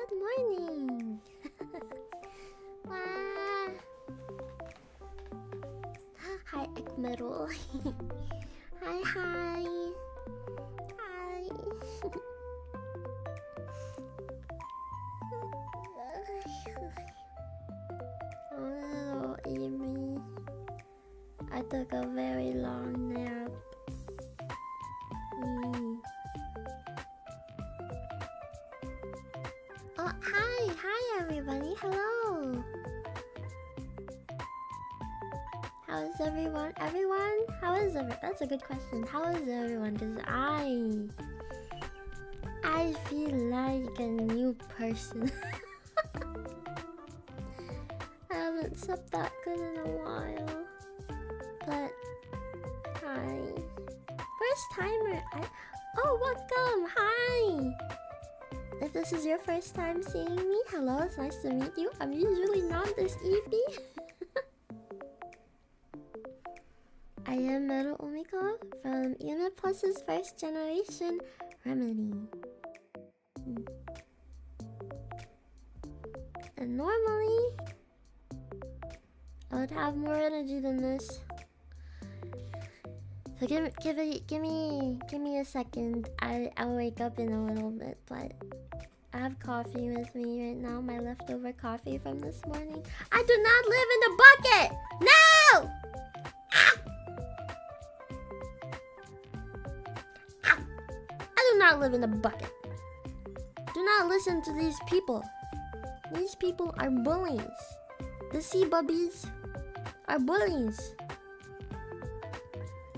Good morning. Wow. Hi, Mero. Hi, hi. Hi. Oh, Yume. I took a very long nap. Oh, hi everybody, hello. How is everyone? How is everyone? That's a good question. How is everyone? Because I feel like a new person. I haven't slept that good in a while. But hi. First timer. Oh, welcome. Hi. If this is your first time seeing me, hello, it's nice to meet you. I'm usually not this EP. I am Mero Umiko from Yume Plus's first generation remedy. And normally, I would have more energy than this. So give me a second. I'll wake up in a little bit, but I have coffee with me right now, my leftover coffee from this morning. I do not live in the bucket! No! Ah! Ah! I do not live in the bucket. Do not listen to these people. These people are bullies. The sea bubbies are bullies.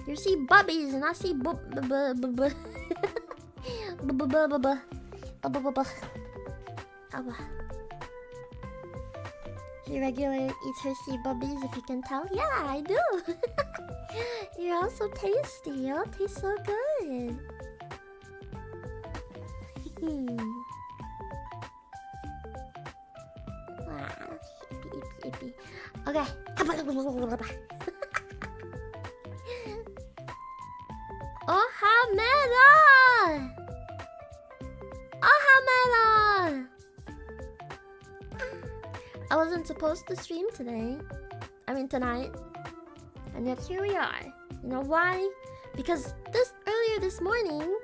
You see bubbies and I see She regularly eats her sea bubbies, if you can tell. Yeah, I do. You're all so tasty. You all taste so good. Wow, hippie. Okay. Oh, Mero! I wasn't supposed to stream today. Tonight. And yet here we are. You know why? Because earlier this morning,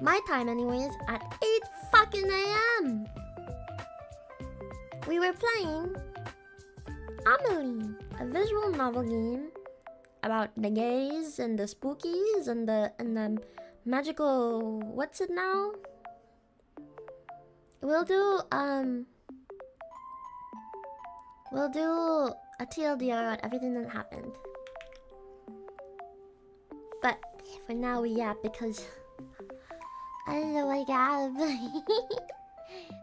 my time anyways, at 8 fucking AM, we were playing Amelie, a visual novel game about the gays and the spookies and the magical, what's it now? We'll do a TLDR on everything that happened. But for now we yap because I need to wake up.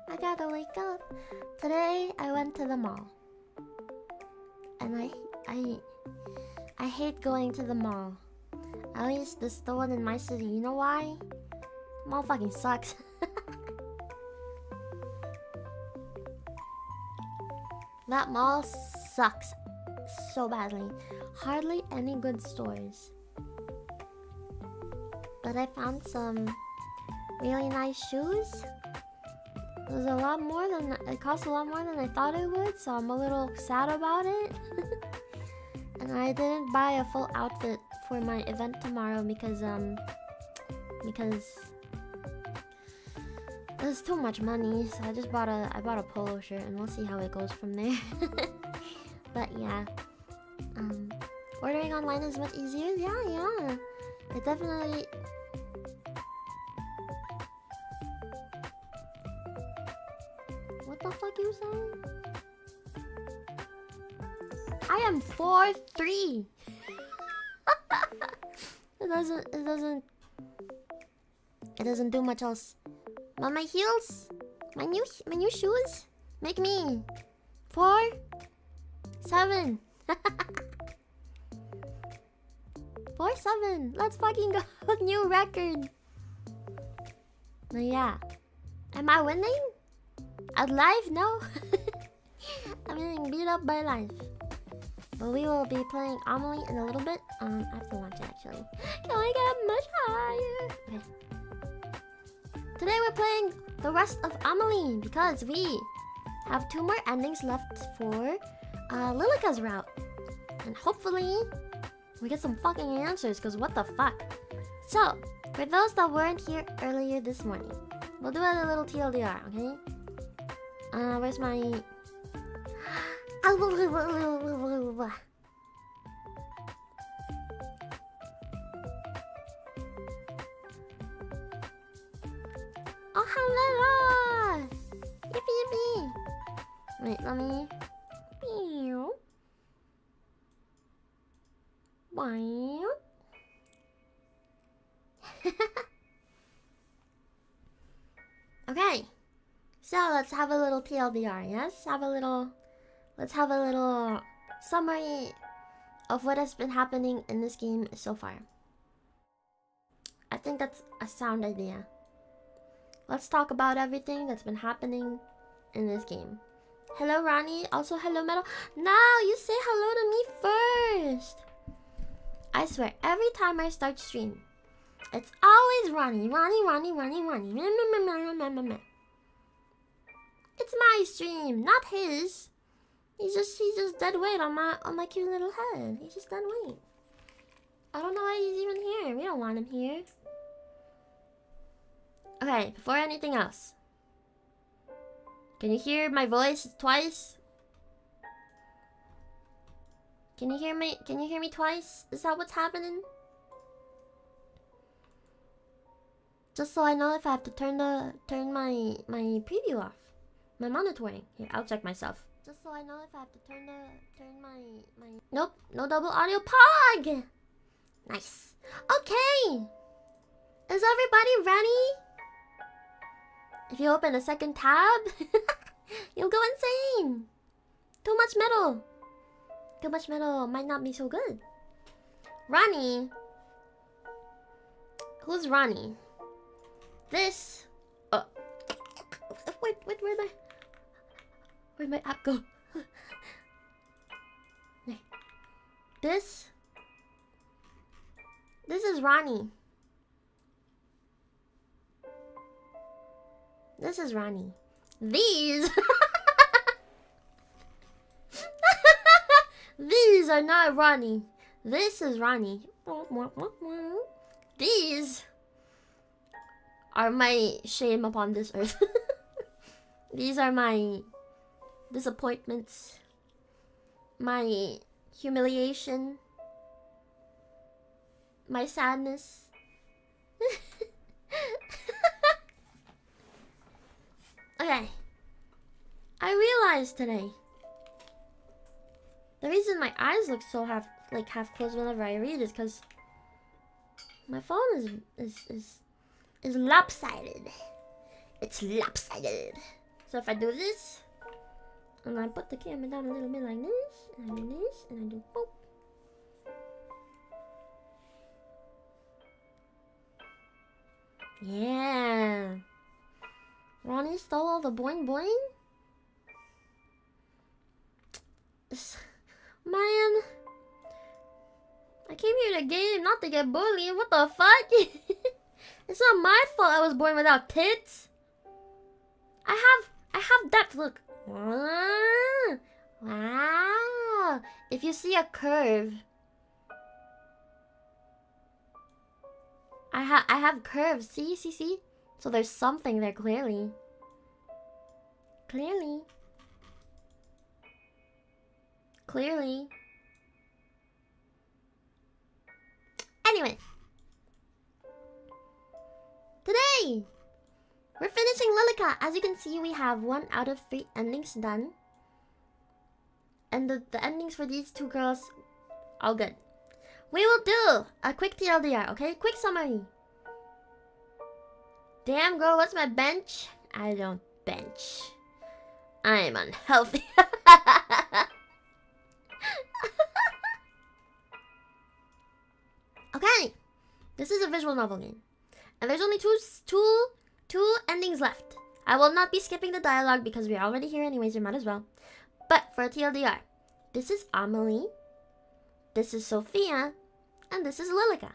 I gotta wake up. Today I went to the mall. And I hate going to the mall. At least the one in my city. You know why? The mall fucking sucks. That mall sucks so badly. Hardly any good stores. But I found some really nice shoes. It was a lot more than it cost a lot more than I thought it would, so I'm a little sad about it. And I didn't buy a full outfit for my event tomorrow because it was too much money, so I just bought a polo shirt and we'll see how it goes from there. But yeah, ordering online is much easier. Yeah, it definitely. What the fuck you saying? I am 4'3". It doesn't do much else. But my heels, my new shoes make me 4'7". 4'7". Let's fucking go. New record. But yeah, am I winning? At life? No. I'm getting beat up by life. But we will be playing Amelie in a little bit. I have to watch it actually. Can we get much higher? Okay. Today we're playing the rest of Amelie because we have 2 more endings left for Lilika's route. And hopefully we get some fucking answers, because what the fuck. So, for those that weren't here earlier this morning, we'll do a little TLDR, okay? Where's my... Oh, hello! Yippee yippee! Wait, let me... Wow. Okay. So, let's have a little TLDR, yes? Let's have a little summary of what has been happening in this game so far. I think that's a sound idea. Let's talk about everything that's been happening in this game. Hello, Ronnie. Also, hello, Mero. No, you say hello to me first. I swear, every time I start stream, it's always Ronnie. It's my stream, not his. He's just dead weight on my cute little head. He's just dead weight. I don't know why he's even here. We don't want him here. Okay, before anything else, can you hear my voice twice? Can you hear me? Can you hear me twice? Is that what's happening? Just so I know if I have to turn my preview off, my monitoring. Here, I'll check myself. Just so I know if I have to turn my. Nope, no double audio. Pog. Nice. Okay. Is everybody ready? If you open a second tab, you'll go insane. Too much metal. Too much metal might not be so good. Ronnie. Who's Ronnie? This. Where'd my app go? This is Ronnie. This is Ronnie. These these are not Ronnie. This is Ronnie. These are my shame upon this earth. These are my disappointments, my humiliation, my sadness. Okay, I realized today the reason my eyes look so half closed whenever I read is because my phone is lopsided. It's lopsided. So if I do this, and I put the camera down a little bit like this, and I do this, and I do boop. Yeah. Ronnie stole all the boing boing? Man. I came here to game, not to get bullied. What the fuck? It's not my fault I was born without tits. I have depth, look. Wow. If you see a curve, I have curves. See? So there's something there clearly. Clearly. Anyway. Today, we're finishing Lilika. As you can see, we have 1 out of 3 endings done. And the endings for these 2 girls, all good. We will do a quick TLDR, okay? Quick summary. Damn girl, what's my bench? I don't bench. I'm unhealthy. Okay, this is a visual novel game. And there's only two endings left. I will not be skipping the dialogue because we're already here anyways, you might as well. But for a TLDR, this is Amelie, this is Sophia, and this is Lilika.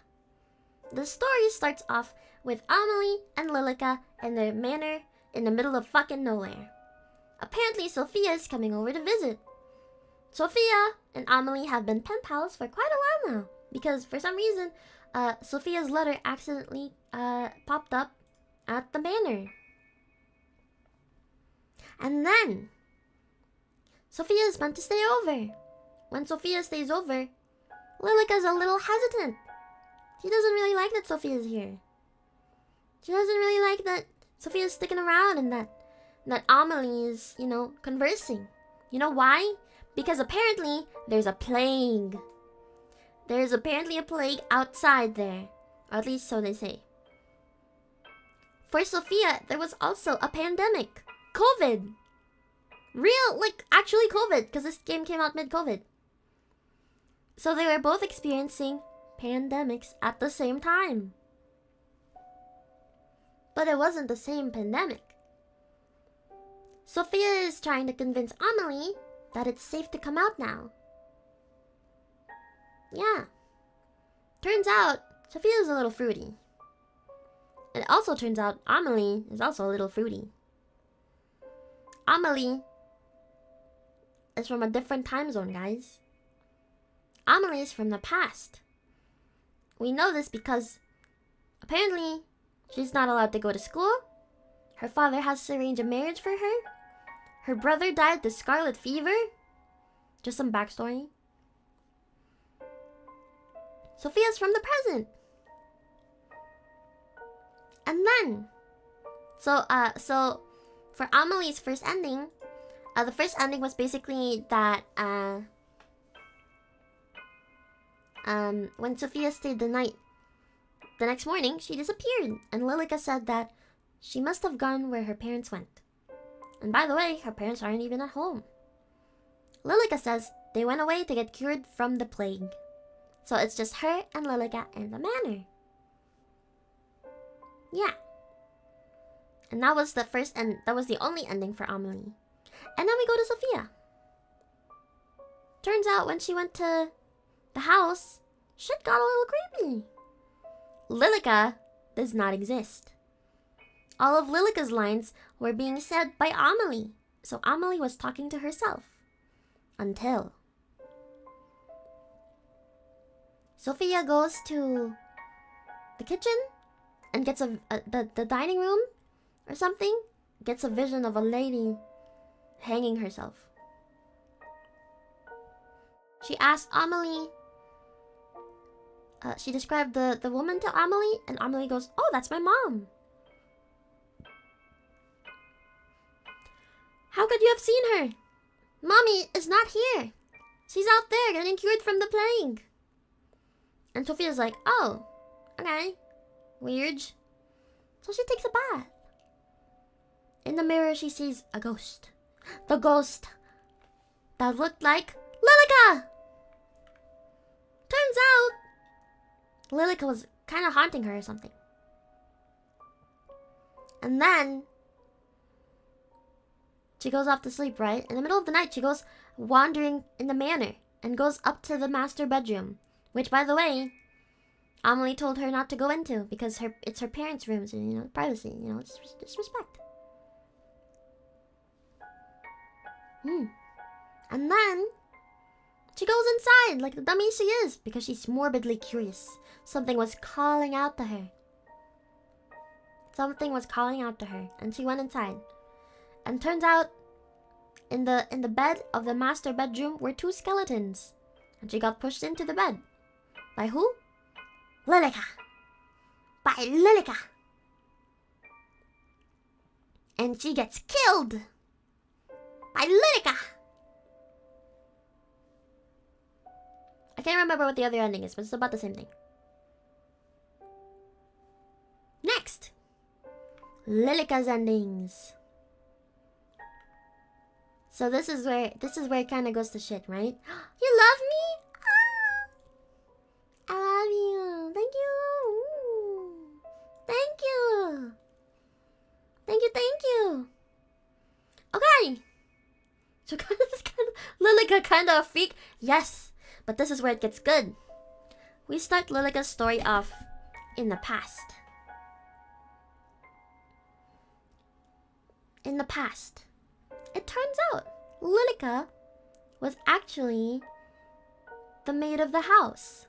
The story starts off with Amelie and Lilika in their manor in the middle of fucking nowhere. Apparently, Sophia is coming over to visit. Sophia and Amelie have been pen pals for quite a while now, because for some reason, Sophia's letter accidentally popped up at the manor. And then, Sophia is meant to stay over. When Sophia stays over, Lilika's a little hesitant. She doesn't really like that Sophia's here. She doesn't really like that Sophia's sticking around and that Amelie is, you know, conversing. You know why? Because apparently there's a plague. There's apparently a plague outside there. Or at least so they say. For Sophia, there was also a pandemic. COVID. Real, like, actually COVID. Because this game came out mid-COVID. So they were both experiencing pandemics at the same time. But it wasn't the same pandemic. Sophia is trying to convince Amelie that it's safe to come out now. Yeah. Turns out, Sophia's a little fruity. It also turns out Amelie is also a little fruity. Amelie is from a different time zone, guys. Amelie is from the past. We know this because apparently she's not allowed to go to school. Her father has to arrange a marriage for her. Her brother died to scarlet fever. Just some backstory. Sophia's from the present. And then, so for Amelie's first ending, the first ending was basically that when Sophia stayed the night, the next morning she disappeared, and Lilika said that she must have gone where her parents went. And by the way, her parents aren't even at home. Lilika says they went away to get cured from the plague. So it's just her and Lilika in the manor. Yeah. And that was the first and that was the only ending for Amelie. And then we go to Sophia. Turns out when she went to the house, shit got a little creepy. Lilika does not exist. All of Lilika's lines were being said by Amelie. So Amelie was talking to herself. Until Sophia goes to the kitchen and gets the dining room or something. Gets a vision of a lady hanging herself. She asked Amelie. She described the woman to Amelie, and Amelie goes, "Oh, that's my mom." How could you have seen her? Mommy is not here. She's out there getting cured from the plague. And Sophia's like, "Oh, okay, weird." So she takes a bath. In the mirror, she sees a ghost. The ghost that looked like Lilika. Turns out, Lilika was kind of haunting her or something. And then she goes off to sleep, right? In the middle of the night, she goes wandering in the manor and goes up to the master bedroom. Which, by the way, Amelie told her not to go into because it's her parents' rooms and, you know, privacy, you know, it's respect. And then she goes inside like the dummy she is because she's morbidly curious. Something was calling out to her. Something was calling out to her, and she went inside. And turns out, in the bed of the master bedroom were two skeletons, and she got pushed into the bed. By who? Lilika. By Lilika. And she gets killed by Lilika. I can't remember what the other ending is, but it's about the same thing. Next, Lilika's endings. So this is where it kind of goes to shit, right? You love me? I love you. Thank you. Thank you. Thank you. Thank you. Okay. So Lilika kind of a freak. Yes, but this is where it gets good. We start Lilika's story off in the past. in the past, it turns out Lilika was actually the maid of the house.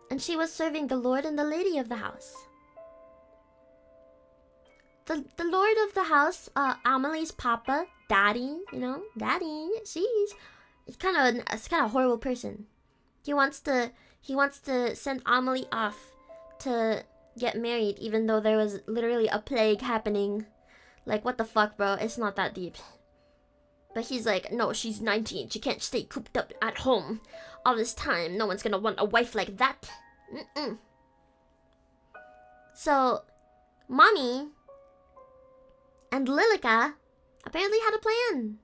And she was serving the lord and the lady of the house. The lord of the house, Amelie's papa, daddy, you know, daddy, he's kind of a horrible person. He wants to send Amelie off to get married, even though there was literally a plague happening. Like, what the fuck, bro? It's not that deep. But he's like, no, she's 19. She can't stay cooped up at home all this time. No one's gonna want a wife like that. So, Mommy and Lilika apparently had a plan.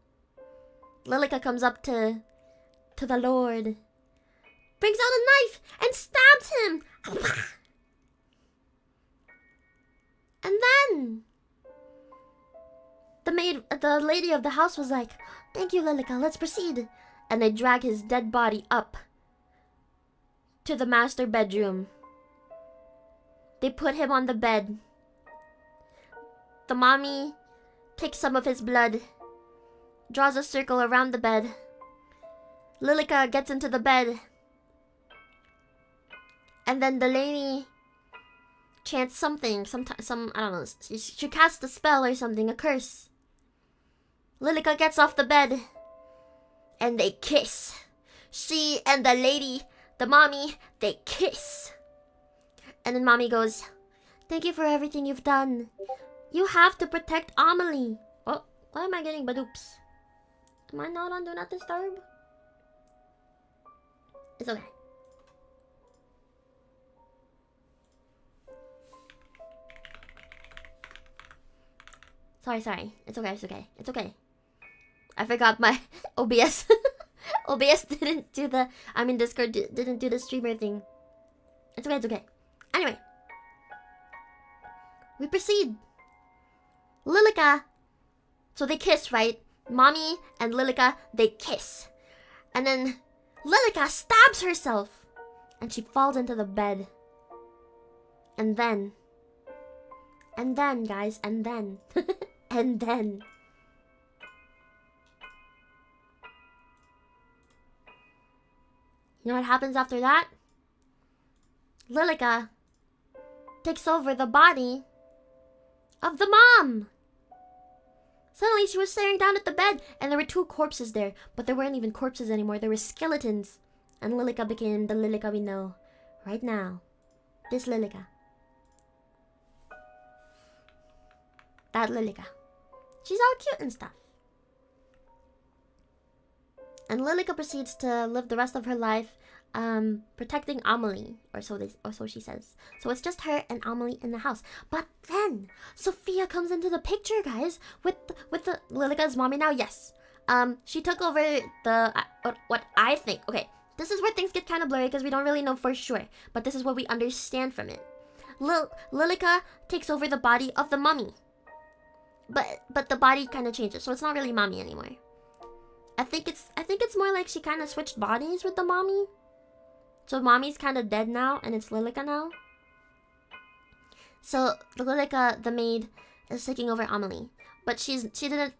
Lilika comes up to the Lord, brings out a knife, and stabs him. And then the lady of the house was like, thank you, Lilika, let's proceed. And they drag his dead body up to the master bedroom. They put him on the bed. The mommy takes some of his blood, draws a circle around the bed. Lilika gets into the bed. And then the lady chants something, I don't know, she casts a spell or something, a curse. Lilika gets off the bed, and they kiss. She and the lady, the mommy, they kiss. And then mommy goes, thank you for everything you've done. You have to protect Amelie. Oh, why am I getting badoops? Am I not on Do Not Disturb? It's okay. Sorry. It's okay. I forgot my OBS. OBS didn't do the... Discord didn't do the streamer thing. It's okay. Anyway. We proceed. Lilika. So they kiss, right? Mommy and Lilika, they kiss. And then Lilika stabs herself. And she falls into the bed. And then, guys, and then. You know what happens after that? Lilika takes over the body of the mom. Suddenly she was staring down at the bed and there were 2 corpses there, but there weren't even corpses anymore, there were skeletons. And Lilika became the Lilika we know right now. This Lilika. That Lilika. She's all cute and stuff. And Lilika proceeds to live the rest of her life protecting Amelie, or so she says. So it's just her and Amelie in the house. But then Sophia comes into the picture, guys, with the Lilika's mommy now. Yes, she took over the what I think. Okay, this is where things get kind of blurry because we don't really know for sure, but this is what we understand from it. Lilika takes over the body of the mummy, but the body kind of changes, so it's not really mommy anymore. I think it's more like she kind of switched bodies with the mommy. So mommy's kind of dead now, and it's Lilika now. So the Lilika, the maid, is taking over Amelie, but she didn't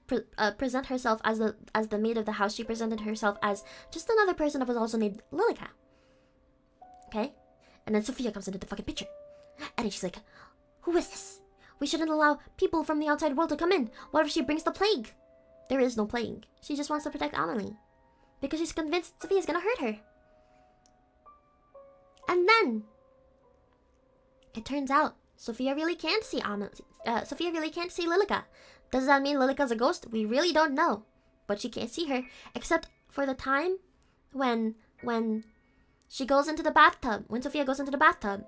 present herself as the maid of the house. She presented herself as just another person that was also named Lilika. Okay, and then Sophia comes into the fucking picture, and then she's like, "Who is this? We shouldn't allow people from the outside world to come in. What if she brings the plague?" There is no plague. She just wants to protect Amelie because she's convinced Sophia's gonna hurt her. And then it turns out Sophia really can't see Sophia really can't see Lilika. Does that mean Lilika's a ghost? We really don't know. But she can't see her except for the time when she goes into the bathtub. When Sophia goes into the bathtub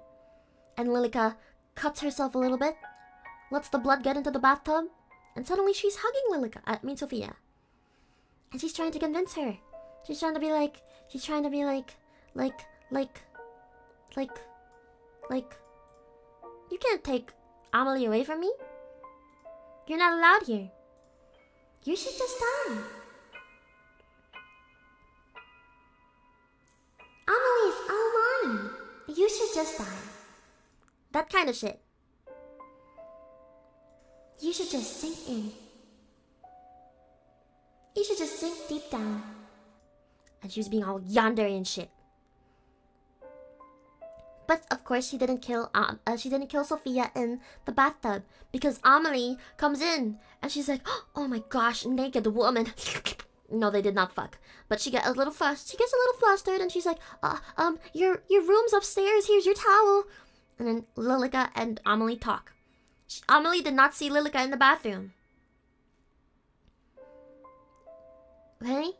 and Lilika cuts herself a little bit, lets the blood get into the bathtub, and suddenly she's hugging Sophia. And she's trying to convince her. She's trying to be like, you can't take Amelie away from me. You're not allowed here. You should just die. Amelie's all mine. You should just die. That kind of shit. You should just sink in. You should just sink deep down. And she was being all yandere and shit. But of course she didn't kill Sophia in the bathtub, because Amelie comes in and she's like, oh my gosh, naked woman. No, they did not fuck. But she gets a little flustered and she's like, your room's upstairs, here's your towel. And then Lilika and Amelie talk. Amelie did not see Lilika in the bathroom. Okay?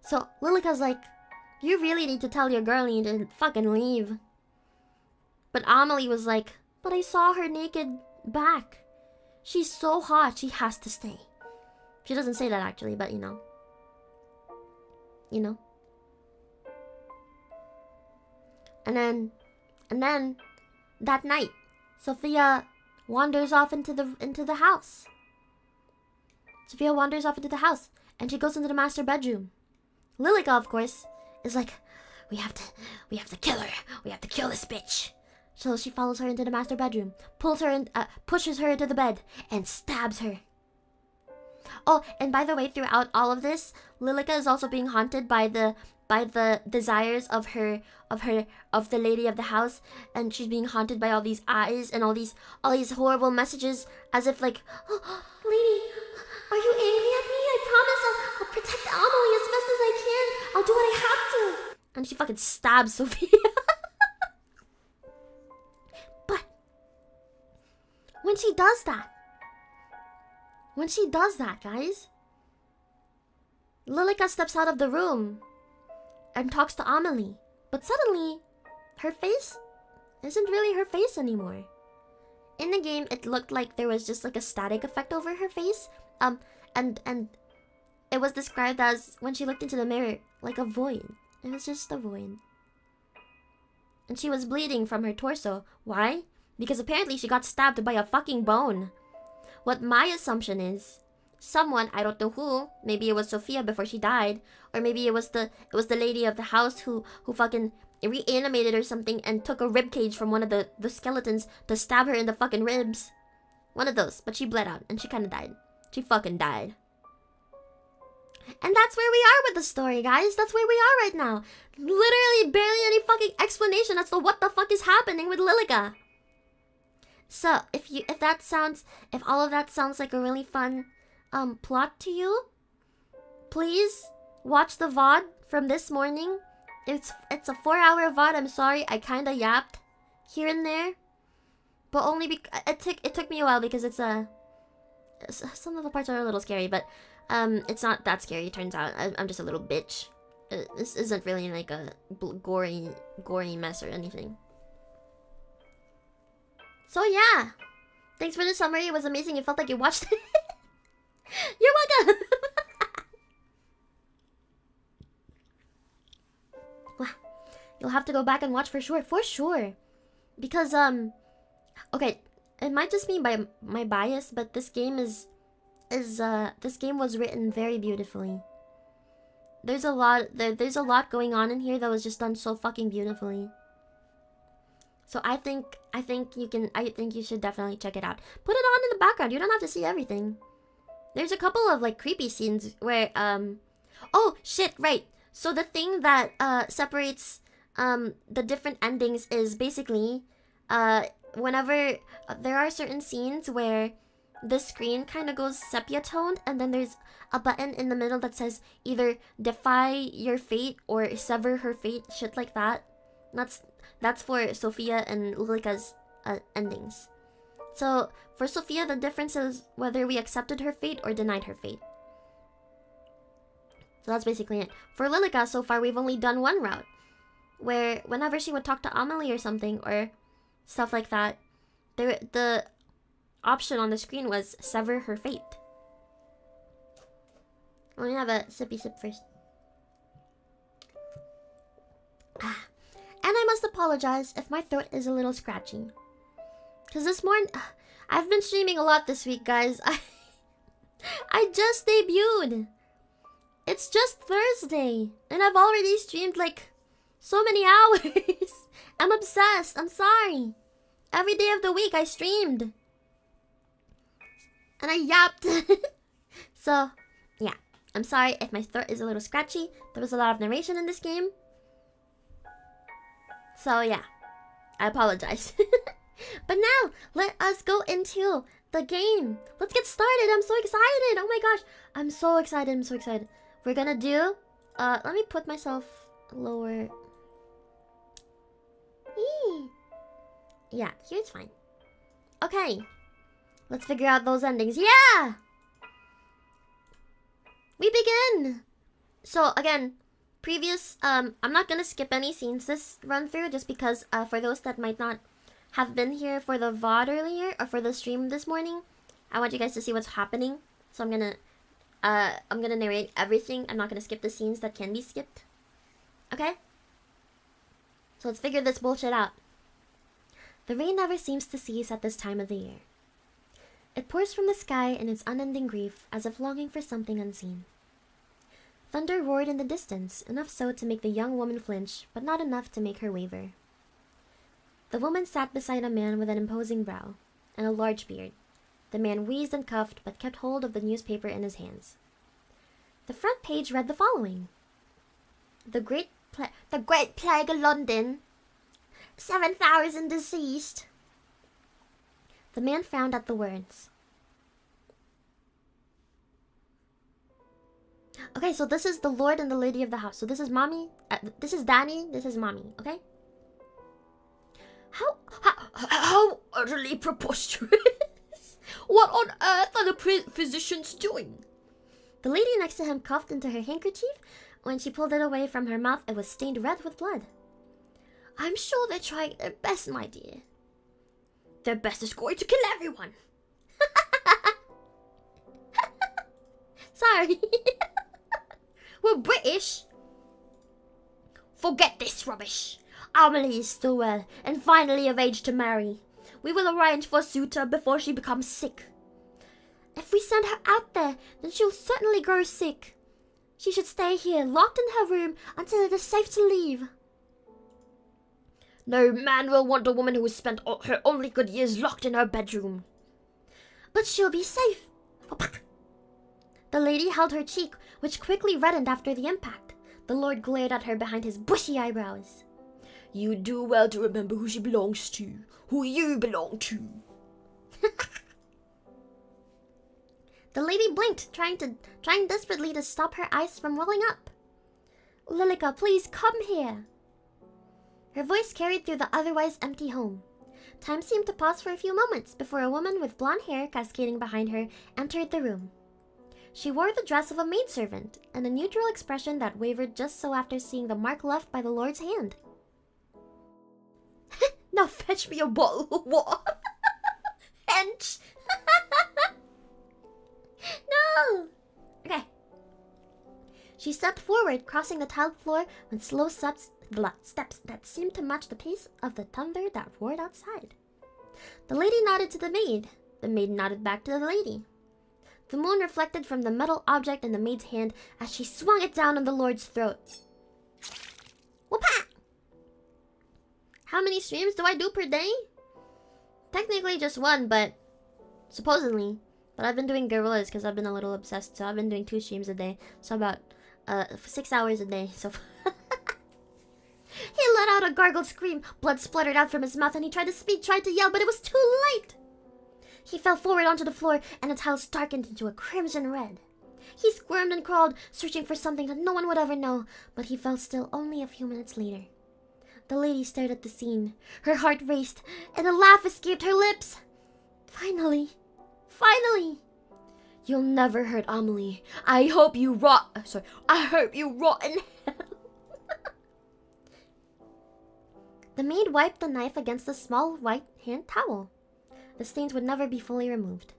So Lilika's like, you really need to tell your girlie to fucking leave. But Amelie was like, but I saw her naked back. She's so hot, she has to stay. She doesn't say that actually, but you know. You know. And then that night, Sophia wanders off into the house. Sophia wanders off into the house and she goes into the master bedroom. Lilika, of course, is like, we have to kill her. We have to kill this bitch. So she follows her into the master bedroom, pulls her in, pushes her into the bed, and stabs her. Oh, and by the way, throughout all of this, Lilika is also being haunted by the desires of the lady of the house, and she's being haunted by all these eyes and all these horrible messages, as if like, oh, lady, are you angry at me? I promise I'll protect Amelie as best as I can. I'll do what I have to. And she fucking stabs Sophia. But when she does that, guys, Lilika steps out of the room and talks to Amelie. But suddenly, her face isn't really her face anymore. In the game, it looked like there was just like a static effect over her face. And it was described as, when she looked into the mirror, like a void. It was just a void. And she was bleeding from her torso. Why? Because apparently she got stabbed by a fucking bone. What my assumption is, someone, I don't know who, maybe it was Sophia before she died, or maybe it was the lady of the house who fucking reanimated or something and took a rib cage from one of the skeletons to stab her in the fucking ribs. One of those, but she bled out and she kind of died. She fucking died. And that's where we are with the story, guys. That's where we are right now. Literally barely any fucking explanation as to what the fuck is happening with Lilika. So, if all of that sounds like a really fun plot to you, please watch the VOD from this morning. It's a 4-hour VOD. I'm sorry, I kinda yapped here and there, but only because it took me a while, because some of the parts are a little scary, but it's not that scary. It turns out I'm just a little bitch. This isn't really like a gory mess or anything. So yeah, thanks for the summary. It was amazing. It felt like you watched it. You're welcome. Wow, you'll have to go back and watch for sure. For sure, because okay, it might just be by my bias, but this game this game was written very beautifully. There's a lot going on in here that was just done so fucking beautifully. So I think you should definitely check it out. Put it on in the background. You don't have to see everything. There's a couple of like creepy scenes where oh shit, right. So the thing that separates the different endings is basically whenever there are certain scenes where the screen kind of goes sepia toned, and then there's a button in the middle that says either defy your fate or sever her fate, shit like that. That's for Sophia and Lilika's endings. So for Sophia, the difference is whether we accepted her fate or denied her fate. So that's basically it. For Lilika, so far we've only done one route, where whenever she would talk to Amelie or something or stuff like that, the option on the screen was sever her fate. Let me have a sippy sip first. And I must apologize if my throat is a little scratchy. Because this morning, I've been streaming a lot this week, guys. I just debuted. It's just Thursday. And I've already streamed like so many hours. I'm obsessed. I'm sorry. Every day of the week I streamed. and I yapped. So, yeah. I'm sorry if my throat is a little scratchy. There was a lot of narration in this game. So, yeah. I apologize. But now, let us go into the game. Let's get started. I'm so excited. Oh my gosh. I'm so excited. I'm so excited. We're gonna do... let me put myself lower. Eee. Yeah, here's fine. Okay. Let's figure out those endings. Yeah! We begin! So, again, previous... I'm not gonna skip any scenes this run through just because for those that might not have been here for the VOD earlier or for the stream this morning, I want you guys to see what's happening. So I'm gonna narrate everything. I'm not gonna skip the scenes that can be skipped. Okay? So let's figure this bullshit out. The rain never seems to cease at this time of the year. It pours from the sky in its unending grief, as if longing for something unseen. Thunder roared in the distance, enough so to make the young woman flinch, but not enough to make her waver. The woman sat beside a man with an imposing brow and a large beard. The man wheezed and coughed, but kept hold of the newspaper in his hands. The front page read the following. The Great Plague of London. 7,000 deceased. The man frowned at the words. Okay, so this is the Lord and the Lady of the house. So this is Mommy. This is Danny. This is Mommy. Okay? How utterly preposterous. What on earth are the physicians doing? The lady next to him coughed into her handkerchief. When she pulled it away from her mouth, it was stained red with blood. I'm sure they're trying their best, my dear. Their best is going to kill everyone. Sorry. We're British. Forget this rubbish. Amelie is still well and finally of age to marry. We will arrange for a suitor before she becomes sick. If we send her out there, then she'll certainly grow sick. She should stay here, locked in her room, until it is safe to leave. No man will want a woman who has spent her only good years locked in her bedroom. But she'll be safe. The lady held her cheek, which quickly reddened after the impact. The Lord glared at her behind his bushy eyebrows. You do well to remember who she belongs to. Who you belong to. The lady blinked, trying desperately to stop her eyes from welling up. Lilika, please come here. Her voice carried through the otherwise empty home. Time seemed to pause for a few moments before a woman with blonde hair cascading behind her entered the room. She wore the dress of a maidservant and a neutral expression that wavered just so after seeing the mark left by the Lord's hand. Now fetch me a bottle of water. Hench. No. Okay. She stepped forward, crossing the tiled floor with slow steps that seemed to match the pace of the thunder that roared outside. The lady nodded to the maid. The maid nodded back to the lady. The moon reflected from the metal object in the maid's hand as she swung it down on the Lord's throat. Whoop-ha! How many streams do I do per day? Technically just one, but supposedly. But I've been doing gorillas because I've been a little obsessed, so I've been doing 2 streams a day. So about 6 hours a day. So he let out a gargled scream. Blood spluttered out from his mouth and he tried to speak, tried to yell, but it was too late. He fell forward onto the floor and the tiles darkened into a crimson red. He squirmed and crawled, searching for something that no one would ever know, but he fell still only a few minutes later. The lady stared at the scene. Her heart raced, and a laugh escaped her lips. Finally. You'll never hurt Amelie. I hope you rot in hell. The maid wiped the knife against the small white hand towel. The stains would never be fully removed.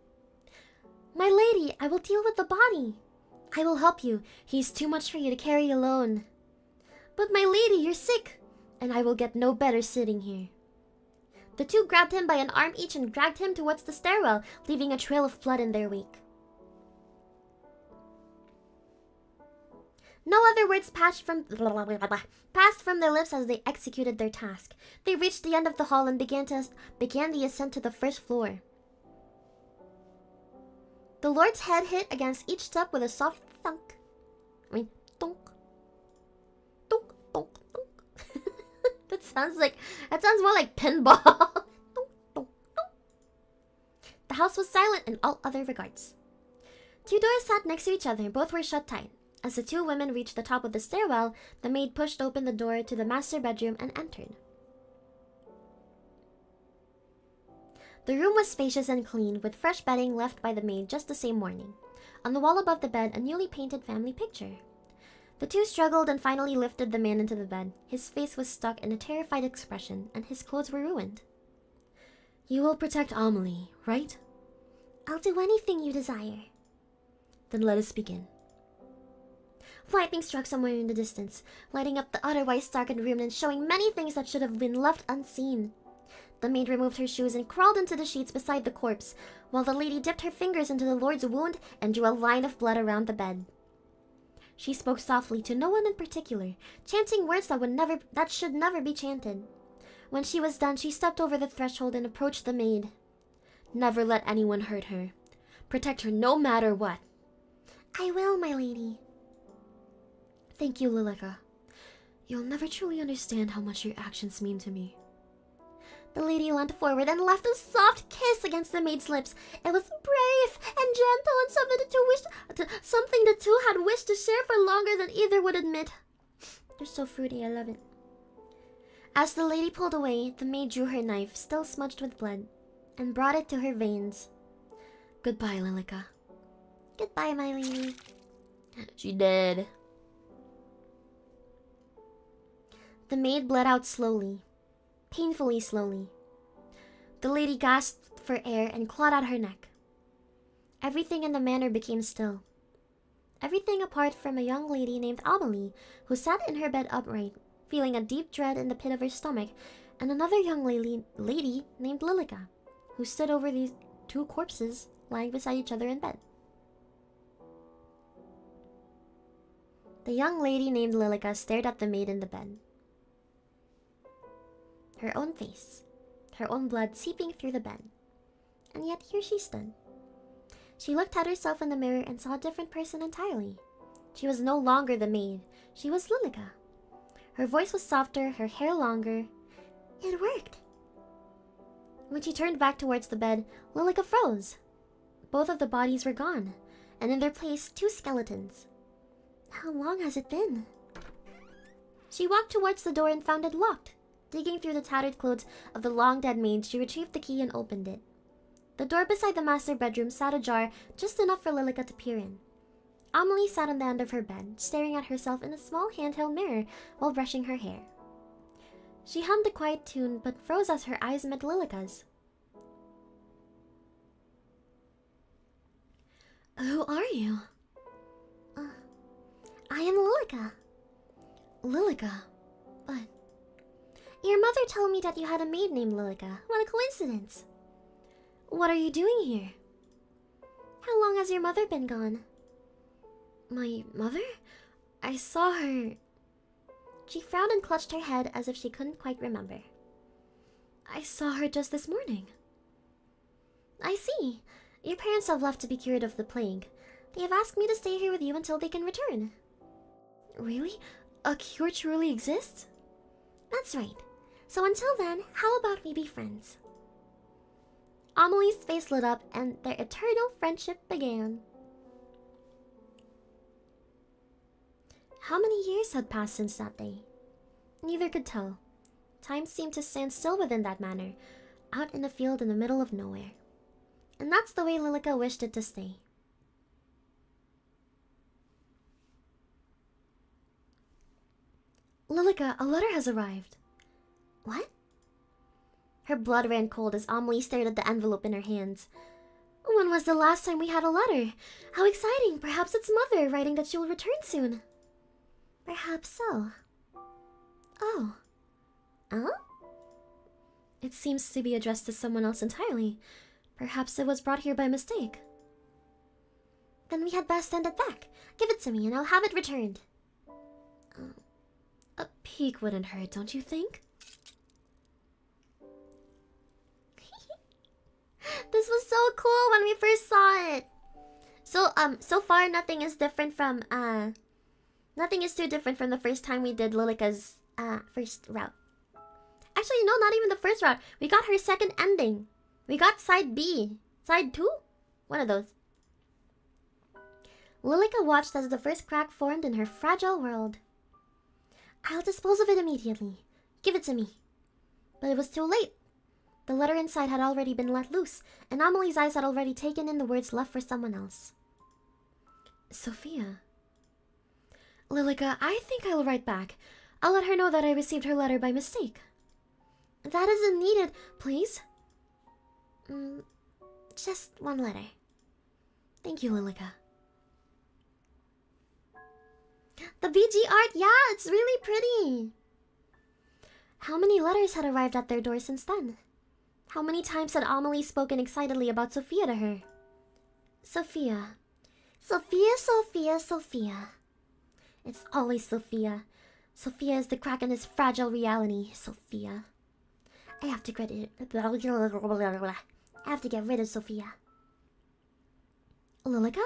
My lady, I will deal with the body. I will help you. He's too much for you to carry alone. But my lady, you're sick, and I will get no better sitting here. The two grabbed him by an arm each and dragged him towards the stairwell, leaving a trail of blood in their wake. No other words passed from their lips as they executed their task. They reached the end of the hall and began the ascent to the first floor. The Lord's head hit against each step with a soft thunk. I mean, thunk. Thunk, thunk, thunk. That sounds more like pinball. Thunk, thunk, thunk. The house was silent in all other regards. Two doors sat next to each other, both were shut tight. As the two women reached the top of the stairwell, the maid pushed open the door to the master bedroom and entered. The room was spacious and clean, with fresh bedding left by the maid just the same morning. On the wall above the bed, a newly painted family picture. The two struggled and finally lifted the man into the bed. His face was stuck in a terrified expression, and his clothes were ruined. You will protect Amelie, right? I'll do anything you desire. Then let us begin. Lightning struck somewhere in the distance, lighting up the otherwise darkened room and showing many things that should have been left unseen. The maid removed her shoes and crawled into the sheets beside the corpse, while the lady dipped her fingers into the Lord's wound and drew a line of blood around the bed. She spoke softly to no one in particular, chanting words that should never be chanted. When she was done, she stepped over the threshold and approached the maid. Never let anyone hurt her. Protect her no matter what. I will, my lady. Thank you, Lilika. You'll never truly understand how much your actions mean to me. The lady leant forward and left a soft kiss against the maid's lips. It was brave and gentle and something the two had wished to share for longer than either would admit. They're so fruity, I love it. As the lady pulled away, the maid drew her knife, still smudged with blood, and brought it to her veins. Goodbye, Lilika. Goodbye, my lady. She did. The maid bled out slowly. Painfully slowly. The lady gasped for air and clawed at her neck. Everything in the manor became still. Everything apart from a young lady named Amelie, who sat in her bed upright, feeling a deep dread in the pit of her stomach, and another young lady named Lilika, who stood over these two corpses lying beside each other in bed. The young lady named Lilika stared at the maid in the bed. Her own face, her own blood seeping through the bed. And yet here she stood. She looked at herself in the mirror and saw a different person entirely. She was no longer the maid. She was Lilika. Her voice was softer, her hair longer. It worked. When she turned back towards the bed, Lilika froze. Both of the bodies were gone, and in their place, two skeletons. How long has it been? She walked towards the door and found it locked. Digging through the tattered clothes of the long-dead maid, she retrieved the key and opened it. The door beside the master bedroom sat ajar, just enough for Lilika to peer in. Amelie sat on the end of her bed, staring at herself in a small handheld mirror while brushing her hair. She hummed a quiet tune, but froze as her eyes met Lilika's. Who are you? I am Lilika. Lilika? But... Your mother told me that you had a maid named Lilika. What a coincidence. What are you doing here? How long has your mother been gone? My mother? I saw her... She frowned and clutched her head as if she couldn't quite remember. I saw her just this morning. I see. Your parents have left to be cured of the plague. They have asked me to stay here with you until they can return. Really? A cure truly exists? That's right. So until then, how about we be friends? Amelie's face lit up and their eternal friendship began. How many years had passed since that day? Neither could tell. Time seemed to stand still within that manor, out in a field in the middle of nowhere. And that's the way Lilika wished it to stay. Lilika, a letter has arrived. What? Her blood ran cold as Amelie stared at the envelope in her hands. When was the last time we had a letter? How exciting! Perhaps it's Mother writing that she will return soon. Perhaps so. Oh. Huh? It seems to be addressed to someone else entirely. Perhaps it was brought here by mistake. Then we had best send it back. Give it to me and I'll have it returned. A peek wouldn't hurt, don't you think? This was so cool when we first saw it. So far nothing is different from nothing is too different from the first time we did Lilika's first route. Actually, no, not even the first route. We got her second ending. We got side B. Side 2? One of those. Lilika watched as the first crack formed in her fragile world. I'll dispose of it immediately. Give it to me. But it was too late. The letter inside had already been let loose, and Amelie's eyes had already taken in the words left for someone else. Sophia. Lilika, I think I'll write back. I'll let her know that I received her letter by mistake. That isn't needed, please. Just one letter. Thank you, Lilika. The BG art, yeah, it's really pretty. How many letters had arrived at their door since then? How many times had Amelie spoken excitedly about Sophia to her? Sophia. Sophia, Sophia, Sophia. It's always Sophia. Sophia is the crack in this fragile reality. Sophia. I have to get rid of Sophia. Lilika?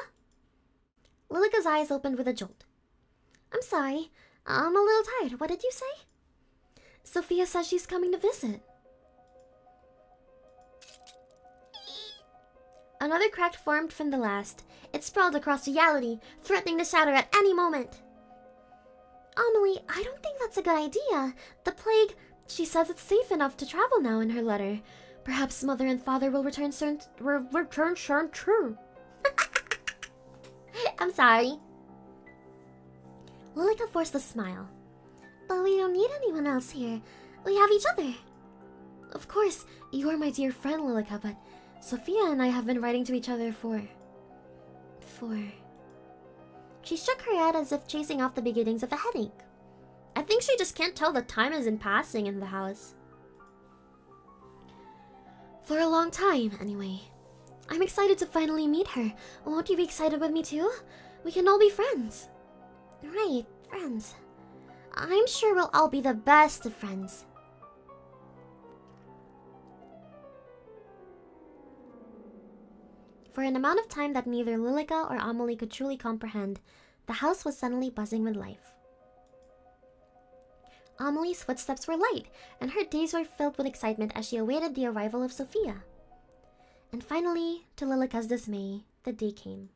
Lilika's eyes opened with a jolt. I'm sorry. I'm a little tired. What did you say? Sophia says she's coming to visit. Another crack formed from the last. It sprawled across reality, threatening to shatter at any moment. Amelie, I don't think that's a good idea. The plague... She says it's safe enough to travel now in her letter. Perhaps mother and father will return soon. True. I'm sorry. Lilika forced a smile. But we don't need anyone else here. We have each other. Of course, you are my dear friend, Lilika, but Sophia and I have been writing to each other for... She shook her head as if chasing off the beginnings of a headache. I think she just can't tell the time isn't passing in the house. For a long time, anyway. I'm excited to finally meet her. Won't you be excited with me too? We can all be friends. Right, friends. I'm sure we'll all be the best of friends. For an amount of time that neither Lilika or Amelie could truly comprehend, the house was suddenly buzzing with life. Amelie's footsteps were light, and her days were filled with excitement as she awaited the arrival of Sophia. And finally, to Lilika's dismay, the day came.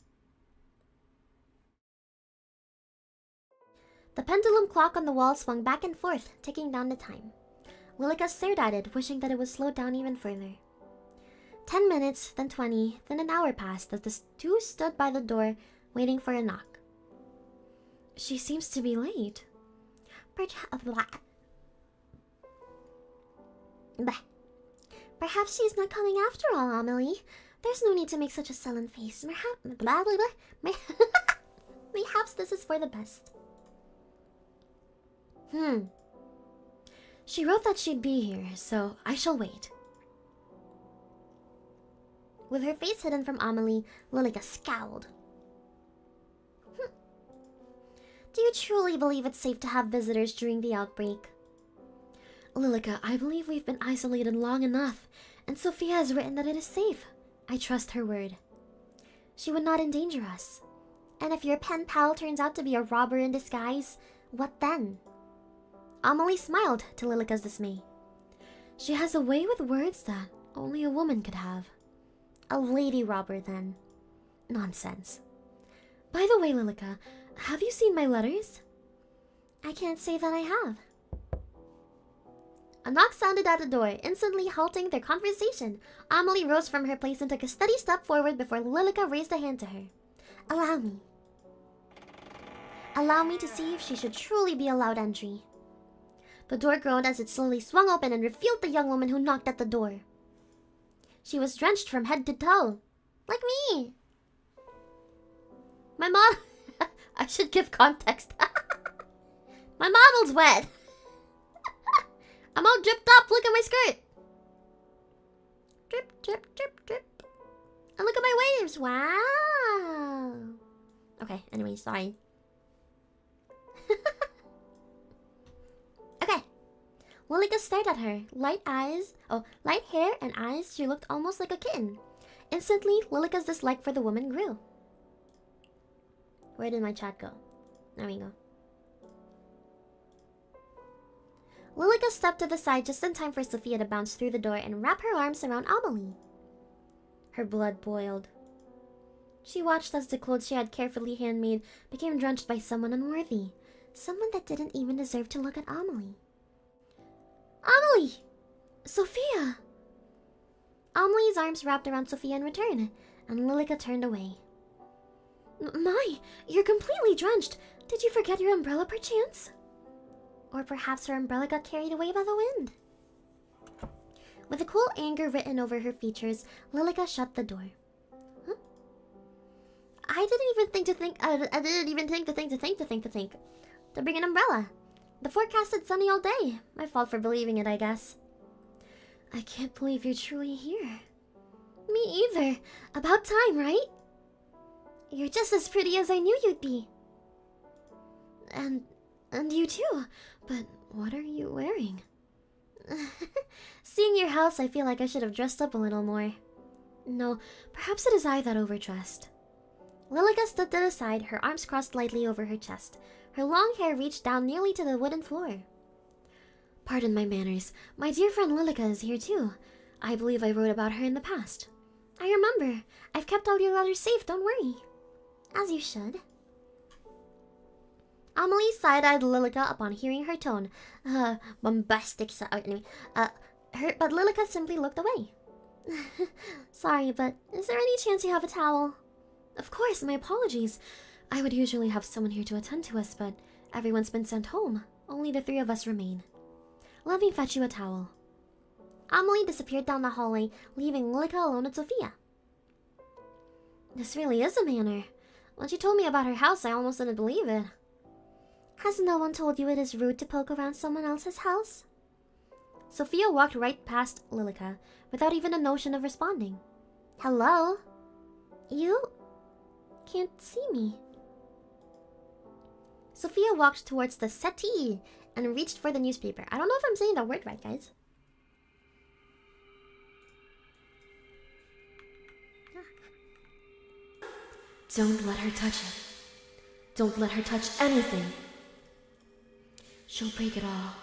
The pendulum clock on the wall swung back and forth, ticking down the time. Lilika stared at it, wishing that it would slow down even further. 10 minutes, then 20, then an hour passed as the two stood by the door, waiting for a knock. She seems to be late. Perhaps she's not coming after all, Amelie. There's no need to make such a sullen face. Perhaps this is for the best. She wrote that she'd be here, so I shall wait. With her face hidden from Amelie, Lilika scowled. Do you truly believe it's safe to have visitors during the outbreak? Lilika, I believe we've been isolated long enough, and Sophia has written that it is safe. I trust her word. She would not endanger us. And if your pen pal turns out to be a robber in disguise, what then? Amelie smiled to Lilika's dismay. She has a way with words that only a woman could have. A lady robber, then. Nonsense. By the way, Lilika, have you seen my letters? I can't say that I have. A knock sounded at the door, instantly halting their conversation. Amelie rose from her place and took a steady step forward before Lilika raised a hand to her. Allow me. Allow me to see if she should truly be allowed entry. The door groaned as it slowly swung open and revealed the young woman who knocked at the door. She was drenched from head to toe. Like me. My mom... I should give context. My model's wet. I'm all dripped up. Look at my skirt. Drip, drip, drip, drip. And look at my waves. Wow. Okay, anyway, sorry. Okay. Lilika stared at her. Light hair and eyes. She looked almost like a kitten. Instantly, Lilika's dislike for the woman grew. Where did my chat go? There we go. Lilika stepped to the side just in time for Sophia to bounce through the door and wrap her arms around Amelie. Her blood boiled. She watched as the clothes she had carefully handmade became drenched by someone unworthy. Someone that didn't even deserve to look at Amelie. Amelie! Sophia! Amelie's arms wrapped around Sophia in return, and Lilika turned away. My, you're completely drenched. Did you forget your umbrella perchance? Or perhaps her umbrella got carried away by the wind. With a cool anger written over her features, Lilika shut the door. Huh? I didn't even think to bring an umbrella. The forecast said sunny all day. My fault for believing it, I guess. I can't believe you're truly here. Me either. About time, right? You're just as pretty as I knew you'd be. And you too. But what are you wearing? Seeing your house, I feel like I should have dressed up a little more. No, perhaps it is I that overdressed. Lilika stood to the side, her arms crossed lightly over her chest. Her long hair reached down nearly to the wooden floor. Pardon my manners. My dear friend Lilika is here too. I believe I wrote about her in the past. I remember. I've kept all your letters safe, don't worry. As you should. Amelie side-eyed Lilika upon hearing her tone. Bombastic anyway. But Lilika simply looked away. Sorry, but is there any chance you have a towel? Of course, my apologies. I would usually have someone here to attend to us, but everyone's been sent home. Only the three of us remain. Let me fetch you a towel. Amelie disappeared down the hallway, leaving Lilika alone with Sophia. This really is a manner. When she told me about her house, I almost didn't believe it. Has no one told you it is rude to poke around someone else's house? Sophia walked right past Lilika, without even a notion of responding. Hello? You can't see me. Sophia walked towards the settee and reached for the newspaper. I don't know if I'm saying that word right, guys. Don't let her touch it. Don't let her touch anything. She'll break it all.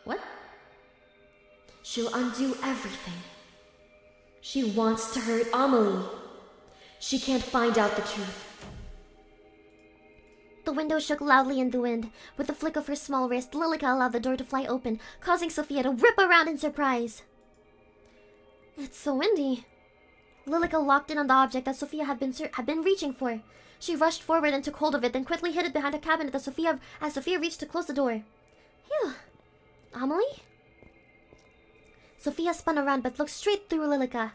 What? She'll undo everything. She wants to hurt Amelie. She can't find out the truth. The window shook loudly in the wind. With a flick of her small wrist, Lilika allowed the door to fly open, causing Sophia to rip around in surprise. It's so windy. Lilika locked in on the object that Sophia had been reaching for. She rushed forward and took hold of it, then quickly hid it behind a cabinet as Sophia reached to close the door. Phew. Amelie? Sophia spun around but looked straight through Lilika.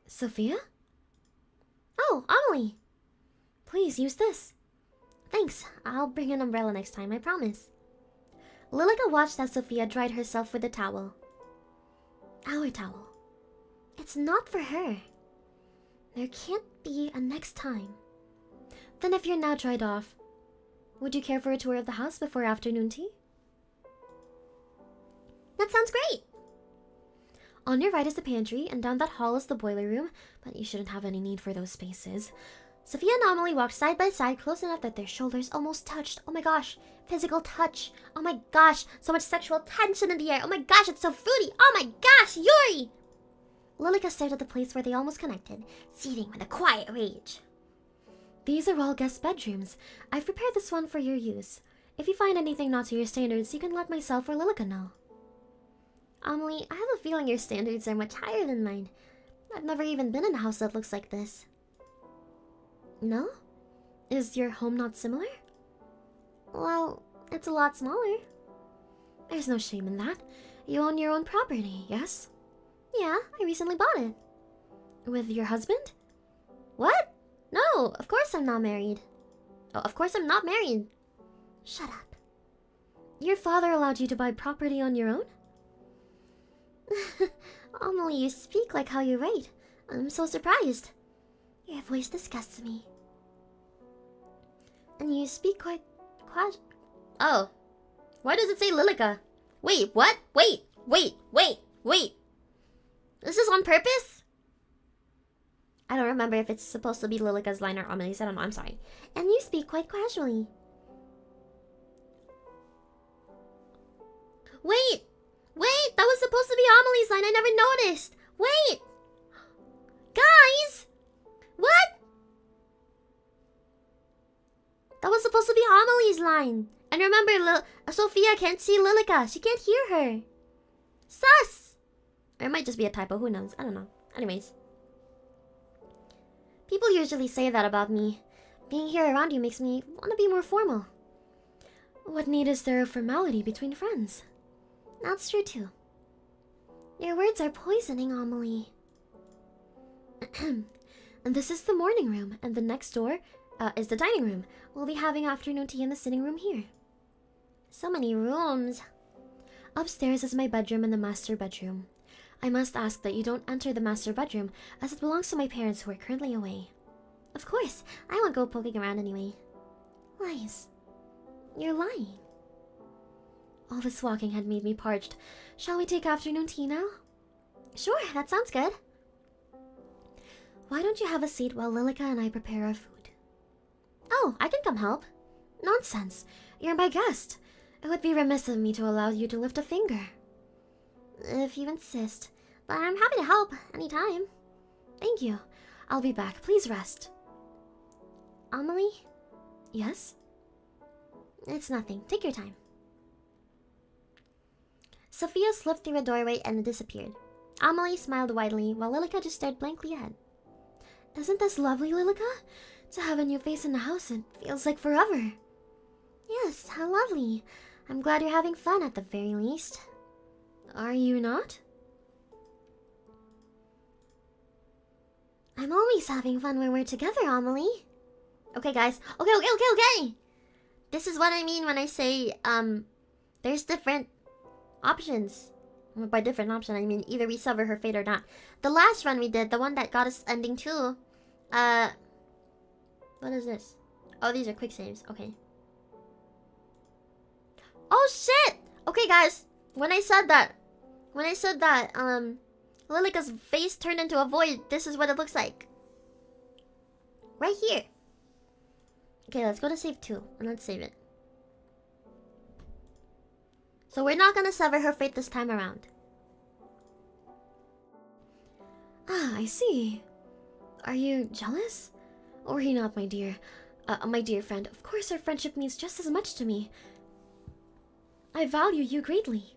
Sophia? Oh, Amelie! Please use this. Thanks. I'll bring an umbrella next time, I promise. Lilika watched as Sophia dried herself with a towel. Our towel. It's not for her. There can't be a next time. Then if you're now dried off, would you care for a tour of the house before afternoon tea? That sounds great! On your right is the pantry, and down that hall is the boiler room, but you shouldn't have any need for those spaces. Sophia and Amelie walked side by side, close enough that their shoulders almost touched. Oh my gosh, physical touch. Oh my gosh, so much sexual tension in the air. Oh my gosh, it's so fruity. Oh my gosh, Yuri! Lilika stared at the place where they almost connected, seething with a quiet rage. These are all guest bedrooms. I've prepared this one for your use. If you find anything not to your standards, you can let myself or Lilika know. Amelie, I have a feeling your standards are much higher than mine. I've never even been in a house that looks like this. No? Is your home not similar? Well, it's a lot smaller. There's no shame in that. You own your own property, yes? Yeah, I recently bought it. With your husband? What? No, of course I'm not married. Oh, of course I'm not married. Shut up. Your father allowed you to buy property on your own? Amelie, you speak like how you write. I'm so surprised. Your voice disgusts me. And you speak quite... Oh. Why does it say Lilika? Wait, what? Wait. This is on purpose? I don't remember if it's supposed to be Lilika's line or Amelie's. I don't know. I'm sorry. And you speak quite casually. Wait! Wait! That was supposed to be Amelie's line. I never noticed. Wait! Guys! What? That was supposed to be Amelie's line. And remember, Sophia can't see Lilika. She can't hear her. Sus! Or it might just be a typo. Who knows? I don't know. Anyways. People usually say that about me. Being here around you makes me want to be more formal. What need is there of formality between friends? That's true too. Your words are poisoning, Amelie. And this is the morning room, and the next door is the dining room. We'll be having afternoon tea in the sitting room here. So many rooms. Upstairs is my bedroom and the master bedroom. I must ask that you don't enter the master bedroom, as it belongs to my parents who are currently away. Of course, I won't go poking around anyway. Lies. You're lying. All this walking had made me parched. Shall we take afternoon tea now? Sure, that sounds good. Why don't you have a seat while Lilika and I prepare our food? Oh, I can come help. Nonsense. You're my guest. It would be remiss of me to allow you to lift a finger. If you insist. But I'm happy to help anytime. Thank you. I'll be back. Please rest. Amelie? Yes? It's nothing. Take your time. Sophia slipped through a doorway and disappeared. Amelie smiled widely, while Lilika just stared blankly ahead. Isn't this lovely, Lilika? To have a new face in the house, it feels like forever. Yes, how lovely. I'm glad you're having fun at the very least. Are you not? I'm always having fun when we're together, Amelie. Okay, guys. Okay. This is what I mean when I say, there's different options. By different option, I mean either we sever her fate or not. The last run we did, the one that got us ending 2, what is this? Oh, these are quick saves. Okay. Oh, shit! Okay, guys. When I said that, Lilika's face turned into a void, this is what it looks like. Right here. Okay, let's go to save 2, and let's save it. So we're not gonna sever her fate this time around. Ah, I see. Are you jealous? Worry not, my dear. My dear friend, of course our friendship means just as much to me. I value you greatly.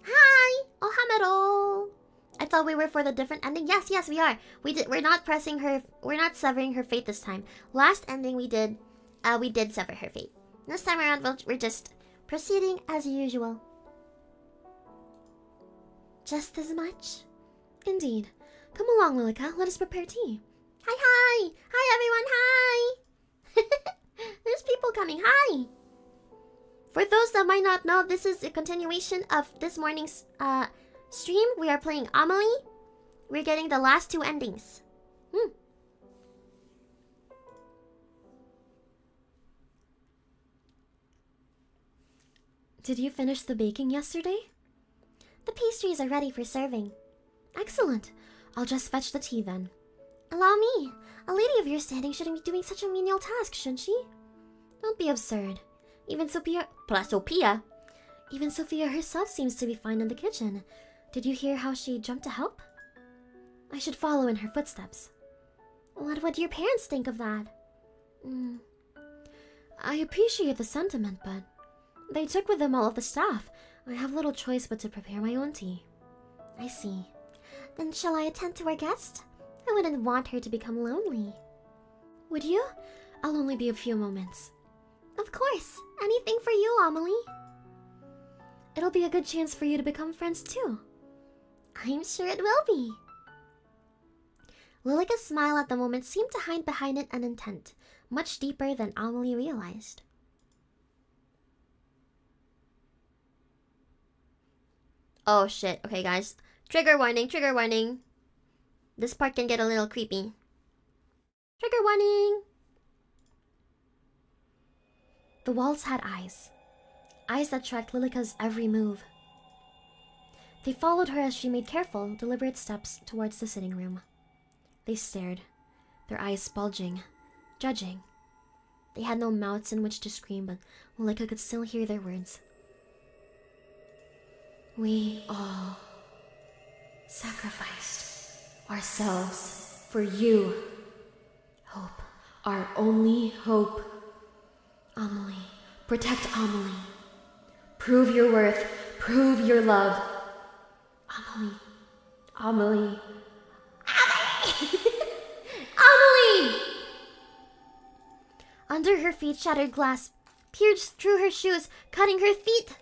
Hi! Oh, Mero. I thought we were for the different ending. Yes, we are. We're not pressing her. We're not severing her fate this time. Last ending we did sever her fate. This time around, we're just proceeding as usual. Just as much? Indeed. Come along, Lilika. Let us prepare tea. Hi! Hi, everyone! Hi! There's people coming. Hi! For those that might not know, this is a continuation of this morning's stream. We are playing Amelie. We're getting the last 2 endings. Did you finish the baking yesterday? The pastries are ready for serving. Excellent. I'll just fetch the tea then. Allow me. A lady of your standing shouldn't be doing such a menial task, shouldn't she? Don't be absurd. Even Sophia herself seems to be fine in the kitchen. Did you hear how she jumped to help? I should follow in her footsteps. What would your parents think of that? I appreciate the sentiment, but they took with them all of the staff. I have little choice but to prepare my own tea. I see. Then shall I attend to our guest? I wouldn't want her to become lonely. Would you? I'll only be a few moments. Of course. Anything for you, Amelie. It'll be a good chance for you to become friends too. I'm sure it will be. Lilika's smile at the moment seemed to hide behind it an intent, much deeper than Amelie realized. Oh shit. Okay, guys. Trigger warning, trigger warning. This part can get a little creepy. Trigger warning! The walls had eyes. Eyes that tracked Lilika's every move. They followed her as she made careful, deliberate steps towards the sitting room. They stared, their eyes bulging, judging. They had no mouths in which to scream, but Lilika could still hear their words. We all sacrificed ourselves for you. Hope, our only hope. Amelie, protect Amelie. Prove your worth, prove your love. Amelie, Amelie, Amelie! Under her feet, shattered glass pierced through her shoes, cutting her feet.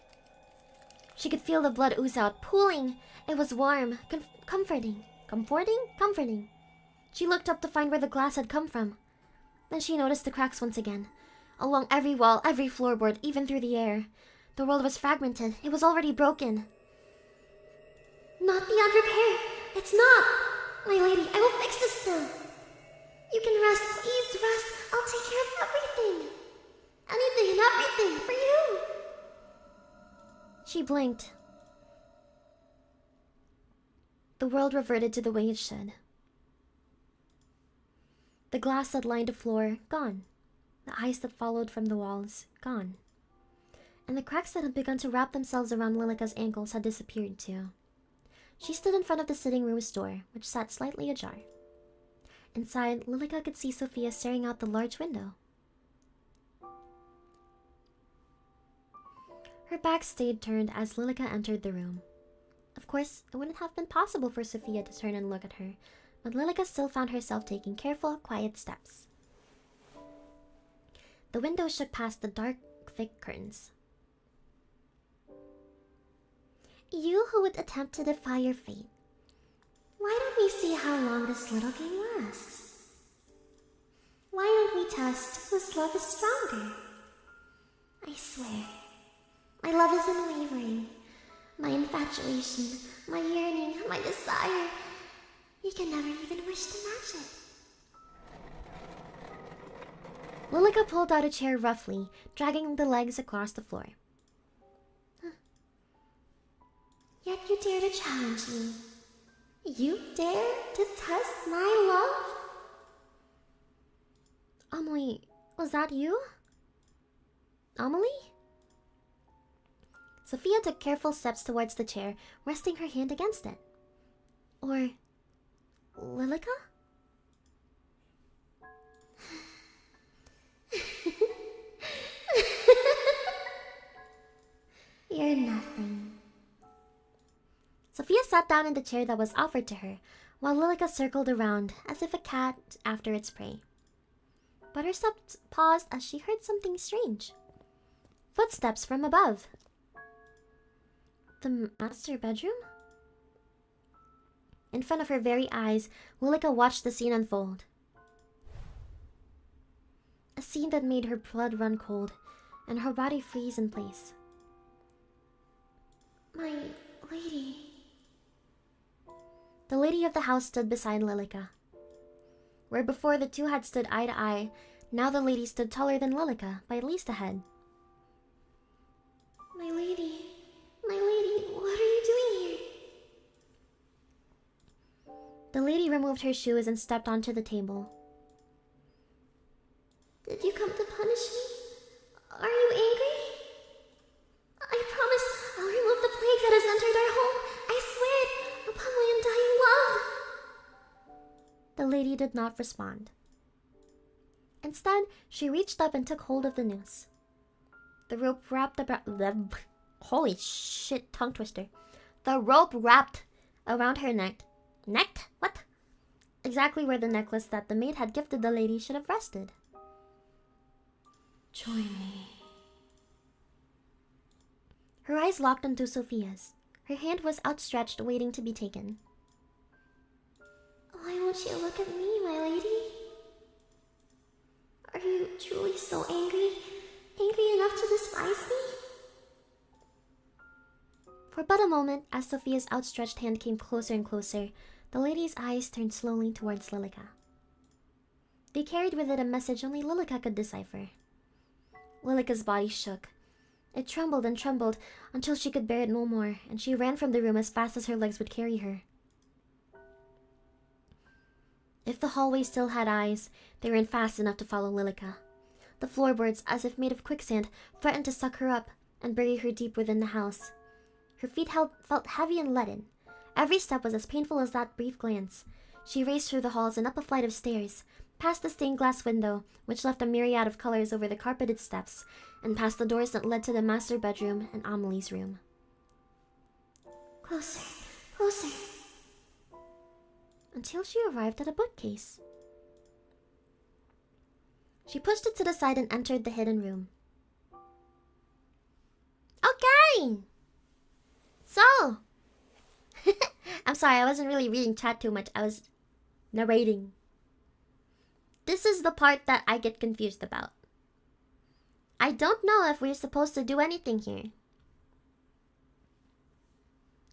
She could feel the blood ooze out, pooling. It was warm, comforting. Comforting. She looked up to find where the glass had come from. Then she noticed the cracks once again. Along every wall, every floorboard, even through the air. The world was fragmented. It was already broken. Not beyond repair. It's not. My lady, I will fix this still. You can rest. Please rest. I'll take care of everything. Anything and everything for you. She blinked. The world reverted to the way it should. The glass that lined the floor, gone. The ice that followed from the walls, gone. And the cracks that had begun to wrap themselves around Lilika's ankles had disappeared too. She stood in front of the sitting room's door, which sat slightly ajar. Inside, Lilika could see Sophia staring out the large window. Her back stayed turned as Lilika entered the room. Of course, it wouldn't have been possible for Sophia to turn and look at her, but Lilika still found herself taking careful, quiet steps. The window shook past the dark, thick curtains. You who would attempt to defy your fate, why don't we see how long this little game lasts? Why don't we test whose love is stronger? I swear, my love is unwavering. My infatuation, my yearning, my desire. You can never even wish to match it. Lilika pulled out a chair roughly, dragging the legs across the floor. Yet you dare to challenge me. You dare to test my love? Amelie, was that you? Amelie? Sophia took careful steps towards the chair, resting her hand against it. Or... Lilika? You're nothing. Sophia sat down in the chair that was offered to her, while Lilika circled around, as if a cat after its prey. But her steps paused as she heard something strange. Footsteps from above. The master bedroom? In front of her very eyes, Lilika watched the scene unfold. A scene that made her blood run cold, and her body freeze in place. My lady... The lady of the house stood beside Lilika. Where before the two had stood eye to eye, now the lady stood taller than Lilika, by at least a head. My lady, what are you doing here? The lady removed her shoes and stepped onto the table. Did you come to punish me? Are you angry? I promise I'll remove the plague that has entered our home. I swear it upon my undying love. The lady did not respond. Instead, she reached up and took hold of the noose. The rope wrapped about... Holy shit, tongue twister. The rope wrapped around her neck. Neck? What? Exactly where the necklace that the maid had gifted the lady should have rested. Join me. Her eyes locked onto Sophia's. Her hand was outstretched, waiting to be taken. Why won't you look at me, my lady? Are you truly so angry? Angry enough to despise me? For but a moment, as Sophia's outstretched hand came closer and closer, the lady's eyes turned slowly towards Lilika. They carried with it a message only Lilika could decipher. Lilika's body shook, It trembled and trembled until she could bear it no more, and she ran from the room as fast as her legs would carry her. If the hallway still had eyes, they ran fast enough to follow Lilika. The floorboards, as if made of quicksand, threatened to suck her up and bury her deep within the house. Her feet felt heavy and leaden. Every step was as painful as that brief glance. She raced through the halls and up a flight of stairs, past the stained glass window, which left a myriad of colors over the carpeted steps, and past the doors that led to the master bedroom and Amelie's room. Closer, closer. Until she arrived at a bookcase. She pushed it to the side and entered the hidden room. Okay! So... I'm sorry, I wasn't really reading chat too much. I was narrating. This is the part that I get confused about. I don't know if we're supposed to do anything here.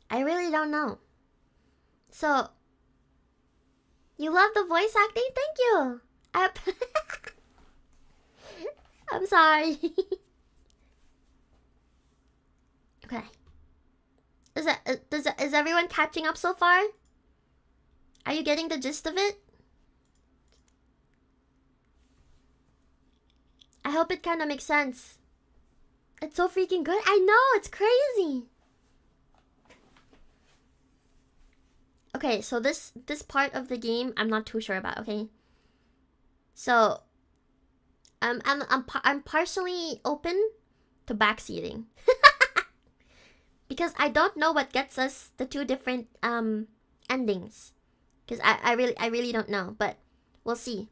I really don't know. So... You love the voice acting? Thank you! I'm sorry. Okay. Is everyone catching up so far? Are you getting the gist of it? I hope it kind of makes sense. It's so freaking good. I know, it's crazy. Okay, so this part of the game I'm not too sure about. Okay, so I'm partially open to backseating because I don't know what gets us the two different endings. Because I really don't know, but we'll see.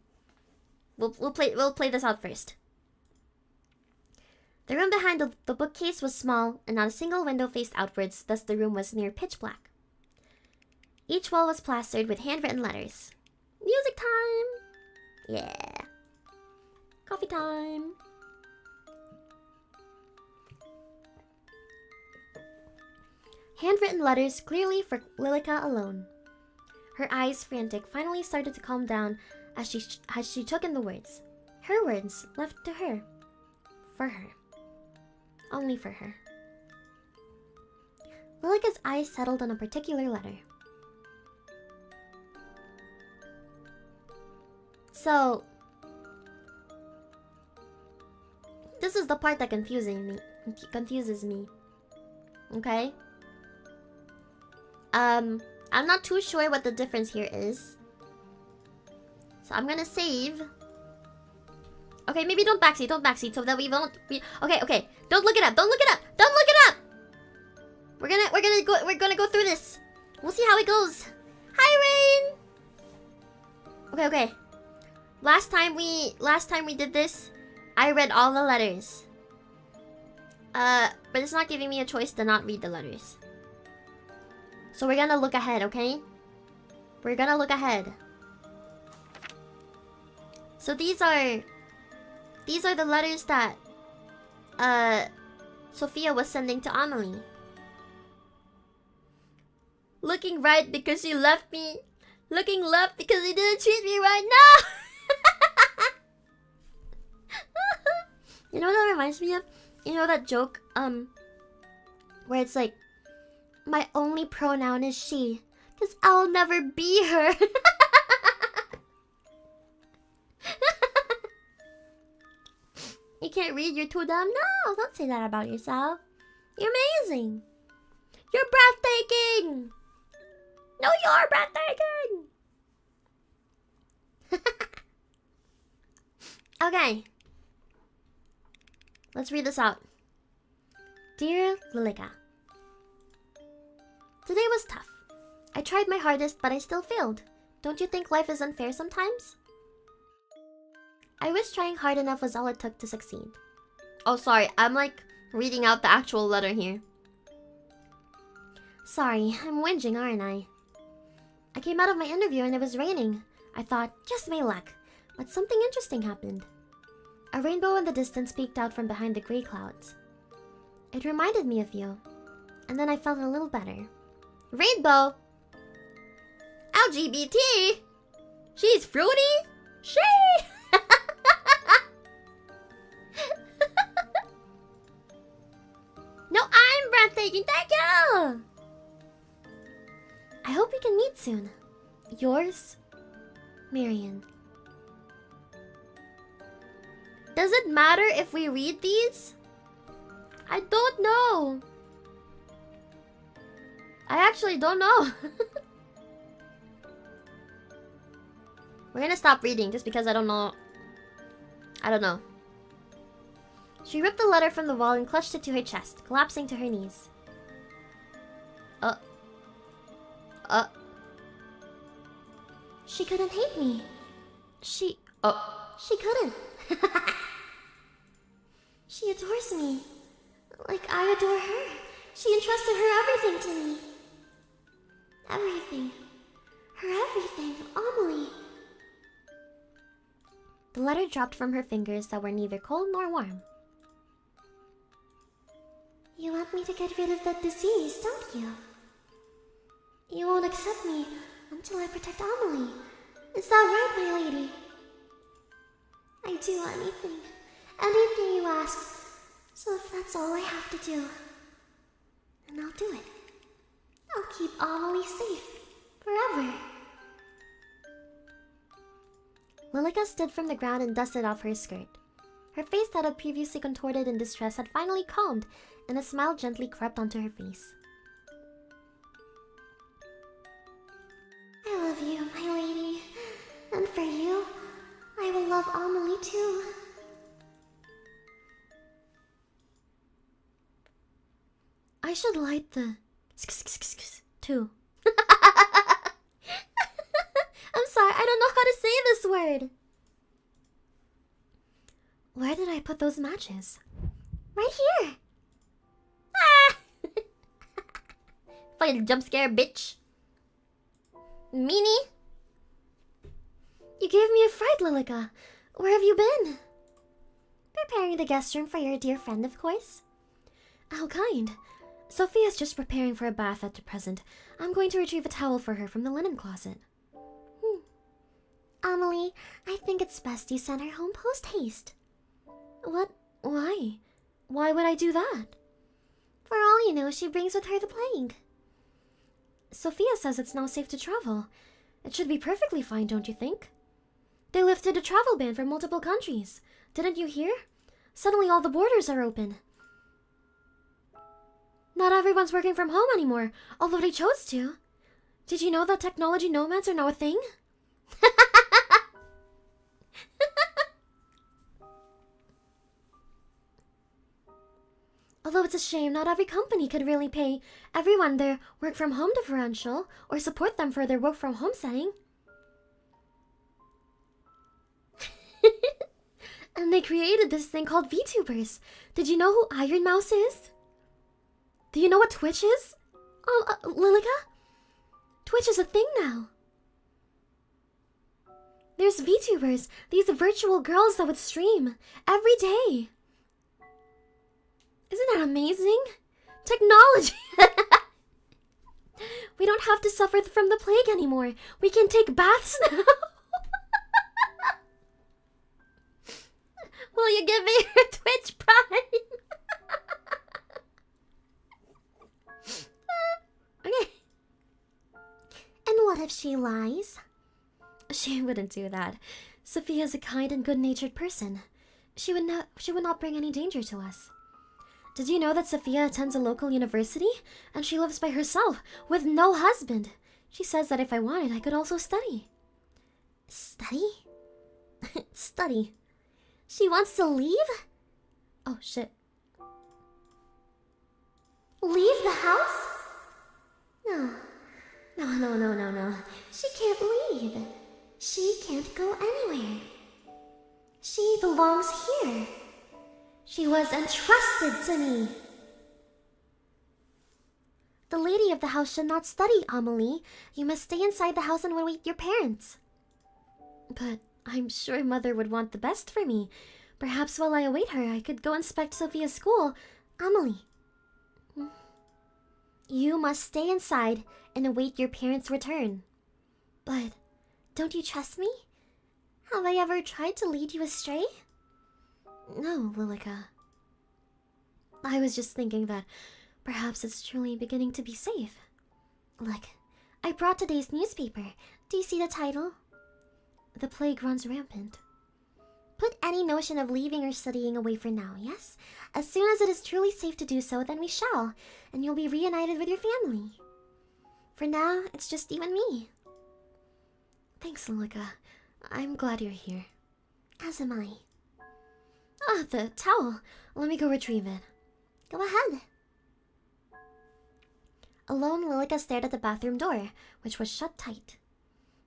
We'll play this out first. The room behind the bookcase was small, and not a single window faced outwards, thus the room was near pitch black. Each wall was plastered with handwritten letters. Music time! Yeah. Coffee time. Handwritten letters clearly for Lilika alone. Her eyes, frantic, finally started to calm down as she took in the words. Her words, left to her. For her. Only for her. Lilika's eyes settled on a particular letter. So, this is the part that confuses me. Okay? I'm not too sure what the difference here is. So I'm gonna save. Okay, maybe don't backseat so that we won't be okay. Don't look it up. Don't look it up. We're gonna go through this. We'll see how it goes. Hi, Rain. Okay. Last time we did this, I read all the letters. But it's not giving me a choice to not read the letters. So we're gonna look ahead, okay? We're gonna look ahead. So these are the letters that Sophia was sending to Amelie. Looking right because she left me. Looking left because he didn't treat me right now. You know what that reminds me of? You know that joke, where it's like, my only pronoun is she, because I'll never be her. You can't read, you're too dumb? No, don't say that about yourself. You're amazing. You're breathtaking. No, you're breathtaking. Okay. Let's read this out. Dear Lilika, today was tough. I tried my hardest, but I still failed. Don't you think life is unfair sometimes? I wish trying hard enough was all it took to succeed. Oh, sorry. I'm like reading out the actual letter here. Sorry, I'm whinging, aren't I? I came out of my interview and it was raining. I thought, just my luck. But something interesting happened. A rainbow in the distance peeked out from behind the gray clouds. It reminded me of you. And then I felt a little better. Rainbow? LGBT? She's fruity? She? Backseating, thank you! I hope we can meet soon. Yours, Marion. Does it matter if we read these? I don't know. I actually don't know. We're gonna stop reading just because I don't know. I don't know. She ripped the letter from the wall and clutched it to her chest, collapsing to her knees. She couldn't hate me. She couldn't. She adores me. Like I adore her. She entrusted her everything to me. Everything. Her everything. Amelie. The letter dropped from her fingers that were neither cold nor warm. You want me to get rid of that disease, don't you? You won't accept me until I protect Amelie. Is that right, my lady? I do anything. Anything you ask. So if that's all I have to do, then I'll do it. I'll keep Amelie safe. Forever. Lilika stood from the ground and dusted off her skirt. Her face that had previously contorted in distress had finally calmed, and a smile gently crept onto her face. I love you, my lady. And for you, I will love Amelie too. I should light the too. I'm sorry, I don't know how to say this word. Where did I put those matches? Right here. Ah! Fucking jump scare, bitch. Meanie. You gave me a fright, Lilika. Where have you been? Preparing the guest room for your dear friend, of course. How kind. Sophia's just preparing for a bath at the present. I'm going to retrieve a towel for her from the linen closet. Amelie, I think it's best you send her home post-haste. What? Why? Why would I do that? For all you know, she brings with her the plague. Sophia says it's now safe to travel. It should be perfectly fine, don't you think? They lifted a travel ban for multiple countries. Didn't you hear? Suddenly all the borders are open. Not everyone's working from home anymore, although they chose to. Did you know that technology nomads are now a thing? Although it's a shame not every company could really pay everyone their work from home differential or support them for their work from home setting. And they created this thing called VTubers. Did you know who Iron Mouse is? Do you know what Twitch is? Lilika? Twitch is a thing now. There's VTubers, these virtual girls that would stream every day. Isn't that amazing? Technology! We don't have to suffer from the plague anymore. We can take baths now. Will you give me your Twitch Prime? Okay. And what if she lies? She wouldn't do that. Sophia's a kind and good-natured person. She would not bring any danger to us. Did you know that Sophia attends a local university? And she lives by herself, with no husband. She says that if I wanted, I could also study. Study? Study. She wants to leave? Oh, shit. Leave the house? No. No. She can't leave. She can't go anywhere. She belongs here. She was entrusted to me. The lady of the house should not study, Amelie. You must stay inside the house and await your parents. But I'm sure Mother would want the best for me. Perhaps while I await her, I could go inspect Sophia's school. Amelie. You must stay inside and await your parents' return. But don't you trust me? Have I ever tried to lead you astray? No, Lilika. I was just thinking that Perhaps it's truly beginning to be safe. Look, I brought today's newspaper. Do you see the title? The plague runs rampant. Put any notion of leaving or studying away for now, yes? As soon as it is truly safe to do so, then we shall, and you'll be reunited with your family. For now, it's just you and me. Thanks, Lilika. I'm glad you're here. As am I. Ah, the towel. Let me go retrieve it. Go ahead. Alone, Lilika stared at the bathroom door, which was shut tight.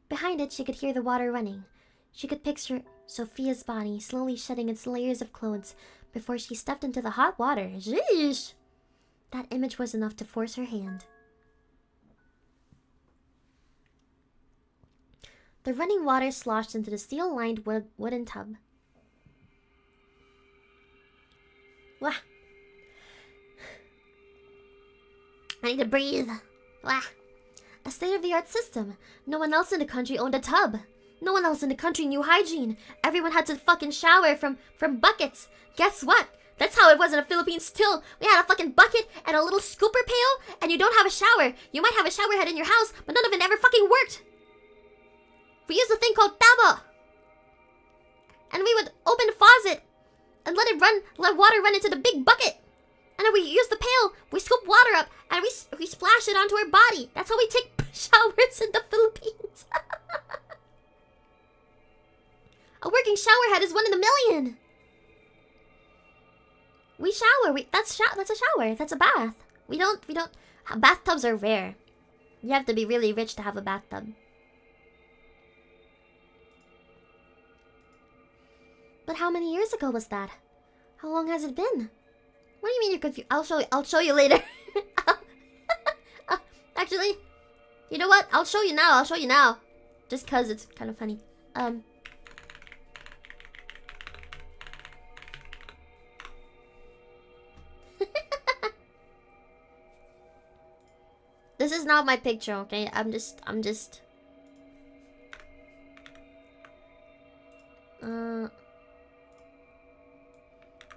Behind it, she could hear the water running. She could picture Sophia's body slowly shedding its layers of clothes before she stepped into the hot water. Sheesh! That image was enough to force her hand. The running water sloshed into the steel-lined wooden tub. Wah! I need to breathe. Wah! A state-of-the-art system. No one else in the country owned a tub. No one else in the country knew hygiene. Everyone had to fucking shower from buckets. Guess what? That's how it was in the Philippines too. We had a fucking bucket and a little scooper pail, and you don't have a shower. You might have a shower head in your house, but none of it ever fucking worked. We used a thing called tabo. And we would open the faucet and let water run into the big bucket. And then we use the pail, we scoop water up, and we splash it onto our body. That's how we take showers in the Philippines. A working shower head is 1 in a million. We shower. That's a shower. That's a bath. We don't. Bathtubs are rare. You have to be really rich to have a bathtub. But how many years ago was that? How long has it been? What do you mean you're confused? I'll show you later. Actually, you know what? I'll show you now. Just cause it's kind of funny. This is not my picture, okay? I'm just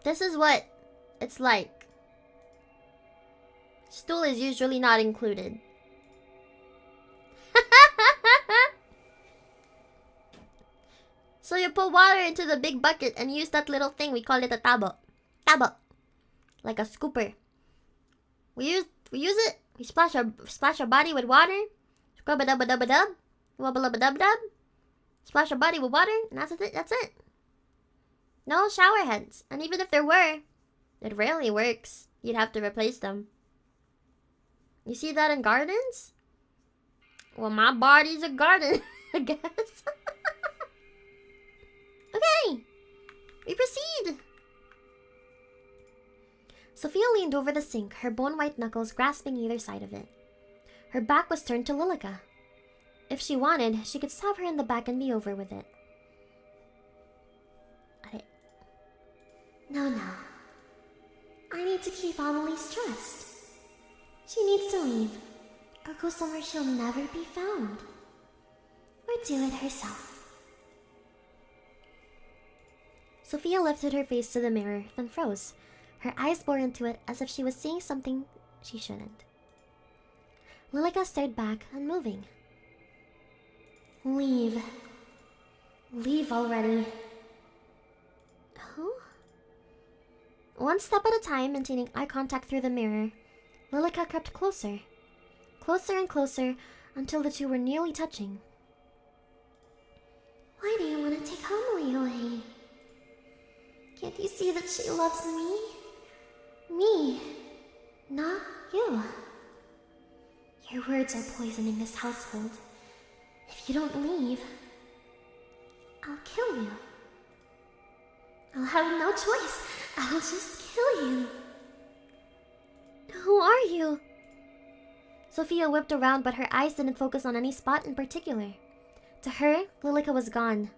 this is what it's like. Stool is usually not included. So you put water into the big bucket and use that little thing. We call it a tabo. Tabo. Like a scooper. We use it. We splash our body with water. Scrub a dub a dub a dub. Wubba lubba dub dub. Splash our body with water, and that's it. That's it. No shower heads. And even if there were, it rarely works. You'd have to replace them. You see that in gardens? Well, my body's a garden, I guess. Okay, we proceed. Sophia leaned over the sink, her bone-white knuckles grasping either side of it. Her back was turned to Lilika. If she wanted, she could stab her in the back and be over with it. No. I need to keep Amelie's trust. She needs to leave, or go somewhere she'll never be found. Or do it herself. Sophia lifted her face to the mirror, then froze. Her eyes bore into it as if she was seeing something she shouldn't. Lilika stared back, unmoving. Leave. Leave already. Who? One step at a time, maintaining eye contact through the mirror, Lilika crept closer. Closer and closer, until the two were nearly touching. Why do you want to take Amelie away? Can't you see that she loves me? Me, not you. Your words are poisoning this household. If you don't leave, I'll kill you. I'll have no choice. I'll just kill you. Who are you? Sophia whipped around, but her eyes didn't focus on any spot in particular. To her, Lilika was gone.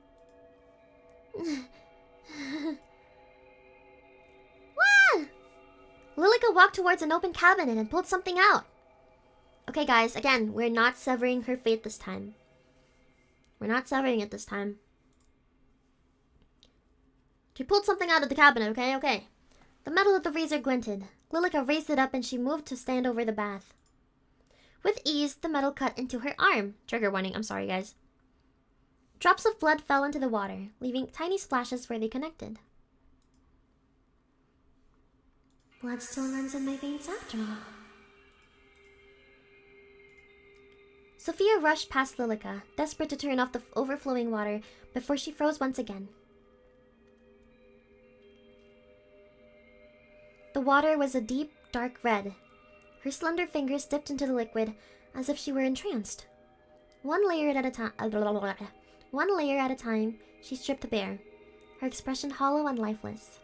Lilika walked towards an open cabinet and pulled something out. Okay, guys, again, we're not severing her fate this time. We're not severing it this time. She pulled something out of the cabinet, okay? The metal of the razor glinted. Lilika raised it up and she moved to stand over the bath. With ease, the metal cut into her arm. Trigger warning, I'm sorry guys. Drops of blood fell into the water, leaving tiny splashes where they connected. Blood still runs in my veins after all. Sophia rushed past Lilika, desperate to turn off the overflowing water before she froze once again. The water was a deep, dark red. Her slender fingers dipped into the liquid as if she were entranced. One layer at a time, she stripped bare, her expression hollow and lifeless.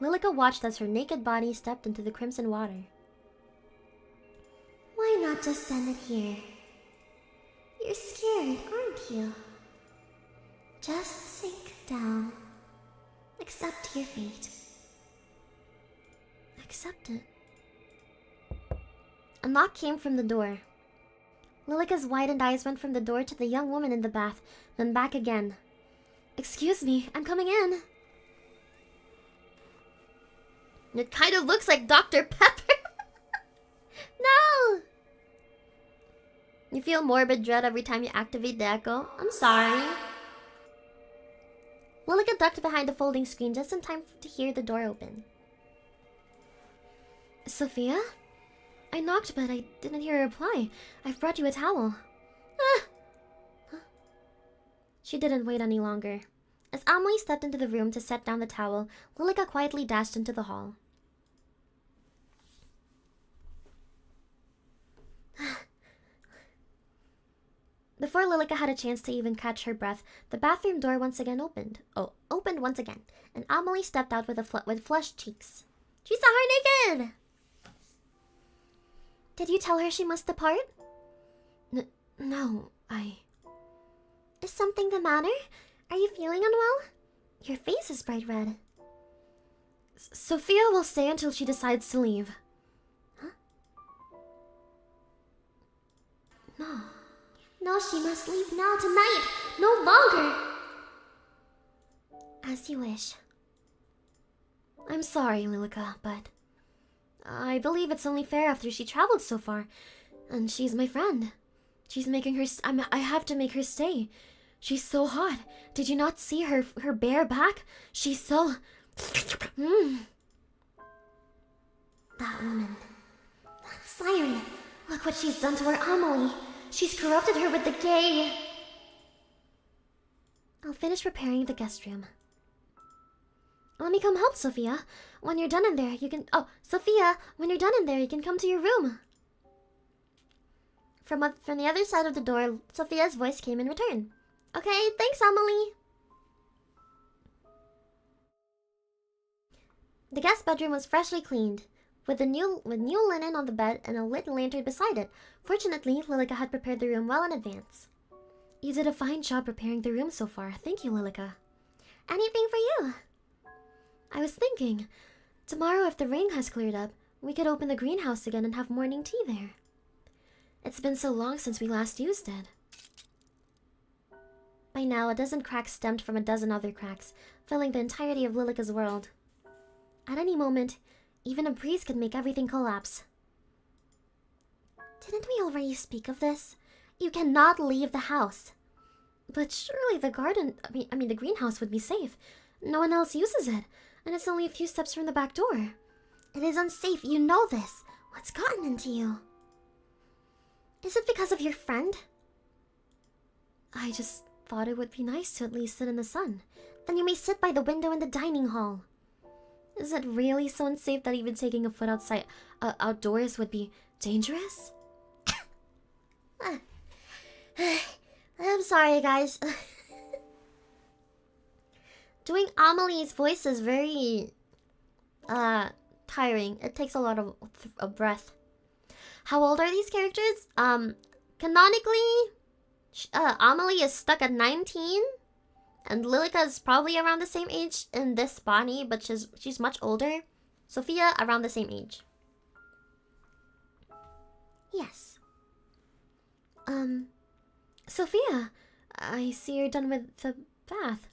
Lilika watched as her naked body stepped into the crimson water. Why not just end it here? You're scared, aren't you? Just sink down. Accept your fate. Accept it. A knock came from the door. Lilika's widened eyes went from the door to the young woman in the bath, then back again. Excuse me, I'm coming in. It kind of looks like Dr. Pepper. No! You feel morbid dread every time you activate the echo? I'm sorry. Lilika ducked behind the folding screen just in time to hear the door open. Sophia? I knocked, but I didn't hear a reply. I've brought you a towel. Ah! Huh? She didn't wait any longer. As Amelie stepped into the room to set down the towel, Lilika quietly dashed into the hall. Before Lilika had a chance to even catch her breath, the bathroom door once again opened. Opened once again, and Amelie stepped out with flushed cheeks. She saw her naked! Did you tell her she must depart? No, Is something the matter? Are you feeling unwell? Your face is bright red. Sophia will stay until she decides to leave. Huh? No. No, she must leave now, tonight! No longer! As you wish. I'm sorry, Lilika, but I believe it's only fair after she traveled so far. And she's my friend. She's making her... I have to make her stay. She's so hot. Did you not see her bare back? She's so... That woman. That siren. Look what she's done to her Amelie. She's corrupted her with the gay... I'll finish preparing the guest room. Let me come help, Sophia. When you're done in there, you can... Oh, Sophia, when you're done in there, you can come to your room. From the other side of the door, Sophia's voice came in return. Okay, thanks, Amelie. The guest bedroom was freshly cleaned, with new linen on the bed and a lit lantern beside it. Fortunately, Lilika had prepared the room well in advance. You did a fine job preparing the room so far. Thank you, Lilika. Anything for you? I was thinking, tomorrow if the rain has cleared up, we could open the greenhouse again and have morning tea there. It's been so long since we last used it. By now, a dozen cracks stemmed from a dozen other cracks, filling the entirety of Lilika's world. At any moment, even a breeze could make everything collapse. Didn't we already speak of this? You cannot leave the house. But surely the garden, I mean the greenhouse would be safe. No one else uses it, and it's only a few steps from the back door. It is unsafe, you know this. What's gotten into you? Is it because of your friend? I just thought it would be nice to at least sit in the sun. Then you may sit by the window in the dining hall. Is it really so unsafe that even taking a foot outdoors would be dangerous? I'm sorry, guys. Doing Amelie's voice is very tiring. It takes a lot of breath. How old are these characters? Canonically, Amelie is stuck at 19, and Lilika is probably around the same age in this body, but she's much older. Sophia around the same age. Yes. Sophia, I see you're done with the bath.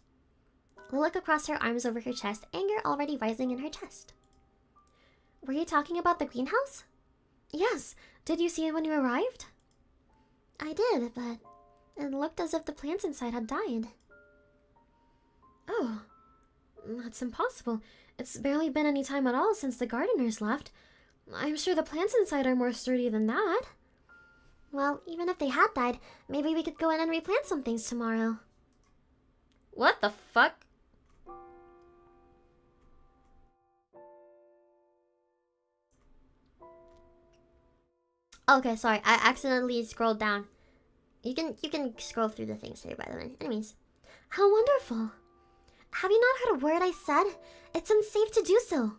Lilika crossed her arms over her chest, anger already rising in her chest. Were you talking about the greenhouse? Yes. Did you see it when you arrived? I did, but it looked as if the plants inside had died. Oh, that's impossible. It's barely been any time at all since the gardeners left. I'm sure the plants inside are more sturdy than that. Well, even if they had died, maybe we could go in and replant some things tomorrow. What the fuck? Okay, sorry, I accidentally scrolled down. You can scroll through the things here, by the way. Anyways. How wonderful. Have you not heard a word I said? It's unsafe to do so.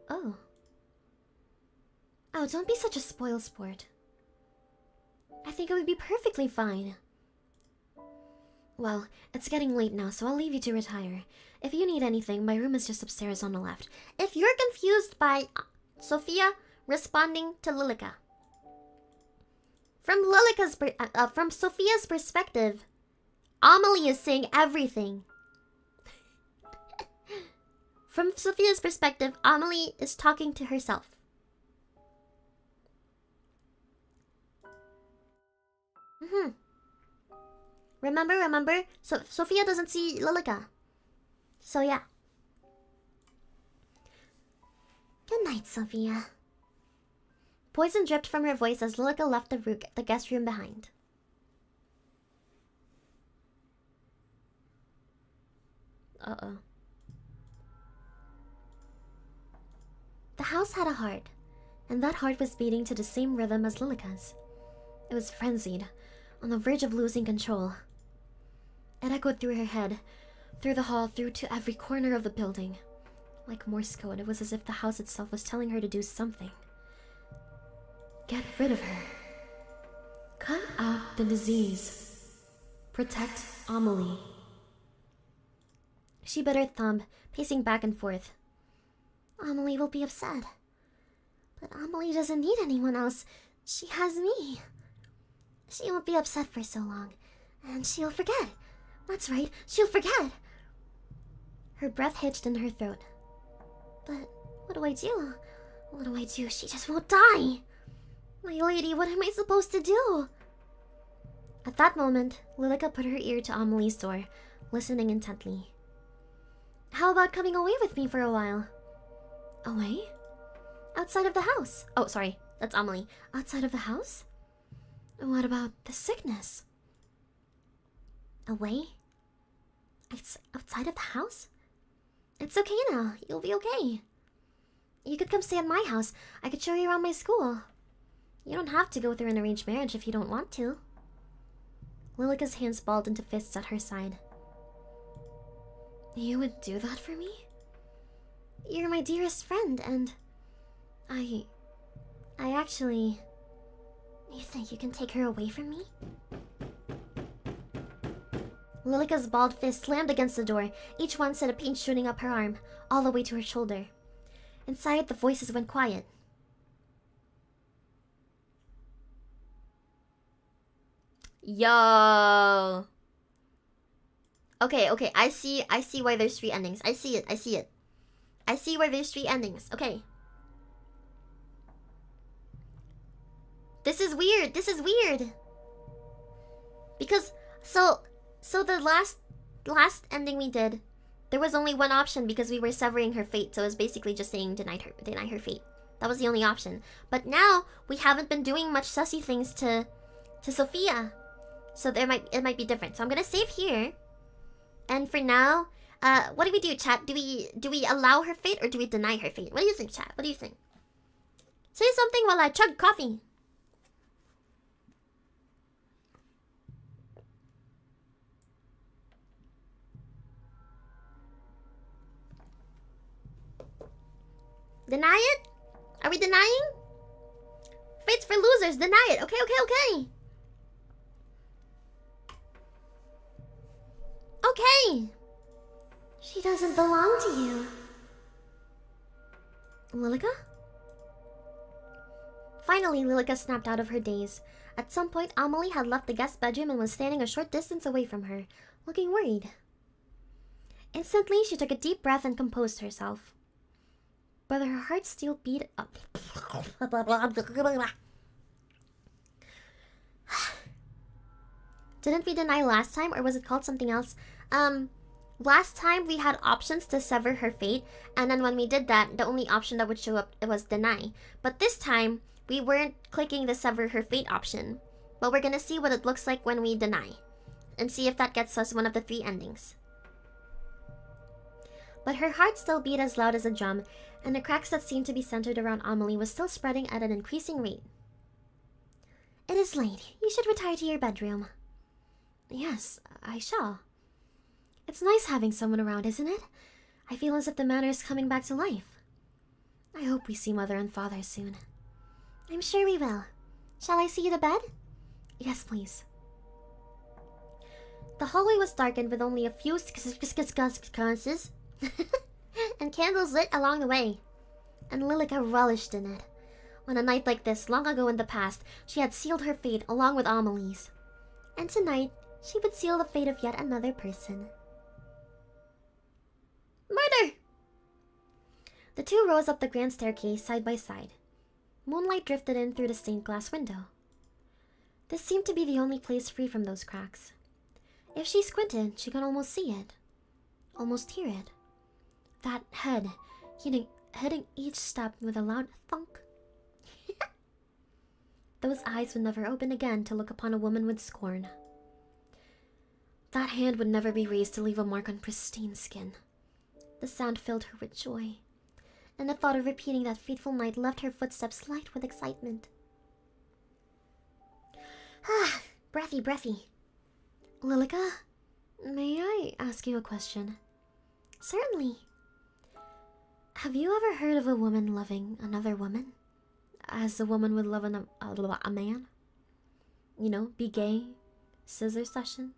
Oh. Oh, don't be such a spoil sport. I think it would be perfectly fine. Well, it's getting late now, so I'll leave you to retire. If you need anything, my room is just upstairs on the left. If you're confused by Sophia responding to Lilika. From Sophia's perspective, Amelie is saying everything. From Sophia's perspective, Amelie is talking to herself. Remember? So Sophia doesn't see Lilika. So yeah. Good night, Sophia. Poison dripped from her voice as Lilika left the guest room behind. Uh-oh. The house had a heart, and that heart was beating to the same rhythm as Lilika's. It was frenzied, on the verge of losing control. It echoed through her head, through the hall, through to every corner of the building. Like Morse code, it was as if the house itself was telling her to do something. Get rid of her. Cut out the disease. Protect Amelie. She bit her thumb, pacing back and forth. Amelie will be upset. But Amelie doesn't need anyone else. She has me. She won't be upset for so long. And she'll forget. That's right, she'll forget. Her breath hitched in her throat. But what do I do? What do I do? She just won't die. My lady, what am I supposed to do? At that moment, Lilika put her ear to Amelie's door, listening intently. How about coming away with me for a while? Away? Outside of the house. Oh, sorry, that's Amelie. Outside of the house? What about the sickness? Away? It's outside of the house? It's okay now. You'll be okay. You could come stay at my house. I could show you around my school. You don't have to go through an arranged marriage if you don't want to. Lilika's hands balled into fists at her side. You would do that for me? You're my dearest friend, and I actually... You think you can take her away from me? Lilika's balled fist slammed against the door. Each one sent a pain shooting up her arm, all the way to her shoulder. Inside, the voices went quiet. Yo. Okay, I see why there's 3 endings. I see it. I see where there's 3 endings. Okay. This is weird. Because so the last ending we did, there was only one option because we were severing her fate, so it was basically just saying deny her fate. That was the only option. But now we haven't been doing much sussy things to Sophia. So it might be different. So I'm gonna save here. And for now, what do we do, chat? Do we allow her fate or do we deny her fate? What do you think, chat? What do you think? Say something while I chug coffee. Deny it? Are we denying? Fate's for losers. Deny it. Okay. Okay. She doesn't belong to you. Lilika? Finally, Lilika snapped out of her daze. At some point, Amelie had left the guest bedroom and was standing a short distance away from her, looking worried. Instantly, she took a deep breath and composed herself. but her heart still beat up. Didn't we deny last time, or was it called something else? Last time we had options to sever her fate, and then when we did that, the only option that would show up was deny. But this time, we weren't clicking the sever her fate option. But we're gonna see what it looks like when we deny, and see if that gets us one of the 3 endings. But her heart still beat as loud as a drum, and the cracks that seemed to be centered around Amelie was still spreading at an increasing rate. It is late. You should retire to your bedroom. Yes, I shall. It's nice having someone around, isn't it? I feel as if the manor is coming back to life. I hope we see Mother and Father soon. I'm sure we will. Shall I see you to bed? Yes, please. The hallway was darkened with only a few sconces and candles lit along the way, and Lilika relished in it. On a night like this, long ago in the past, she had sealed her fate along with Amelie's. And tonight, she would seal the fate of yet another person. Murder! The two rose up the grand staircase side by side. Moonlight drifted in through the stained glass window. This seemed to be the only place free from those cracks. If she squinted, she could almost see it. Almost hear it. That head, hitting each step with a loud thunk. Those eyes would never open again to look upon a woman with scorn. That hand would never be raised to leave a mark on pristine skin. The sound filled her with joy, and the thought of repeating that fateful night left her footsteps light with excitement. Ah, breathy. Lilika, may I ask you a question? Certainly. Have you ever heard of a woman loving another woman? As a woman would love a man? You know, be gay, scissor session,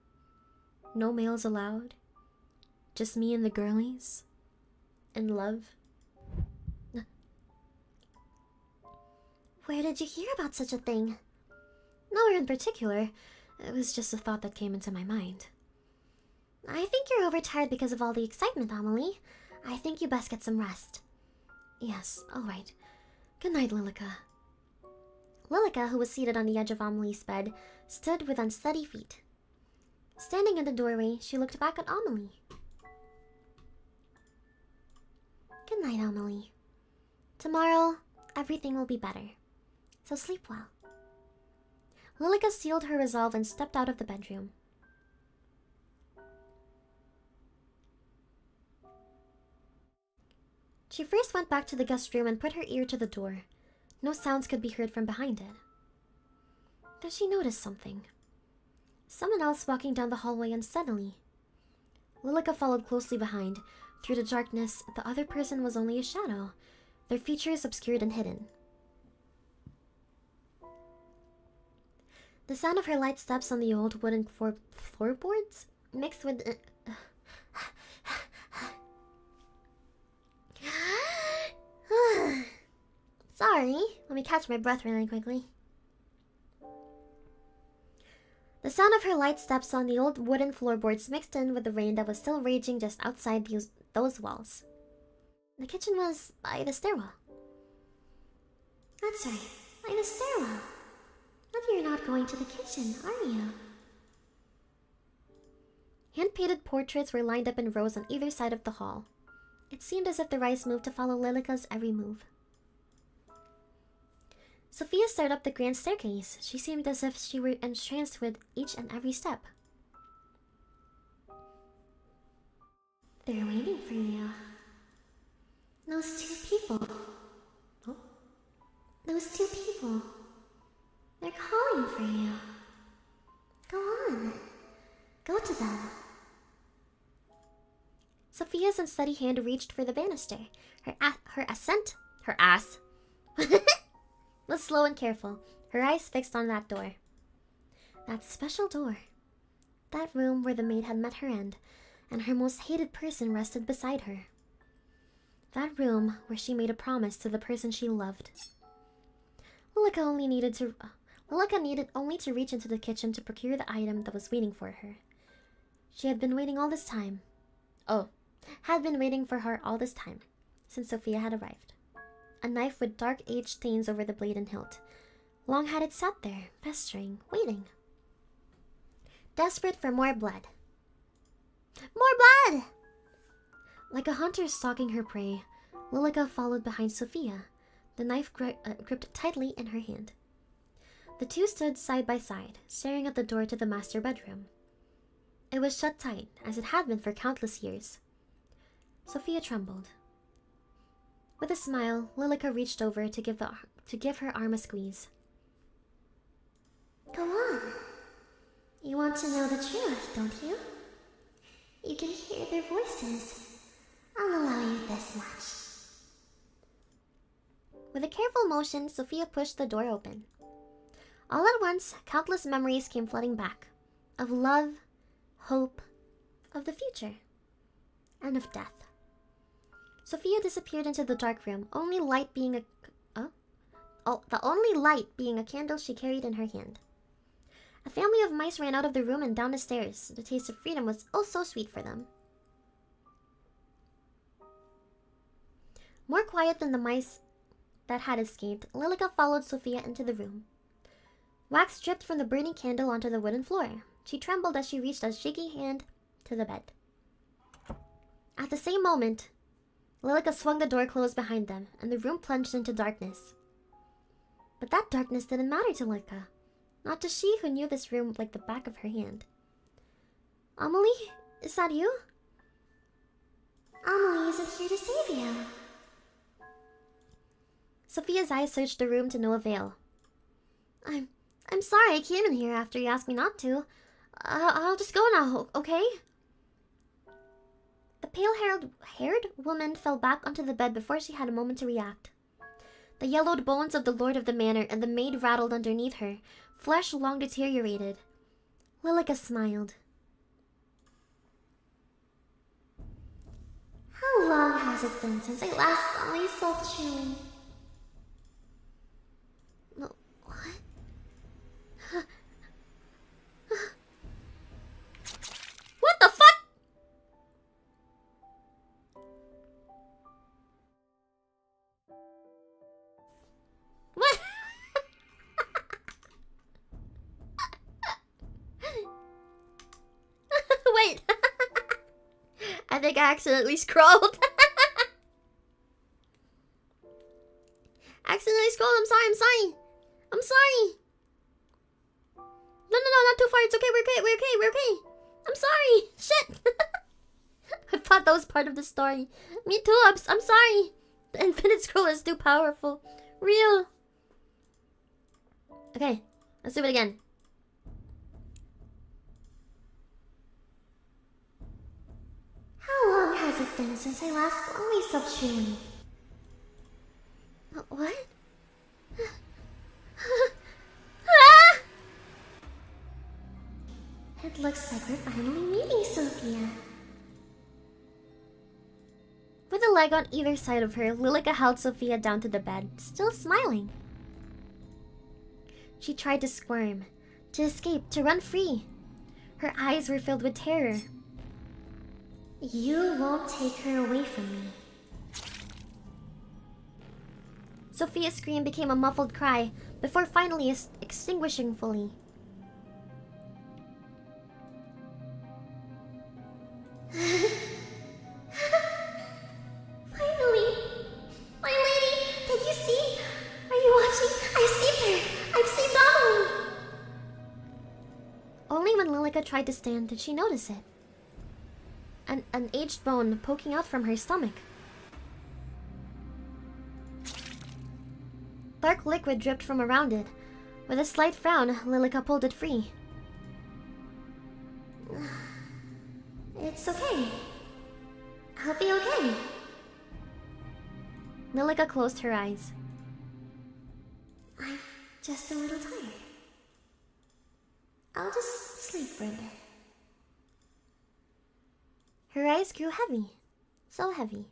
no males allowed, just me and the girlies, in love. Where did you hear about such a thing? Nowhere in particular. It was just a thought that came into my mind. I think you're overtired because of all the excitement, Amelie. I think you best get some rest. Yes, alright. Good night, Lilika. Lilika, who was seated on the edge of Amelie's bed, stood with unsteady feet. Standing in the doorway, she looked back at Amelie. Good night, Amelie. Tomorrow, everything will be better. So sleep well. Lilika sealed her resolve and stepped out of the bedroom. She first went back to the guest room and put her ear to the door. No sounds could be heard from behind it. Then she noticed something. Someone else walking down the hallway unsteadily. Lilika followed closely behind. Through the darkness, the other person was only a shadow, their features obscured and hidden. The sound of her light steps on the old wooden floorboards mixed with... Sorry, let me catch my breath really quickly. The sound of her light steps on the old wooden floorboards mixed in with the rain that was still raging just outside those walls. The kitchen was by the stairwell. That's right, by the stairwell. But you're not going to the kitchen, are you? Hand-painted portraits were lined up in rows on either side of the hall. It seemed as if the rice moved to follow Lilika's every move. Sophia started up the grand staircase. She seemed as if she were entranced with each and every step. They're waiting for you. Those two people. Oh? Those two people. They're calling for you. Go on. Go to them. Sophia's unsteady hand reached for the banister. Her ass was slow and careful, her eyes fixed on that door. That special door. That room where the maid had met her end, and her most hated person rested beside her. That room where she made a promise to the person she loved. Lilika needed only to reach into the kitchen to procure the item that was waiting for her. She had been waiting all this time. Had been waiting for her all this time, since Sophia had arrived. a knife with dark age stains over the blade and hilt. Long had it sat there, festering, waiting. Desperate for more blood. More blood! Like a hunter stalking her prey, Lilika followed behind Sophia, the knife gripped tightly in her hand. The two stood side by side, staring at the door to the master bedroom. It was shut tight, as it had been for countless years. Sophia trembled. With a smile, Lilika reached over to give her arm a squeeze. Go on. You want to know the truth, don't you? You can hear their voices. I'll allow you this much. With a careful motion, Sophia pushed the door open. All at once, countless memories came flooding back. Of love, hope, of the future, and of death. Sophia disappeared into the dark room, the only light being a candle she carried in her hand. A family of mice ran out of the room and down the stairs. The taste of freedom was oh so sweet for them. More quiet than the mice that had escaped, Lilika followed Sophia into the room. Wax dripped from the burning candle onto the wooden floor. She trembled as she reached a shaky hand to the bed. At the same moment, Lilika swung the door closed behind them, and the room plunged into darkness. But that darkness didn't matter to Lilika. Not to she who knew this room like the back of her hand. Amelie, is that you? Amelie isn't here to save you. Sophia's eyes searched the room to no avail. I'm sorry I came in here after you asked me not to. I'll just go now, okay? The pale-haired woman fell back onto the bed before she had a moment to react. The yellowed bones of the lord of the manor and the maid rattled underneath her. Flesh long deteriorated. Lilika smiled. How long has it been since I last saw myself chewing? What? What the fuck? What? Wait. I think I accidentally scrolled. Accidentally scrolled. I'm sorry. I'm sorry. No, not too far. It's okay. We're okay. I'm sorry. Shit. I thought that was part of the story. Me too. I'm sorry. The infinite scroll is too powerful. Real. Okay. Let's do it again. How long has it been since I last saw myself chewing? What? Ah! It looks like we're finally meeting, Sophia. With a leg on either side of her, Lilika held Sophia down to the bed, still smiling. She tried to squirm, to escape, to run free. Her eyes were filled with terror. You won't take her away from me. Sophia's scream became a muffled cry before finally extinguishing fully. Finally! My lady! Did you see? Are you watching? I saved her! I've saved Amelie! Only when Lilika tried to stand did she notice it. An aged bone poking out from her stomach. Dark liquid dripped from around it. With a slight frown, Lilika pulled it free. It's okay. I'll be okay. Lilika closed her eyes. I'm just a little tired. I'll just sleep for a bit. Her eyes grew heavy. So heavy.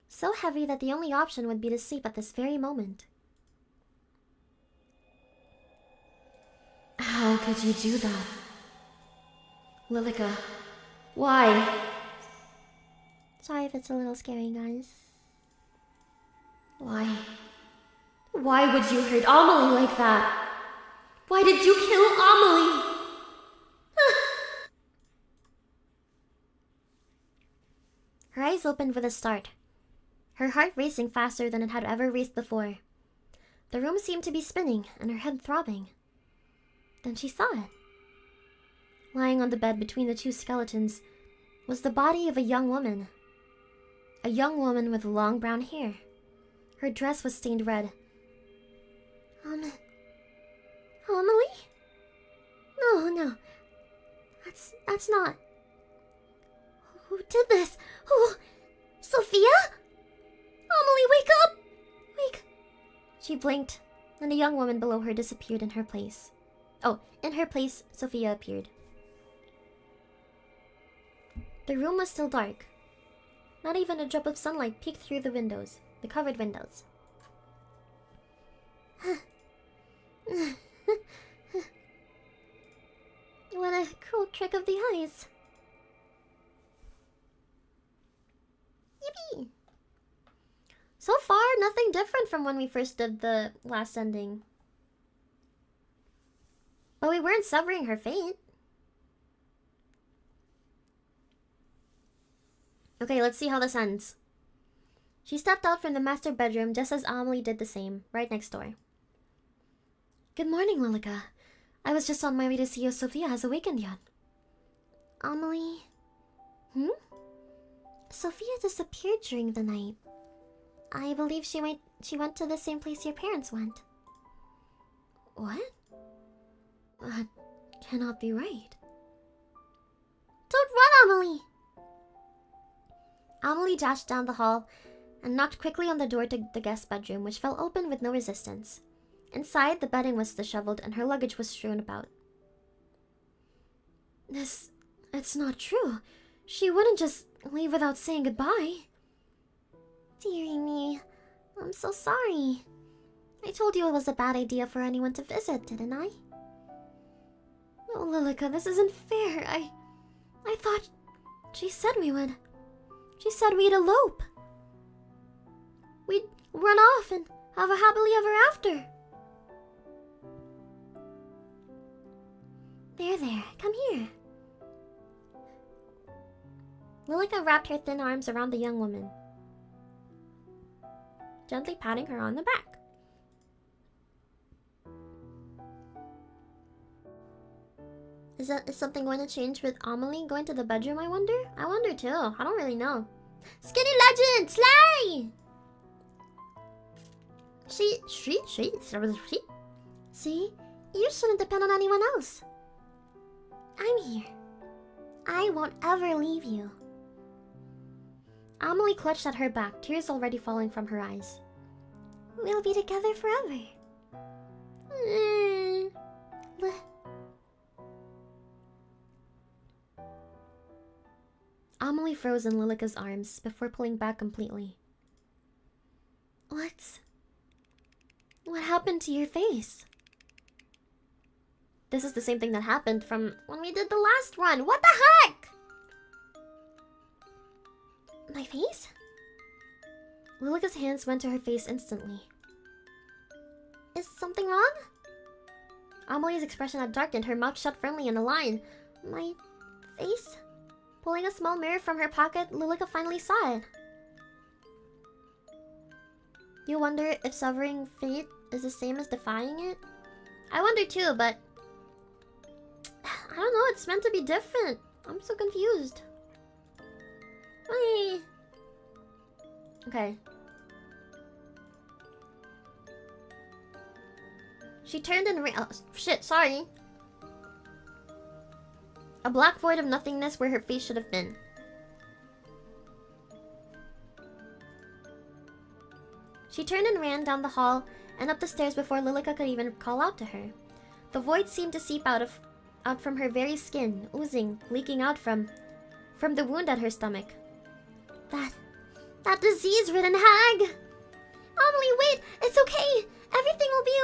So heavy that the only option would be to sleep at this very moment. How could you do that? Lilika, why? Sorry if it's a little scary, guys. Why? Why would you hurt Amelie like that? Why did you kill Amelie? Her eyes opened with a start, her heart racing faster than it had ever raced before. The room seemed to be spinning and her head throbbing. Then she saw it. Lying on the bed between the two skeletons was the body of a young woman. A young woman with long brown hair. Her dress was stained red. Amelie? No. That's not... Who did this? Who? Sophia? Amelie, wake up! Wake... She blinked, and a young woman below her disappeared in her place. Oh, in her place, Sophia appeared. The room was still dark. Not even a drop of sunlight peeked through the windows, the covered windows. What a cruel trick of the eyes. Yippee! So far, nothing different from when we first did the last ending. But we weren't severing her fate. Okay, let's see how this ends. She stepped out from the master bedroom just as Amelie did the same, right next door. Good morning, Lilika. I was just on my way to see if Sophia has awakened yet. Amelie... Sophia disappeared during the night. I believe she went to the same place your parents went. What? That cannot be right. Don't run, Amelie! Amelie dashed down the hall and knocked quickly on the door to the guest bedroom, which fell open with no resistance. Inside, the bedding was disheveled and her luggage was strewn about. It's not true. She wouldn't just leave without saying goodbye. Dearie me, I'm so sorry. I told you it was a bad idea for anyone to visit, didn't I? Oh, Lilika, this isn't fair. I thought she said we would. She said we'd elope. We'd run off and have a happily ever after. There, come here. Lilika wrapped her thin arms around the young woman, gently patting her on the back. Is something going to change with Amelie going to the bedroom, I wonder? I wonder too. I don't really know. Skinny Legend! Slay! See? You shouldn't depend on anyone else. I'm here. I won't ever leave you. Amelie clutched at her back, tears already falling from her eyes. We'll be together forever. Amelie froze in Lilika's arms before pulling back completely. What happened to your face? This is the same thing that happened from when we did the last run. What the heck? My face? Lilika's hands went to her face instantly. Is something wrong? Amelie's expression had darkened, her mouth shut firmly in a line. My face? Pulling a small mirror from her pocket, Lilika finally saw it. You wonder if severing fate is the same as defying it? I wonder too, but... I don't know, it's meant to be different. I'm so confused. Wait. Okay. She turned and ran. Oh, shit, sorry. A black void of nothingness where her face should have been. She turned and ran down the hall and up the stairs before Lilika could even call out to her. The void seemed to seep out from her very skin, oozing, leaking out from the wound at her stomach. That disease-ridden hag! Amelie, wait! It's okay! Everything will be...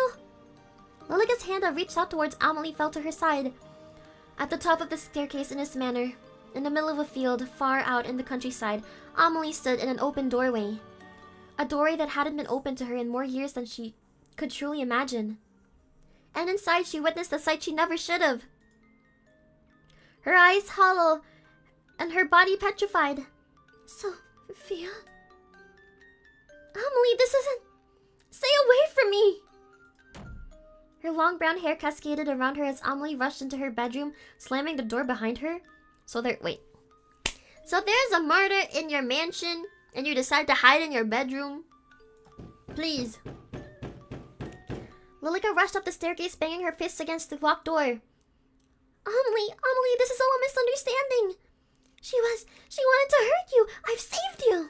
Lilika's hand that reached out towards Amelie fell to her side. At the top of the staircase in this manner, in the middle of a field, far out in the countryside, Amelie stood in an open doorway. A doorway that hadn't been opened to her in more years than she could truly imagine. And inside she witnessed a sight she never should have. Her eyes hollow and her body petrified. Sophia? Amelie, this isn't... Stay away from me! Her long brown hair cascaded around her as Amelie rushed into her bedroom, slamming the door behind her. So there's a murder in your mansion, and you decide to hide in your bedroom? Please. Lilika rushed up the staircase, banging her fists against the locked door. Amelie, this is all a misunderstanding. She wanted to hurt you. I've saved you.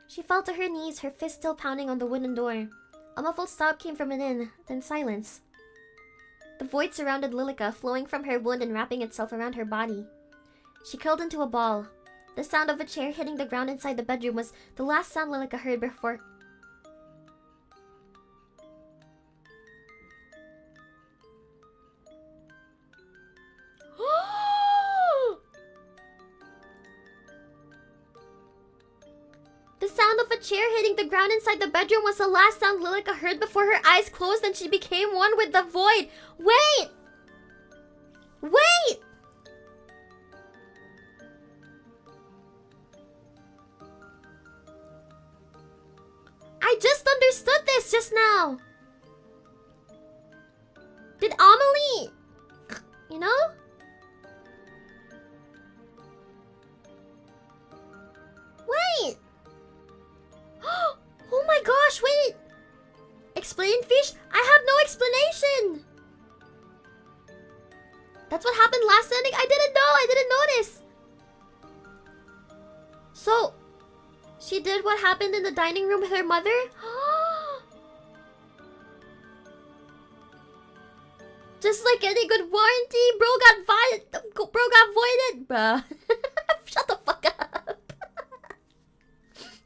She fell to her knees, her fist still pounding on the wooden door. A muffled sob came from within, then silence. The void surrounded Lilika, flowing from her wound and wrapping itself around her body. She curled into a ball. The sound of a chair hitting the ground inside the bedroom was the last sound Lilika heard before... The sound of a chair hitting the ground inside the bedroom was the last sound Lilika heard before her eyes closed and she became one with the void. Wait! Wait! I just understood this just now. Did Amelie... You know? Wait! Oh my gosh, wait! Explain, fish? I have no explanation! That's what happened last ending? I didn't know! I didn't notice! So, she did what happened in the dining room with her mother? Just like any good warranty, bro got voided, bruh. Shut the fuck up.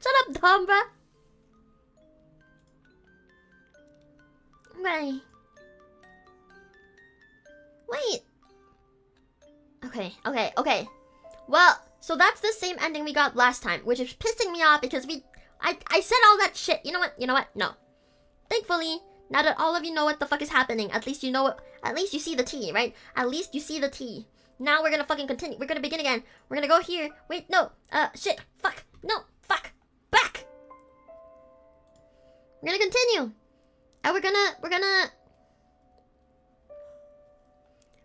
Shut up, dumb, bruh. Right. Wait. Okay. Well, so that's the same ending we got last time, which is pissing me off because I said all that shit. You know what? No. Thankfully, now that all of you know what the fuck is happening, at least you know what, at least you see the tea, right? At least you see the tea. Now we're gonna fucking continue. We're gonna begin again. We're gonna go here. Wait, no. Shit. Fuck. No. Fuck. Back. We're gonna continue. And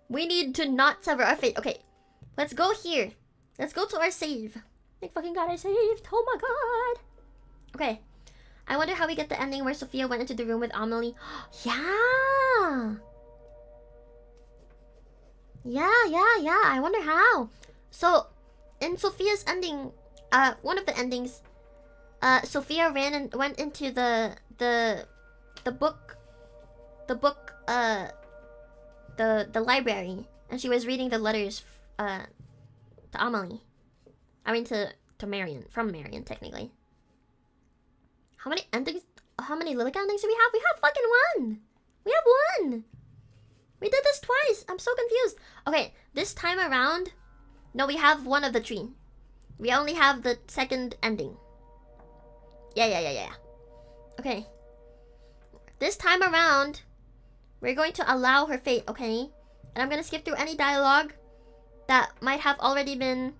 we need to not sever our fate. Okay. Let's go here. Let's go to our save. Thank fucking god I saved. Oh my god. Okay. I wonder how we get the ending where Sophia went into the room with Amelie. Yeah. Yeah. I wonder how. So, in Sophia's ending, one of the endings, Sophia ran and went into the library, and she was reading the letters, to Amelie. I mean to Marion, from Marion, technically. How many endings, how many LILIKAAAA endings do we have? We have fucking one! We have one! We did this twice! I'm so confused. Okay, this time around, no, we have one of the three. We only have the second ending. Yeah. Okay. This time around, we're going to allow her fate, okay? And I'm gonna skip through any dialogue that might have already been,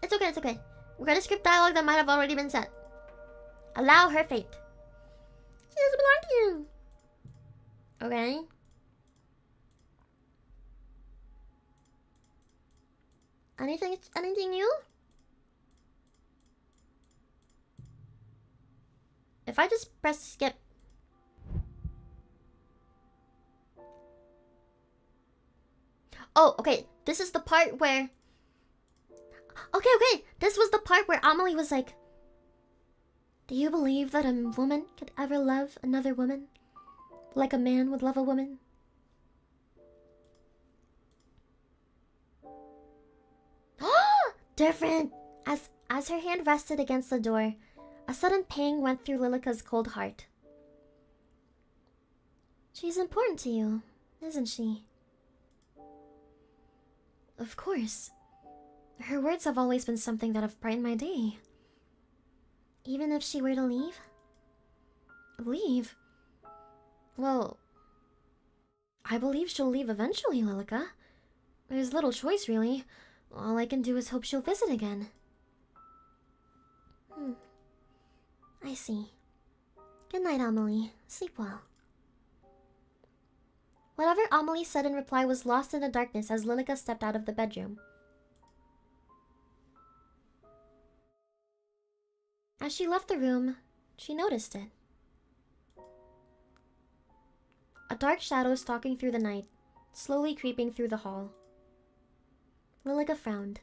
It's okay. We're gonna skip dialogue that might have already been said. Allow her fate. She doesn't belong to you. Okay. Anything new? If I just press skip. Oh, okay. This is the part where... Okay. This was the part where Amelie was like, do you believe that a woman could ever love another woman? Like a man would love a woman? Different! As her hand rested against the door, a sudden pang went through Lilika's cold heart. She's important to you, isn't she? Of course. Her words have always been something that have brightened my day. Even if she were to leave? Leave? Well, I believe she'll leave eventually, Lilika. There's little choice, really. All I can do is hope she'll visit again. I see. Good night, Amelie. Sleep well. Whatever Amelie said in reply was lost in the darkness as Lilika stepped out of the bedroom. As she left the room, she noticed it. A dark shadow stalking through the night, slowly creeping through the hall. Lilika frowned.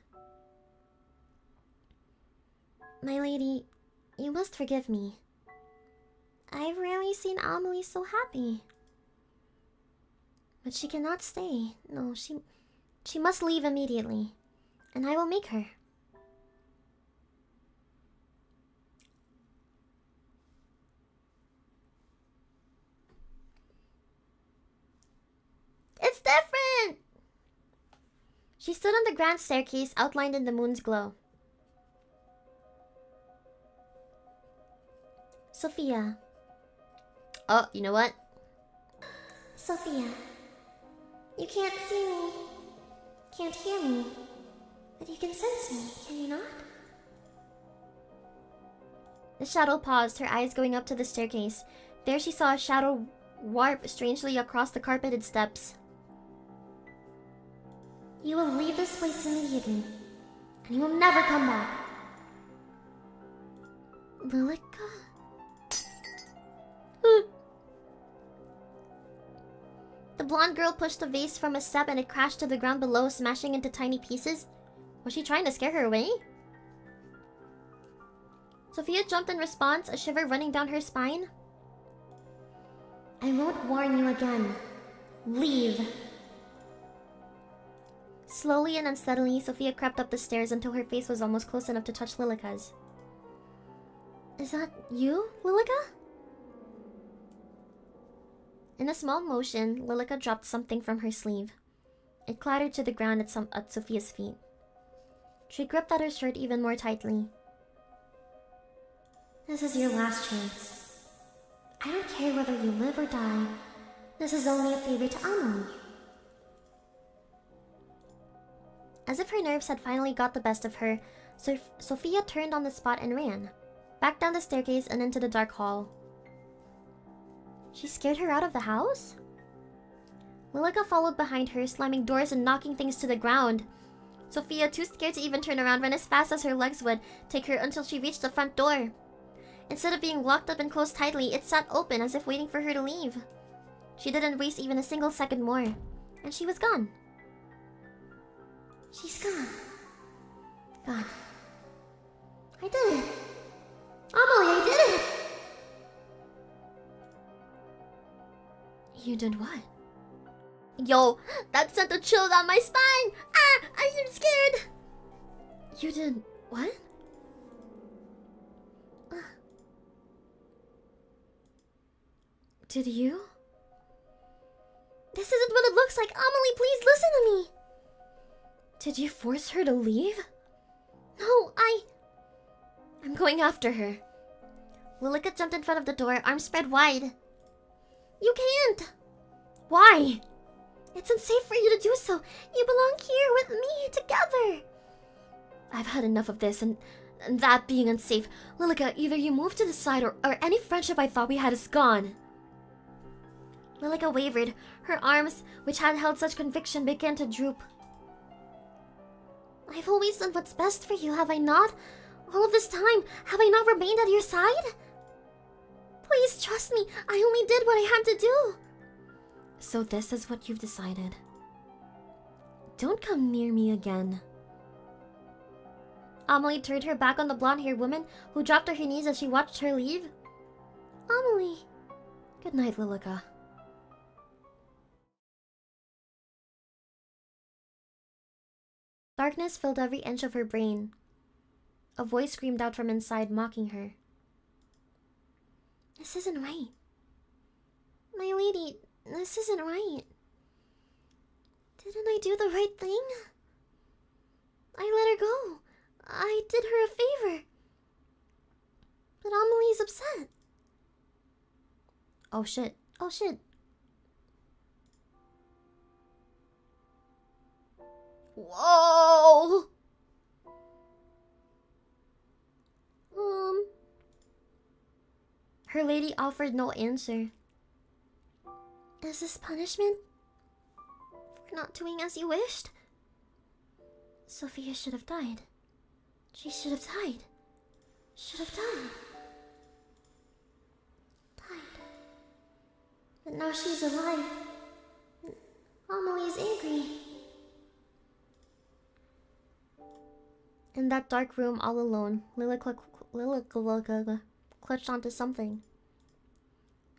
My lady, you must forgive me. I've rarely seen Amelie so happy. But she cannot stay. No, she must leave immediately. And I will make her. It's different! She stood on the grand staircase outlined in the moon's glow. Sophia. Oh, you know what? Sophia. You can't see me. Can't hear me. But you can sense me, can you not? The shadow paused, her eyes going up to the staircase. There she saw a shadow warp strangely across the carpeted steps. You will leave this place immediately, and you will never come back. Lilika? The blonde girl pushed the vase from a step and it crashed to the ground below, smashing into tiny pieces. Was she trying to scare her away? Sophia jumped in response, a shiver running down her spine. I won't warn you again. Leave. Slowly and unsteadily, Sophia crept up the stairs until her face was almost close enough to touch Lilika's. Is that you, Lilika? In a small motion, Lilika dropped something from her sleeve. It clattered to the ground at Sophia's feet. She gripped at her shirt even more tightly. This is your last chance. I don't care whether you live or die. This is only a favor to Amelie. As if her nerves had finally got the best of her, Sophia turned on the spot and ran. Back down the staircase and into the dark hall. She scared her out of the house? Lilika followed behind her, slamming doors and knocking things to the ground. Sophia, too scared to even turn around, ran as fast as her legs would take her until she reached the front door. Instead of being locked up and closed tightly, it sat open as if waiting for her to leave. She didn't waste even a single second more, and she was gone. She's gone. Gone. I did it! Amelie, I did it! You did what? Yo, that sent a chill down my spine! Ah! I'm scared! You did what? Did you? This isn't what it looks like! Amelie, please listen to me! Did you force her to leave? No, I'm going after her. Lilika jumped in front of the door, arms spread wide. You can't! Why? It's unsafe for you to do so. You belong here with me, together. I've had enough of this and that being unsafe. Lilika, either you move to the side or any friendship I thought we had is gone. Lilika wavered. Her arms, which had held such conviction, began to droop. I've always done what's best for you, have I not? All of this time, have I not remained at your side? Please trust me, I only did what I had to do. So this is what you've decided. Don't come near me again. Amelie turned her back on the blonde-haired woman, who dropped to her knees as she watched her leave. Amelie. Good night, Lilika. Darkness filled every inch of her brain. A voice screamed out from inside, mocking her. This isn't right. My lady, this isn't right. Didn't I do the right thing? I let her go. I did her a favor. But Amelie's upset. Oh shit. Oh shit. Whoa! Her lady offered no answer. Is this punishment? For not doing as you wished? Sophia should have died. She should have died. Should have died. Died. But now she's alive. Amelie's angry. In that dark room, all alone, Lilika clutched onto something.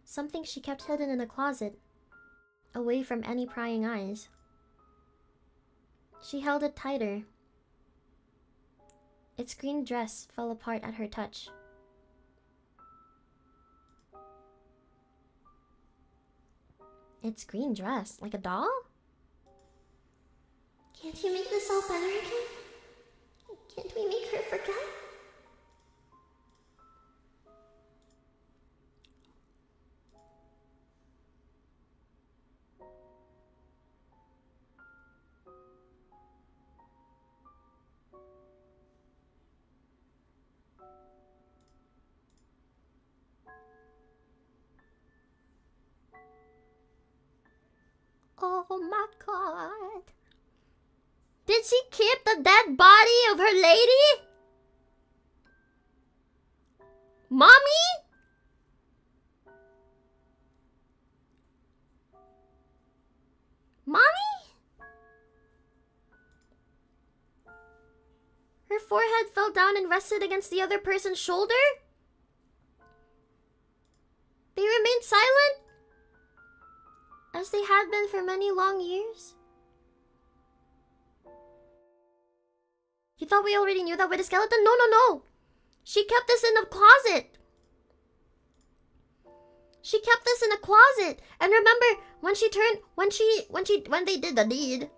Something she kept hidden in a closet, away from any prying eyes. She held it tighter. Its green dress fell apart at her touch. Its green dress? Like a doll? Can't you make this all better again? Can't we make her forget? Oh my god. Did she keep the dead body of her lady? Mommy? Mommy? Her forehead fell down and rested against the other person's shoulder? They remained silent? As they had been for many long years? You thought we already knew that with the skeleton? No, no, no! She kept this in a closet! She kept this in a closet! And remember, when they did the deed,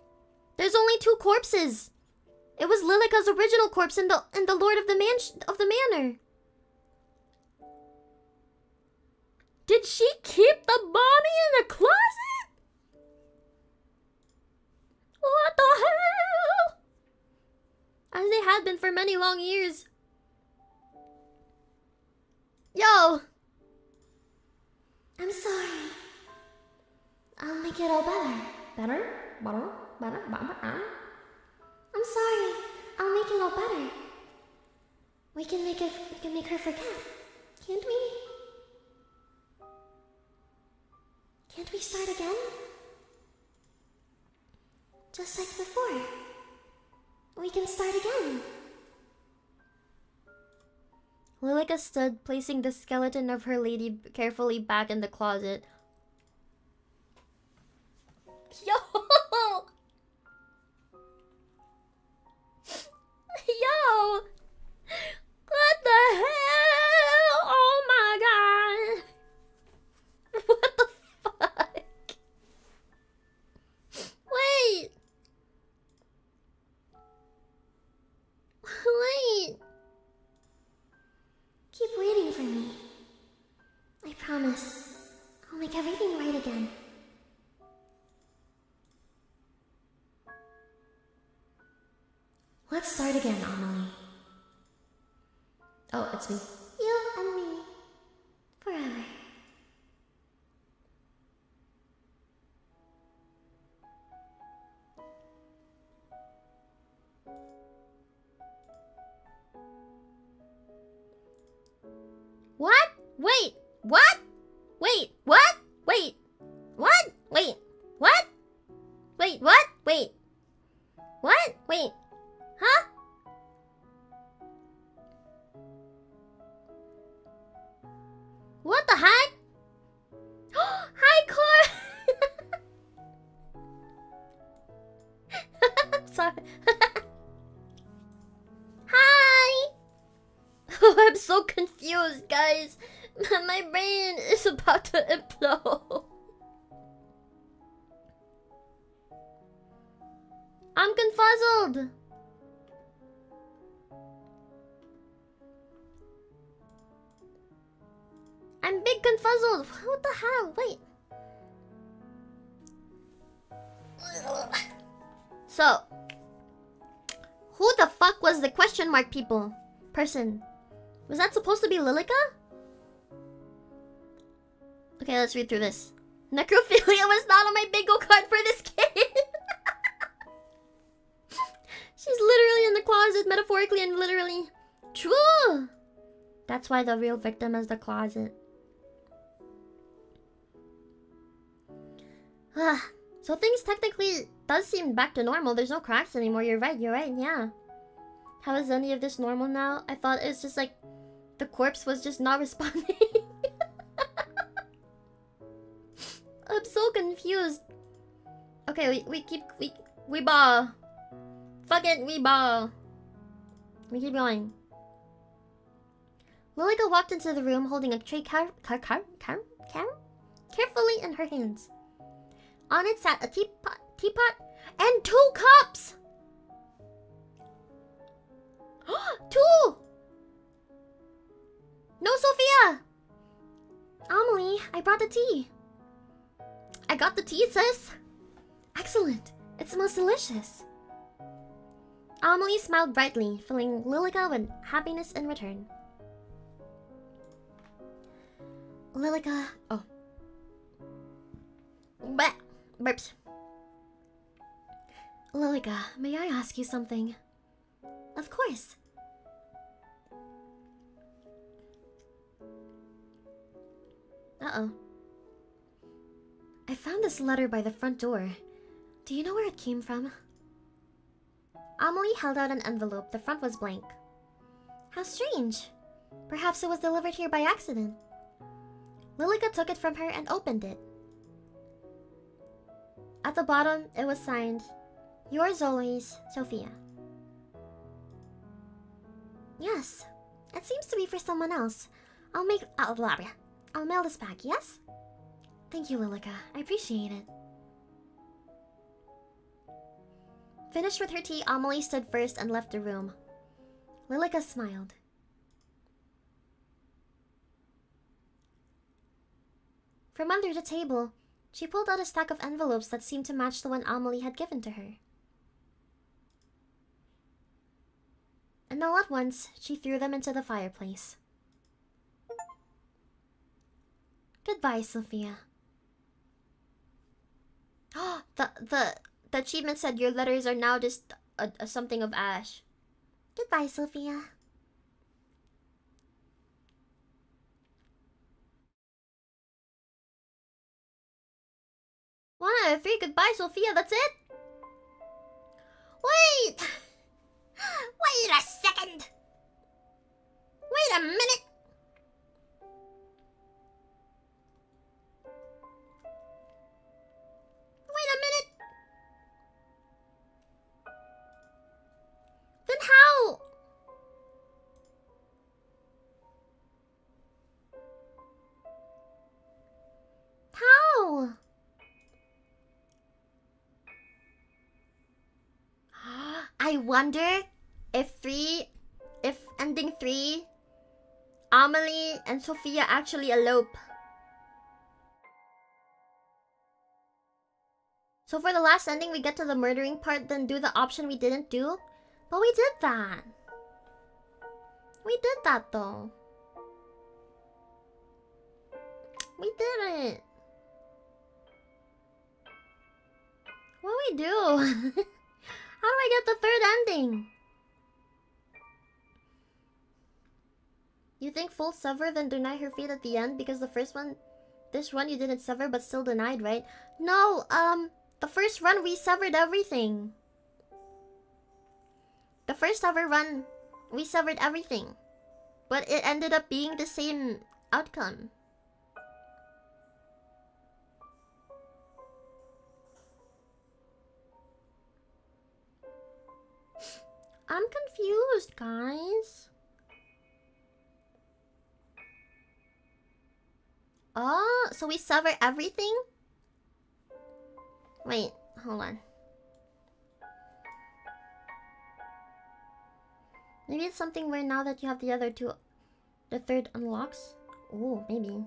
there's only 2 corpses. It was Lilika's original corpse and the Lord of the Manor. Did she keep the mommy in a closet? What the hell? As they had been for many long years. Yo! I'm sorry. I'll make it all better. Better? Better? Better? Better? I'm sorry. I'll make it all better. We can make her forget. Can't we? Can't we start again? Just like before. We can start again. Lilika stood, placing the skeleton of her lady carefully back in the closet. Yo! Yo! What the hell? Oh my god! What the fuck? Wait! Wait! Keep waiting for me. I promise. I'll make everything right again. Let's start again, Amelie. Oh, it's me. You and me. Forever. What? Wait. What? Wait. What? Wait. What? Wait. What? Wait. What? Wait. What? Wait. Huh? What the heck? Hi, Cor! Sorry. Hi! I'm so confused, guys. My brain is about to implode. I'm confuzzled. confuzzled. What the hell? Wait. So, who the fuck was the question mark person? Was that supposed to be Lilika? Okay, let's read through this. Necrophilia was not on my bingo card for this kid. She's literally in the closet, metaphorically and literally. True. That's why the real victim is the closet. So things technically does seem back to normal. There's no cracks anymore. You're right, yeah. How is any of this normal now? I thought it was just like the corpse was just not responding. I'm so confused. Okay, we ball. Fuck it, we ball. We keep going. Lilika walked into the room holding a tray carefully in her hands. On it sat a teapot, and 2 cups! 2! No, Sophia! Amelie, I brought the tea. I got the tea, sis. Excellent. It smells delicious. Amelie smiled brightly, filling Lilika with happiness in return. Lilika... Oh. Bleh. Burps. Lilika, may I ask you something? Of course. Uh-oh. I found this letter by the front door. Do you know where it came from? Amelie held out an envelope. The front was blank. How strange. Perhaps it was delivered here by accident. Lilika took it from her and opened it. At the bottom, it was signed, Yours always, Sophia. Yes, it seems to be for someone else. I'll mail this back, yes? Thank you, Lilika. I appreciate it. Finished with her tea, Amelie stood first and left the room. Lilika smiled. From under the table, she pulled out a stack of envelopes that seemed to match the one Amelie had given to her. And all at once, she threw them into the fireplace. Goodbye, Sophia. The achievement said your letters are now just a something of ash. Goodbye, Sophia. 1 out of 3, goodbye, Sophia, that's it? Wait! Wait a second! Wait a minute! Wait a minute! Then how? How? I wonder if ending 3, Amelie and Sophia actually elope. So for the last ending, we get to the murdering part, then do the option we didn't do. But we did that. We did that though. We did it. What do we do? How do I get the 3rd ending? You think full sever then deny her fate at the end because the first one, this run you didn't sever but still denied, right? No, the first run we severed everything. The first ever run, we severed everything. But it ended up being the same outcome. I'm confused, guys. Oh, so we sever everything? Wait, hold on. Maybe it's something where now that you have the other 2, the 3rd unlocks? Oh, maybe.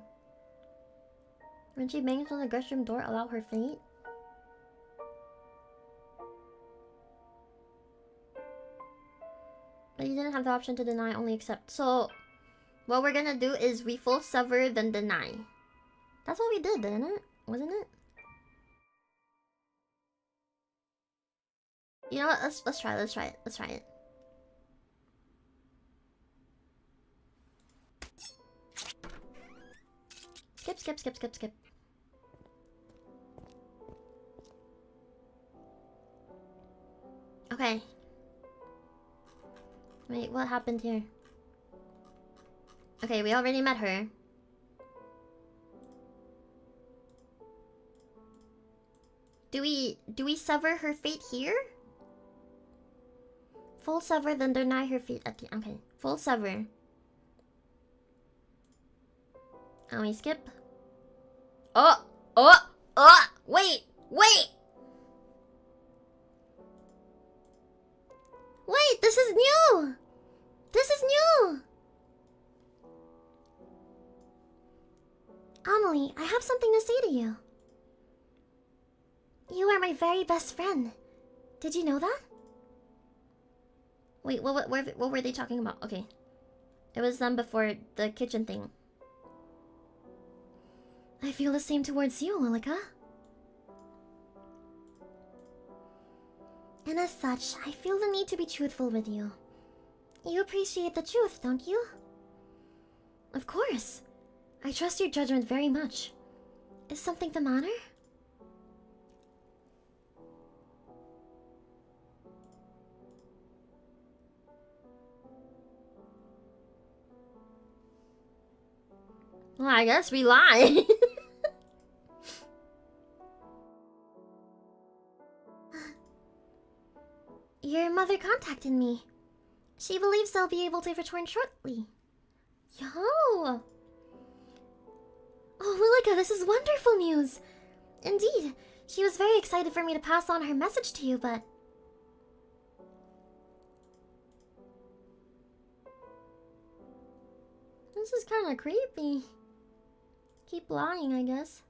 When she bangs on the guest room door, allow her fate. But you didn't have the option to deny, only accept. So, what we're gonna do is we full sever, then deny. That's what we did, didn't it? Wasn't it? You know what? Let's try it. Let's try it. Skip. Okay. Wait, what happened here? Okay, we already met her. Do we sever her fate here? Full sever, then deny her fate at the... Okay, full sever. And we skip. Wait! Wait, this is new! This is new! Amelie, I have something to say to you. You are my very best friend. Did you know that? Wait, what were they talking about? Okay. It was them before the kitchen thing. I feel the same towards you, Lilika. And as such, I feel the need to be truthful with you. You appreciate the truth, don't you? Of course. I trust your judgment very much. Is something the matter? Well, I guess we lie. Your mother contacted me. She believes they'll be able to return shortly. Yo! Oh, Lilika, this is wonderful news! Indeed, she was very excited for me to pass on her message to you, but... This is kinda creepy. Keep lying, I guess.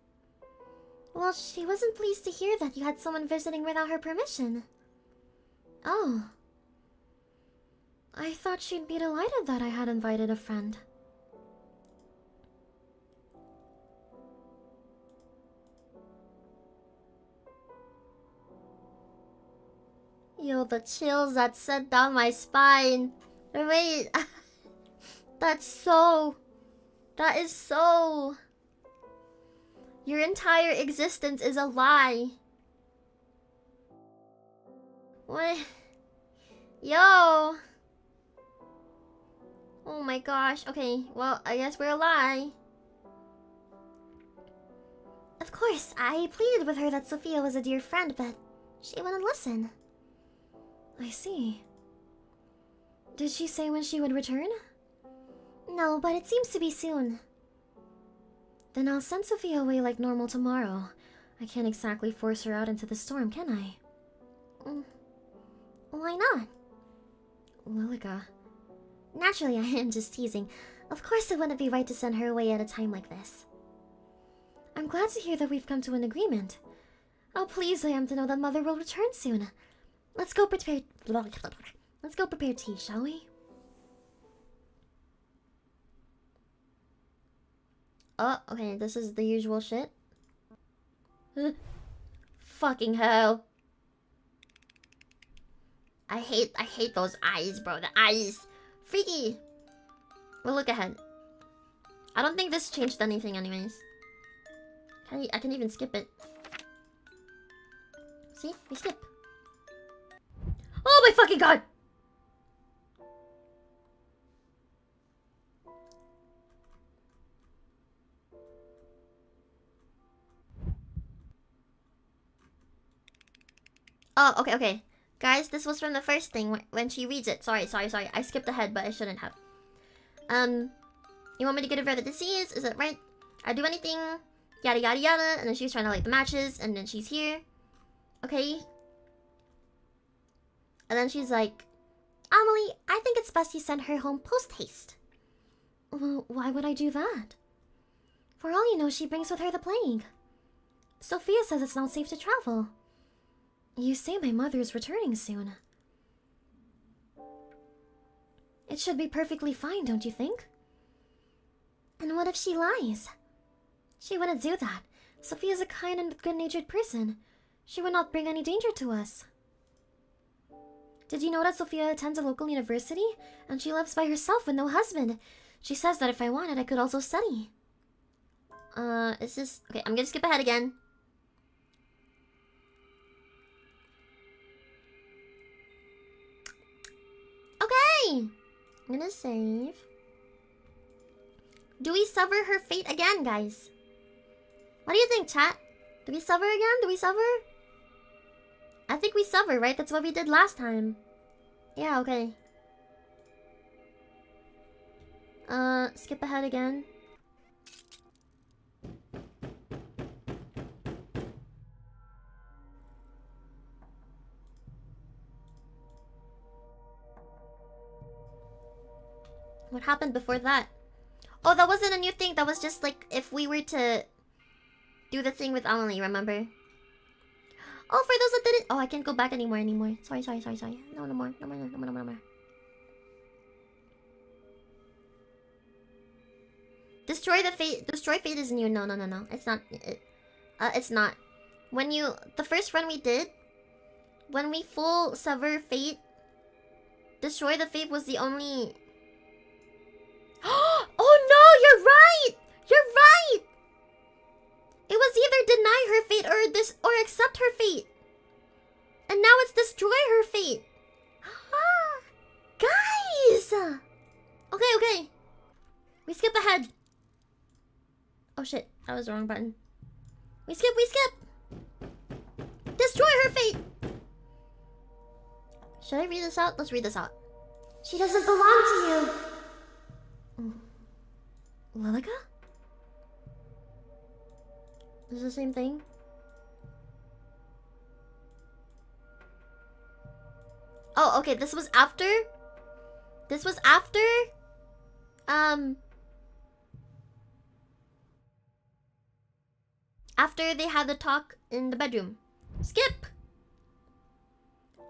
Well, she wasn't pleased to hear that you had someone visiting without her permission. Oh. I thought she'd be delighted that I had invited a friend. Yo, the chills that sent down my spine. Wait. That is so... Your entire existence is a lie. What? Yo! Oh my gosh. Okay, well, I guess we're a lie. Of course, I pleaded with her that Sophia was a dear friend, but she wouldn't listen. I see. Did she say when she would return? No, but it seems to be soon. Then I'll send Sophia away like normal tomorrow. I can't exactly force her out into the storm, can I? Why not? Lilika. Naturally, I am just teasing. Of course it wouldn't be right to send her away at a time like this. I'm glad to hear that we've come to an agreement. How pleased I am to know that Mother will return soon. Let's go prepare tea, shall we? Oh, okay, this is the usual shit. Fucking hell. I hate those eyes, bro. The eyes. Freaky. We'll look ahead. I don't think this changed anything anyways. I can even skip it. See? We skip. Oh my fucking god! Oh, okay. Guys, this was from the first thing when she reads it. Sorry. I skipped ahead, but I shouldn't have. You want me to get rid of the disease? Is it right? I do anything? Yada yada yada. And then she's trying to light the matches, and then she's here. Okay. And then she's like, Amelie, I think it's best you send her home post-haste. Well, why would I do that? For all you know, she brings with her the plague. Sophia says it's not safe to travel. You say my mother is returning soon. It should be perfectly fine, don't you think? And what if she lies? She wouldn't do that. Sophia's a kind and good-natured person. She would not bring any danger to us. Did you know that Sophia attends a local university? And she lives by herself with no husband. She says that if I wanted, I could also study. Is this... Okay, I'm gonna skip ahead again. Okay! I'm gonna save. Do we sever her fate again, guys? What do you think, chat? Do we sever again? Do we sever? I think we sever, right? That's what we did last time. Yeah, okay. Skip ahead again. What happened before that? Oh, that wasn't a new thing. That was just like if we were to do the thing with Amelie, remember? Oh, for those that didn't... Oh, I can't go back anymore. Sorry. No more. Destroy fate is new. No. It's not. It's not. When you... The first run we did, when we full sever fate, destroy the fate was the only... Oh no, you're right! You're right! It was either deny her fate or accept her fate. And now it's destroy her fate. Guys! Okay. We skip ahead. Oh shit, that was the wrong button. We skip. Destroy her fate! Should I read this out? Let's read this out. She doesn't belong to you. Lilika? Is it the same thing? Oh, okay, this was after? After they had the talk in the bedroom. Skip!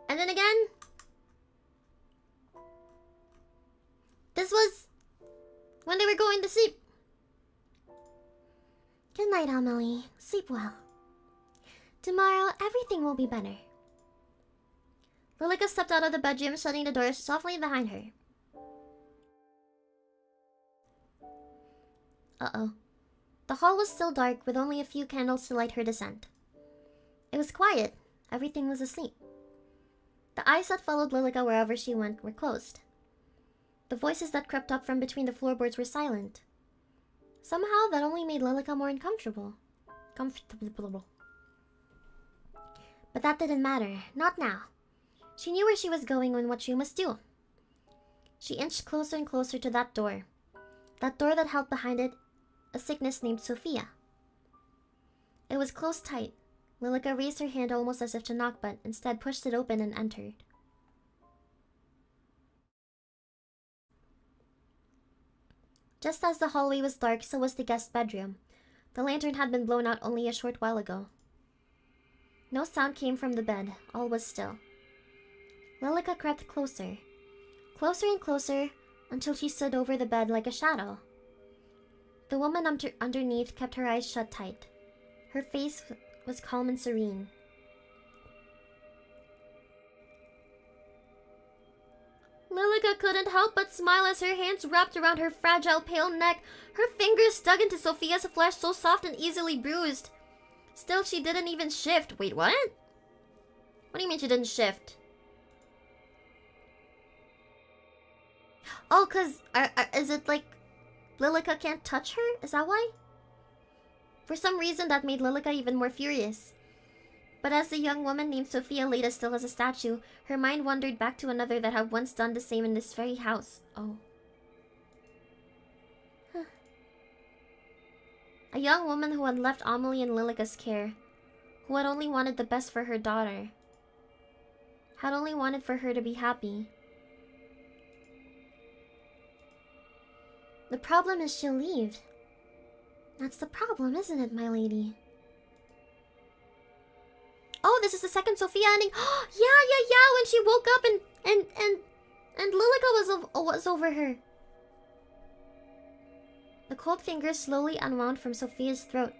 And then again. This was when they were going to sleep. Good night, Amelie. Sleep well. Tomorrow, everything will be better. Lilika stepped out of the bedroom, shutting the door softly behind her. Uh-oh. The hall was still dark, with only a few candles to light her descent. It was quiet. Everything was asleep. The eyes that followed Lilika wherever she went were closed. The voices that crept up from between the floorboards were silent. Somehow, that only made Lilika more uncomfortable. But that didn't matter. Not now. She knew where she was going and what she must do. She inched closer and closer to that door. That door that held behind it a sickness named Sophia. It was closed tight. Lilika raised her hand almost as if to knock, but instead pushed it open and entered. Just as the hallway was dark, so was the guest bedroom. The lantern had been blown out only a short while ago. No sound came from the bed. All was still. Lilika crept closer. Closer and closer, until she stood over the bed like a shadow. The woman underneath kept her eyes shut tight. Her face was calm and serene. Lilika couldn't help but smile as her hands wrapped around her fragile, pale neck. Her fingers dug into Sophia's flesh so soft and easily bruised. Still, she didn't even shift. Wait, what? What do you mean she didn't shift? Oh, cause is it like Lilika can't touch her? Is that why? For some reason, that made Lilika even more furious. But as the young woman named Sophia lay as still as a statue, her mind wandered back to another that had once done the same in this very house. Oh. A young woman who had left Amelie in Lilika's care, who had only wanted the best for her daughter, had only wanted for her to be happy. The problem is she'll leave. That's the problem, isn't it, my lady? Oh, this is the second Sophia ending. Yeah. When she woke up and Lilika was over her. The cold fingers slowly unwound from Sophia's throat.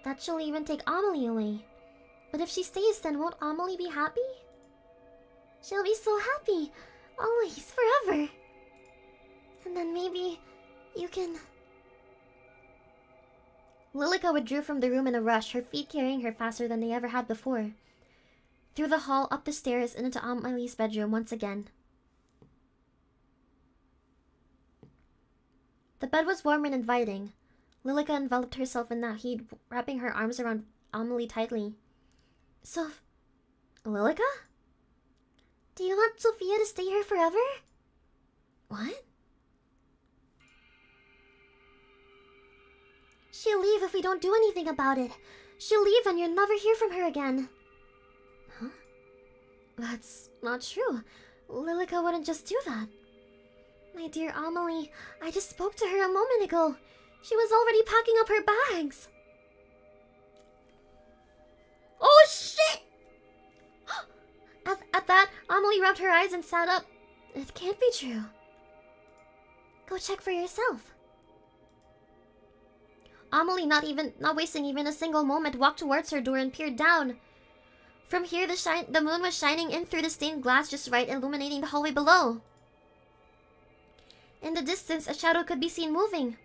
That she'll even take Amelie away. But if she stays, then won't Amelie be happy? She'll be so happy. Always, forever. And then maybe you can... Lilika withdrew from the room in a rush, her feet carrying her faster than they ever had before. Through the hall, up the stairs, and into Amelie's bedroom once again. The bed was warm and inviting. Lilika enveloped herself in that heat, wrapping her arms around Amelie tightly. Lilika? Do you want Sophia to stay here forever? What? She'll leave if we don't do anything about it. She'll leave and you'll never hear from her again. Huh? That's not true. Lilika wouldn't just do that. My dear Amelie, I just spoke to her a moment ago. She was already packing up her bags. Oh shit! At that, Amelie rubbed her eyes and sat up. It can't be true. Go check for yourself. Amelie, not wasting even a single moment, walked towards her door and peered down. From here, the moon was shining in through the stained glass just right, illuminating the hallway below. In the distance, a shadow could be seen moving.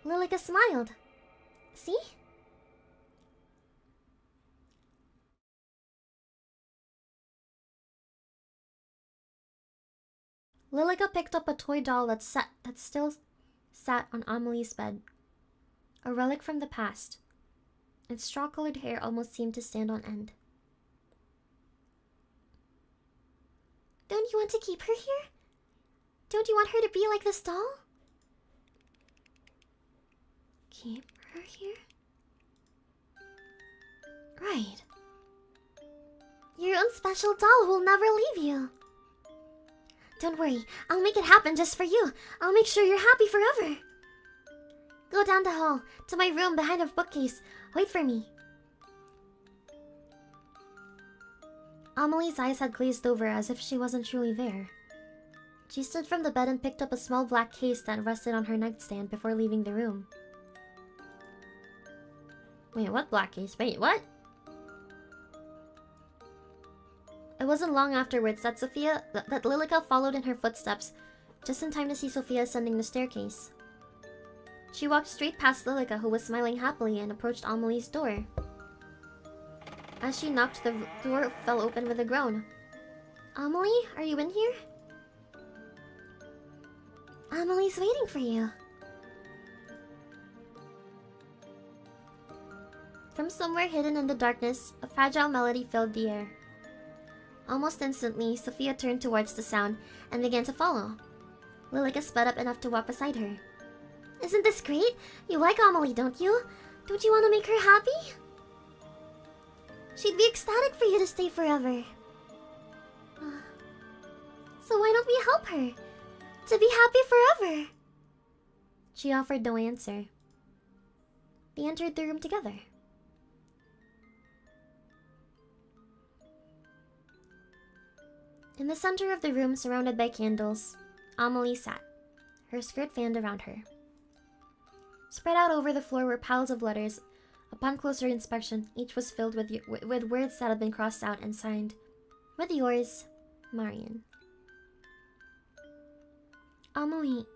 Lilika smiled. See? Lilika picked up a toy doll that still sat on Amelie's bed. A relic from the past. Its straw-colored hair almost seemed to stand on end. Don't you want to keep her here? Don't you want her to be like this doll? Keep her here? Right. Your own special doll will never leave you. Don't worry, I'll make it happen just for you. I'll make sure you're happy forever. Go down the hall, to my room behind a bookcase. Wait for me. Amelie's eyes had glazed over as if she wasn't truly there. She stood from the bed and picked up a small black case that rested on her nightstand before leaving the room. Wait, what black case? Wait, what? It wasn't long afterwards that Lilika followed in her footsteps, just in time to see Sophia ascending the staircase. She walked straight past Lilika, who was smiling happily, and approached Amelie's door. As she knocked, the door fell open with a groan. Amelie, are you in here? Amelie's waiting for you. From somewhere hidden in the darkness, a fragile melody filled the air. Almost instantly, Sophia turned towards the sound and began to follow. Lilika sped up enough to walk beside her. Isn't this great? You like Amelie, don't you? Don't you want to make her happy? She'd be ecstatic for you to stay forever. So why don't we help her? To be happy forever. She offered no answer. They entered the room together. In the center of the room, surrounded by candles, Amelie sat, her skirt fanned around her. Spread out over the floor were piles of letters. Upon closer inspection, each was filled with words that had been crossed out and signed, with yours, Marion. Amelie,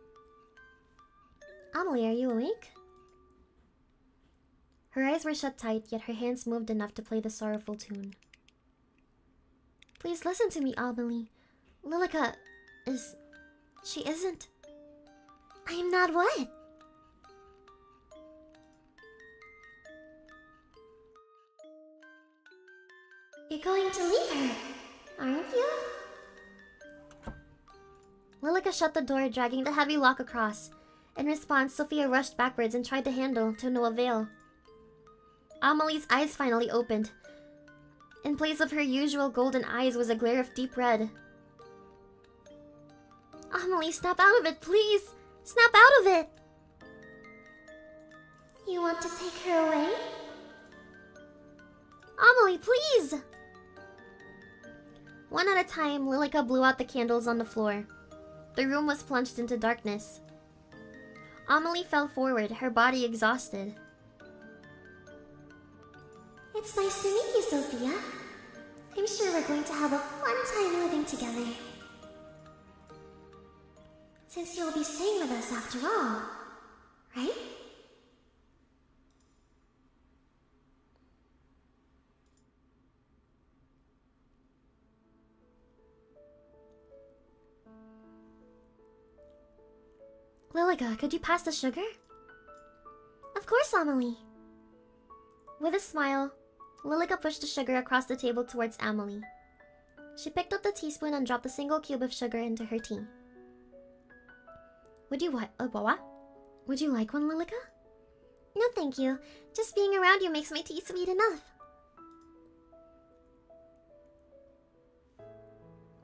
are you awake? Her eyes were shut tight, yet her hands moved enough to play the sorrowful tune. Please listen to me, Amelie. Lilika is... She isn't... I am not what? You're going to leave her, aren't you? Lilika shut the door, dragging the heavy lock across. In response, Sophia rushed backwards and tried the handle, to no avail. Amelie's eyes finally opened. In place of her usual golden eyes was a glare of deep red. Amelie, snap out of it, please! Snap out of it! You want to take her away? Amelie, please! One at a time, Lilika blew out the candles on the floor. The room was plunged into darkness. Amelie fell forward, her body exhausted. It's nice to meet you, Sophia. I'm sure we're going to have a fun time living together. Since you'll be staying with us after all, right? Lilika, could you pass the sugar? Of course, Amelie. With a smile, Lilika pushed the sugar across the table towards Amelie. She picked up the teaspoon and dropped a single cube of sugar into her tea. Would you what? Would you like one, Lilika? No, thank you. Just being around you makes my tea sweet enough.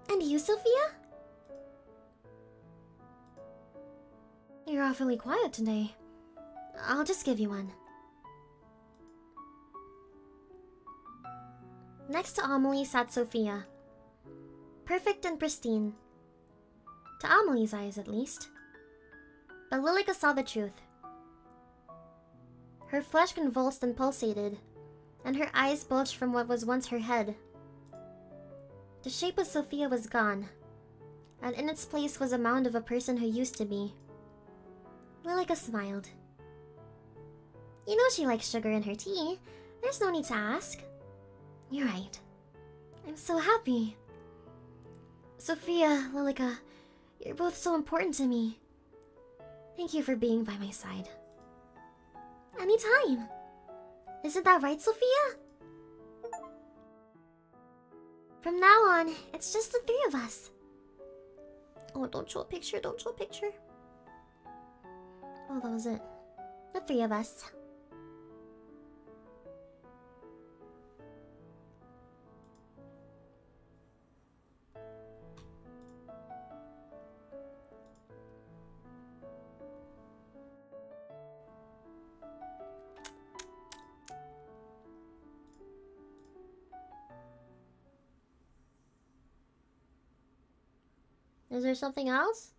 And you, Sophia? You're awfully quiet today. I'll just give you one. Next to Amelie sat Sophia. Perfect and pristine. To Amelie's eyes, at least. But Lilika saw the truth. Her flesh convulsed and pulsated, and her eyes bulged from what was once her head. The shape of Sophia was gone, and in its place was a mound of a person who used to be. Lilika smiled. You know she likes sugar in her tea. There's no need to ask. You're right. I'm so happy. Sophia, Lilika, you're both so important to me. Thank you for being by my side. Anytime. Isn't that right, Sophia? From now on, it's just the three of us. Oh, don't show a picture, don't show a picture. Oh, that was it. The three of us. Is there something else?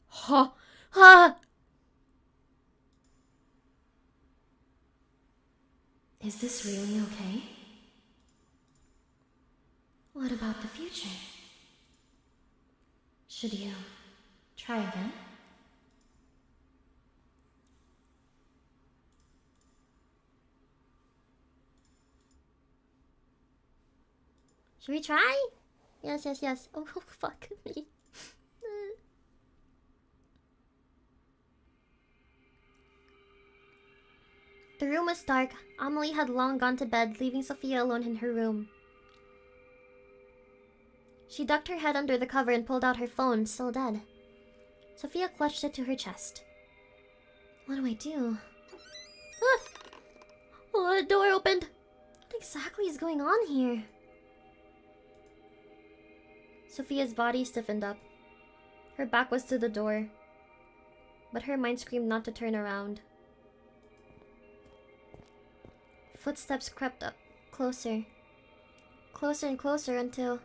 Ha! Ha! Is this really okay? What about the future? Should you try again? Should we try? Yes, yes, yes. Oh, fuck me. The room was dark. Amelie had long gone to bed, leaving Sophia alone in her room. She ducked her head under the cover and pulled out her phone, still dead. Sophia clutched it to her chest. What do I do? Ah! Oh, the door opened. What exactly is going on here? Sophia's body stiffened up. Her back was to the door, but her mind screamed not to turn around. Footsteps crept up, closer. Closer and closer until...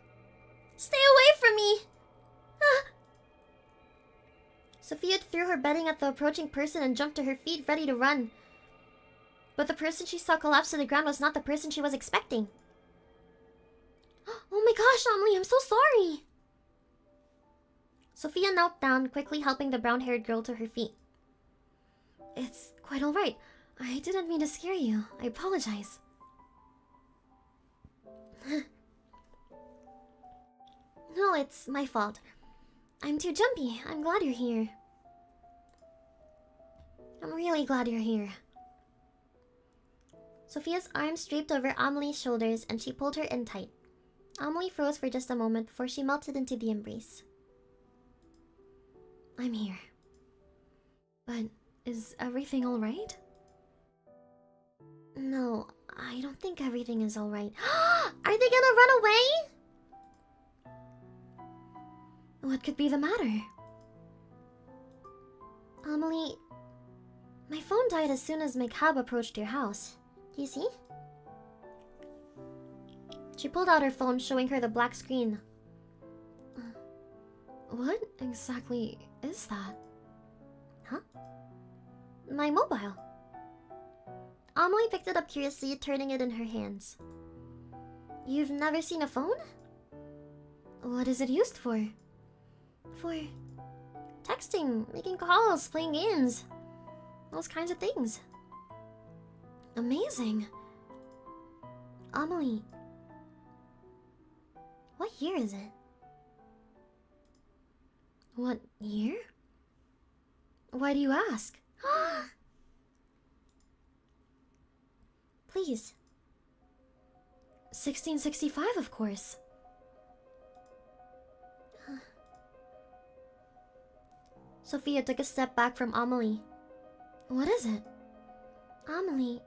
Stay away from me! Ah! Sophia threw her bedding at the approaching person and jumped to her feet, ready to run. But the person she saw collapse to the ground was not the person she was expecting. Oh my gosh, Amelie, I'm so sorry! Sophia knelt down, quickly helping the brown-haired girl to her feet. It's quite alright. I didn't mean to scare you. I apologize. No, it's my fault. I'm too jumpy. I'm glad you're here. I'm really glad you're here. Sophia's arms draped over Amelie's shoulders and she pulled her in tight. Amelie froze for just a moment before she melted into the embrace. I'm here. But is everything alright? No, I don't think everything is alright. Are they gonna run away? What could be the matter? Amelie... My phone died as soon as my cab approached your house. Do you see? She pulled out her phone, showing her the black screen. What exactly is that? Huh? My mobile. Amelie picked it up curiously, turning it in her hands. You've never seen a phone? What is it used for? For texting, making calls, playing games. Those kinds of things. Amazing. Amelie, what year is it? What year? Why do you ask? Please. 1665, of course. Sophia took a step back from Amelie. What is it? Amelie,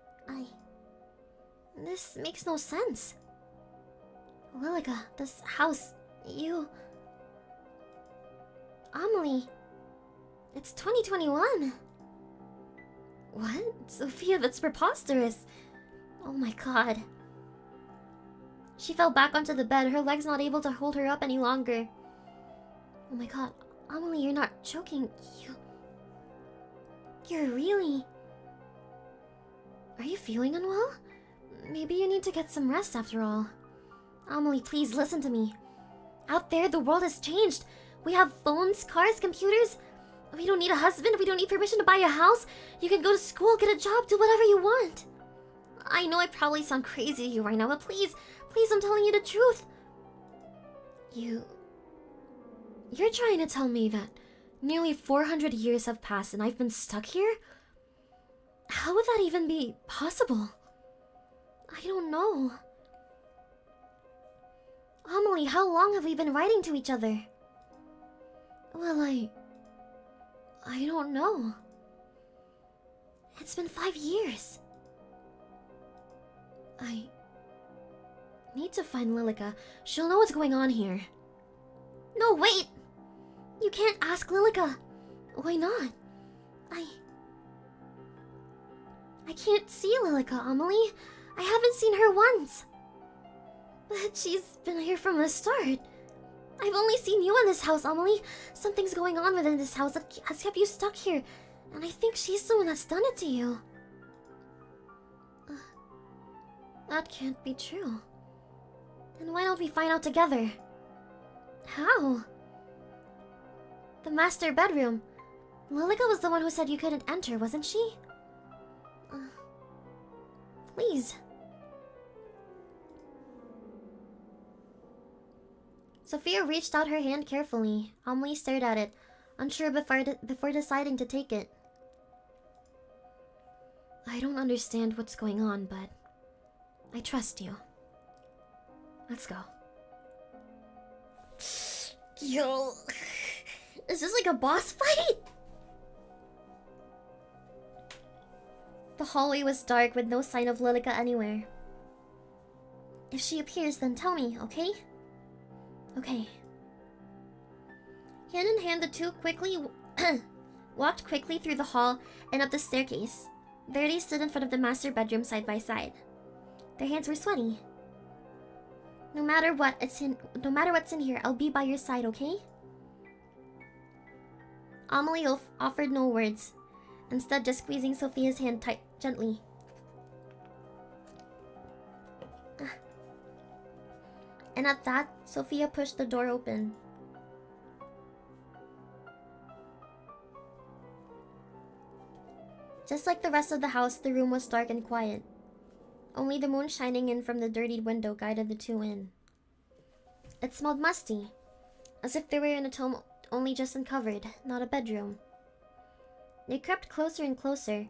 This makes no sense. Lilika, this house, you... Amelie, it's 2021. What? Sophia, that's preposterous. Oh my god. She fell back onto the bed, her legs not able to hold her up any longer. Oh my god. Amelie, you're not joking. You're really... Are you feeling unwell? Maybe you need to get some rest after all. Amelie, please listen to me. Out there, the world has changed. We have phones, cars, computers. We don't need a husband. We don't need permission to buy a house. You can go to school, get a job, do whatever you want. I know I probably sound crazy to you right now, but please, I'm telling you the truth. You're trying to tell me that nearly 400 years have passed and I've been stuck here? How would that even be possible? I don't know. Amelie, how long have we been writing to each other? Well, I don't know. It's been 5 years. I need to find Lilika. She'll know what's going on here. No, wait! You can't ask Lilika. Why not? I can't see Lilika, Amelie. I haven't seen her once. But she's been here from the start. I've only seen you in this house, Amelie. Something's going on within this house that has kept you stuck here. And I think she's the one that's done it to you. That can't be true. Then why don't we find out together? How? The master bedroom. Lilika was the one who said you couldn't enter, wasn't she? Please. Sophia reached out her hand carefully. Amelie stared at it, unsure before deciding to take it. I don't understand what's going on, but I trust you. Let's go. Yo, is this like a boss fight? The hallway was dark with no sign of Lilika anywhere. If she appears, then tell me, okay? Okay. Hand in hand, the two quickly walked quickly through the hall and up the staircase. There they stood in front of the master bedroom side by side. Their hands were sweaty. No matter what's in here, I'll be by your side, okay? Amelie offered no words, instead just squeezing Sophia's hand tight, gently. And at that, Sophia pushed the door open. Just like the rest of the house, the room was dark and quiet. Only the moon shining in from the dirtied window guided the two in. It smelled musty, as if they were in a tomb only just uncovered, not a bedroom. They crept closer and closer.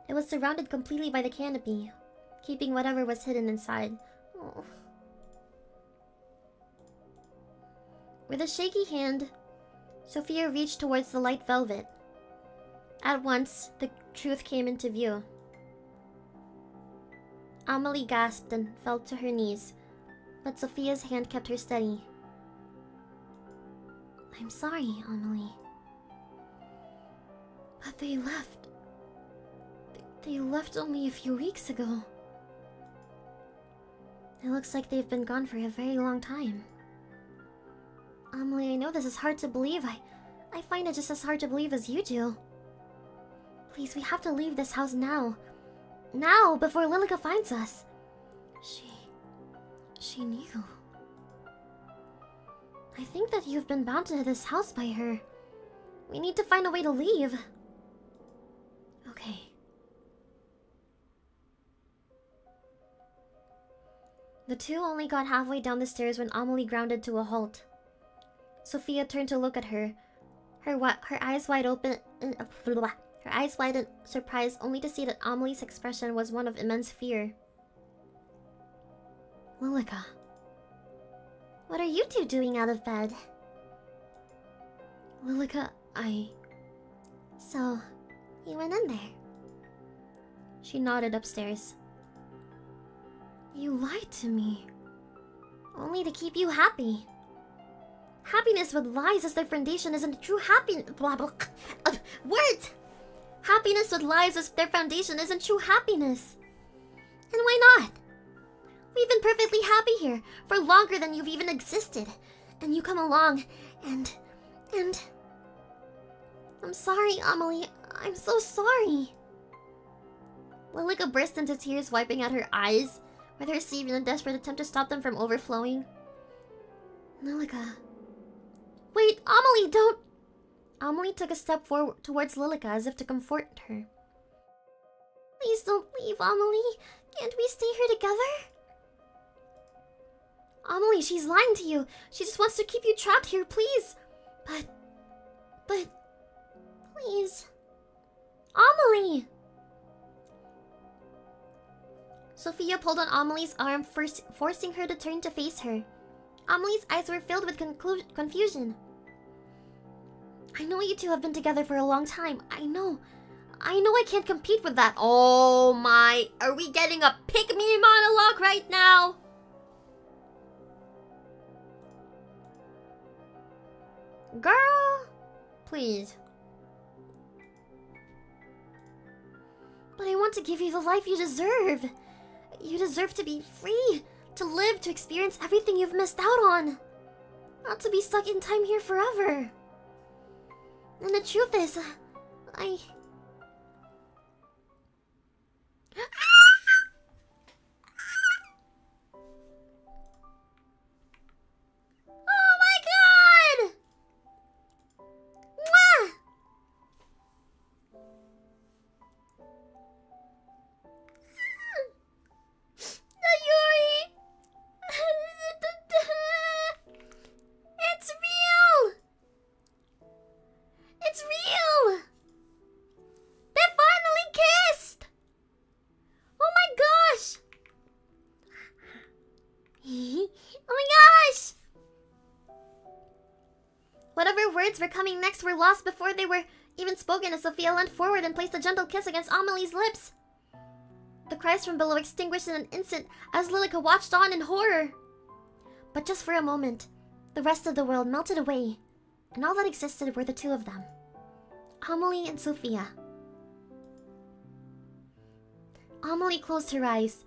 It was surrounded completely by the canopy, keeping whatever was hidden inside. Oh. With a shaky hand, Sophia reached towards the light velvet. At once, the truth came into view. Amelie gasped and fell to her knees, but Sophia's hand kept her steady. I'm sorry, Amelie. But they left. They left only a few weeks ago. It looks like they've been gone for a very long time. Amelie, I know this is hard to believe. I find it just as hard to believe as you do. Please, we have to leave this house now. Now, before Lilika finds us. She knew. I think that you've been bound to this house by her. We need to find a way to leave. Okay. The two only got halfway down the stairs when Amelie grounded to a halt. Sophia turned to look at her. Her eyes wide open, her eyes wide in surprise, only to see that Amelie's expression was one of immense fear. Lilika, what are you two doing out of bed? Lilika, So, you went in there? She nodded upstairs. You lied to me. Only to keep you happy. Happiness with lies as their foundation isn't true happiness. Blah blah. Words! Happiness with lies as their foundation isn't true happiness. And why not? We've been perfectly happy here for longer than you've even existed. And you come along and... I'm sorry, Amelie. I'm so sorry. Lilika burst into tears, wiping out her eyes, with her sleeve in a desperate attempt to stop them from overflowing. Lilika... Wait, Amelie, don't... Amelie took a step forward towards Lilika as if to comfort her. Please don't leave, Amelie. Can't we stay here together? Amelie, she's lying to you. She just wants to keep you trapped here, please. But... Please... Amelie! Sophia pulled on Amelie's arm, forcing her to turn to face her. Amelie's eyes were filled with confusion. I know you two have been together for a long time. I know I can't compete with that. Oh my... Are we getting a pick-me monologue right now? Girl, please. But I want to give you the life you deserve. You deserve to be free, to live, to experience everything you've missed out on. Not to be stuck in time here forever. And the truth is, Oh my god! Mwah! Yuri! It's real! It's real! They finally kissed! Oh my gosh! Oh my gosh! Whatever words were coming next were lost before they were even spoken as Sophia leaned forward and placed a gentle kiss against Amelie's lips. The cries from below extinguished in an instant as Lilika watched on in horror. But just for a moment, the rest of the world melted away, and all that existed were the two of them. Amelie and Sophia. Amelie closed her eyes.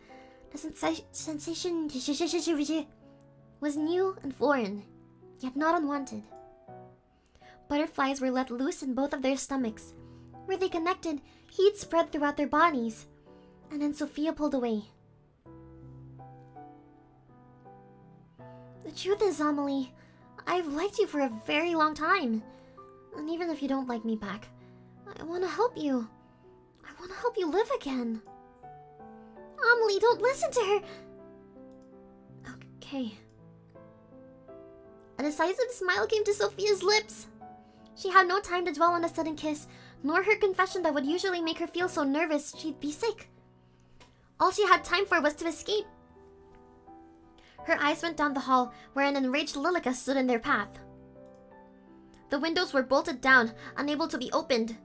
The sensation was new and foreign, yet not unwanted. Butterflies were let loose in both of their stomachs. Where they connected, heat spread throughout their bodies. And then Sophia pulled away. The truth is, Amelie, I've liked you for a very long time. And even if you don't like me back, I want to help you. I want to help you live again. Amelie, don't listen to her. Okay. A decisive smile came to Sophia's lips. She had no time to dwell on a sudden kiss, nor her confession that would usually make her feel so nervous she'd be sick. All she had time for was to escape. Her eyes went down the hall, where an enraged Lilika stood in their path. The windows were bolted down, unable to be opened.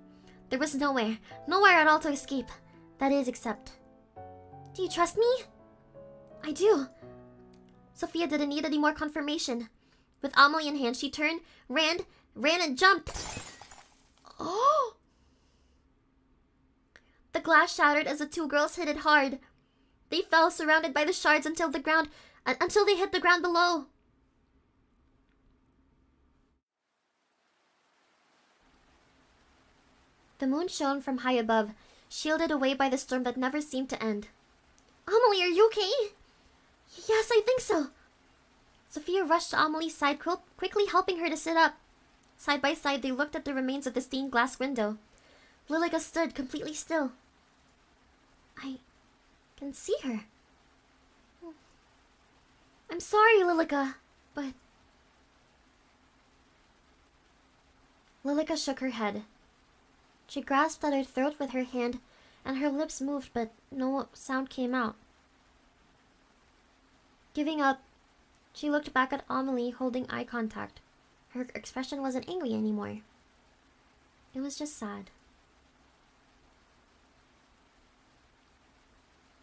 There was nowhere at all to escape. That is, except... Do you trust me? I do. Sophia didn't need any more confirmation. With Amelie in hand, she turned, ran and jumped. Oh! The glass shattered as the two girls hit it hard. They fell, surrounded by the shards until they hit the ground below. The moon shone from high above, shielded away by the storm that never seemed to end. Amelie, are you okay? Yes, I think so. Sophia rushed to Amelie's side, quickly helping her to sit up. Side by side, they looked at the remains of the stained glass window. Lilika stood completely still. I can see her. I'm sorry, Lilika, but... Lilika shook her head. She grasped at her throat with her hand, and her lips moved, but no sound came out. Giving up, she looked back at Amelie, holding eye contact. Her expression wasn't angry anymore. It was just sad.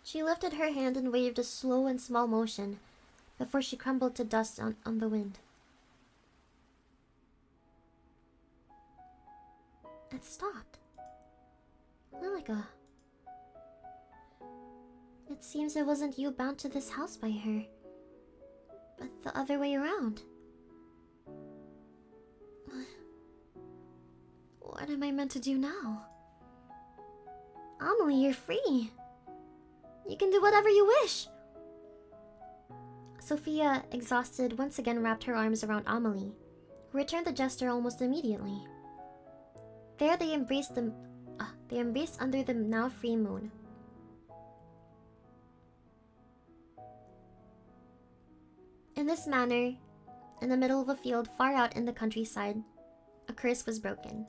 She lifted her hand and waved a slow and small motion before she crumbled to dust on the wind. It stopped. Lilika. It seems it wasn't you bound to this house by her, but the other way around. What am I meant to do now? Amelie, you're free. You can do whatever you wish. Sophia, exhausted, once again wrapped her arms around Amelie, who returned the gesture almost immediately. There they embraced under the now free moon. In this manner, in the middle of a field far out in the countryside, a curse was broken.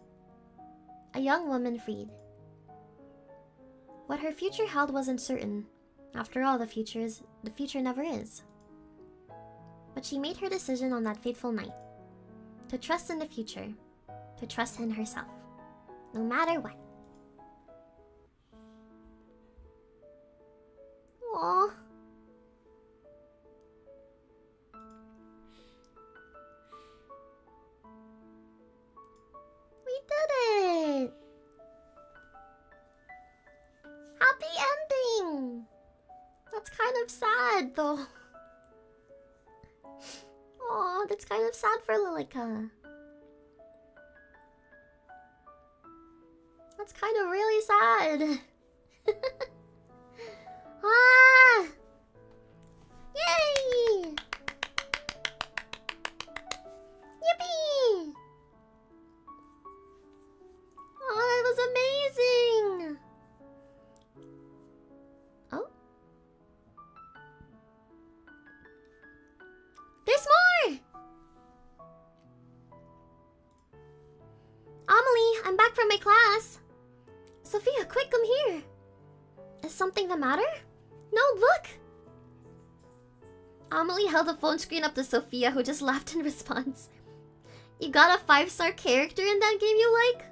A young woman freed. What her future held wasn't certain. After all, the future never is. But she made her decision on that fateful night. To trust in the future. To trust in herself. No matter what. Aww. We did it! Happy ending! That's kind of sad, though. Aw, that's kind of sad for Lilika. That's kind of really sad. Ah! Yay! Yippee! Oh, that was amazing! Oh? There's more! Amelie, I'm back from my class. Sophia, quick, come here. Is something the matter? No, look! Amelie held the phone screen up to Sophia, who just laughed in response. You got a 5-star character in that game you like?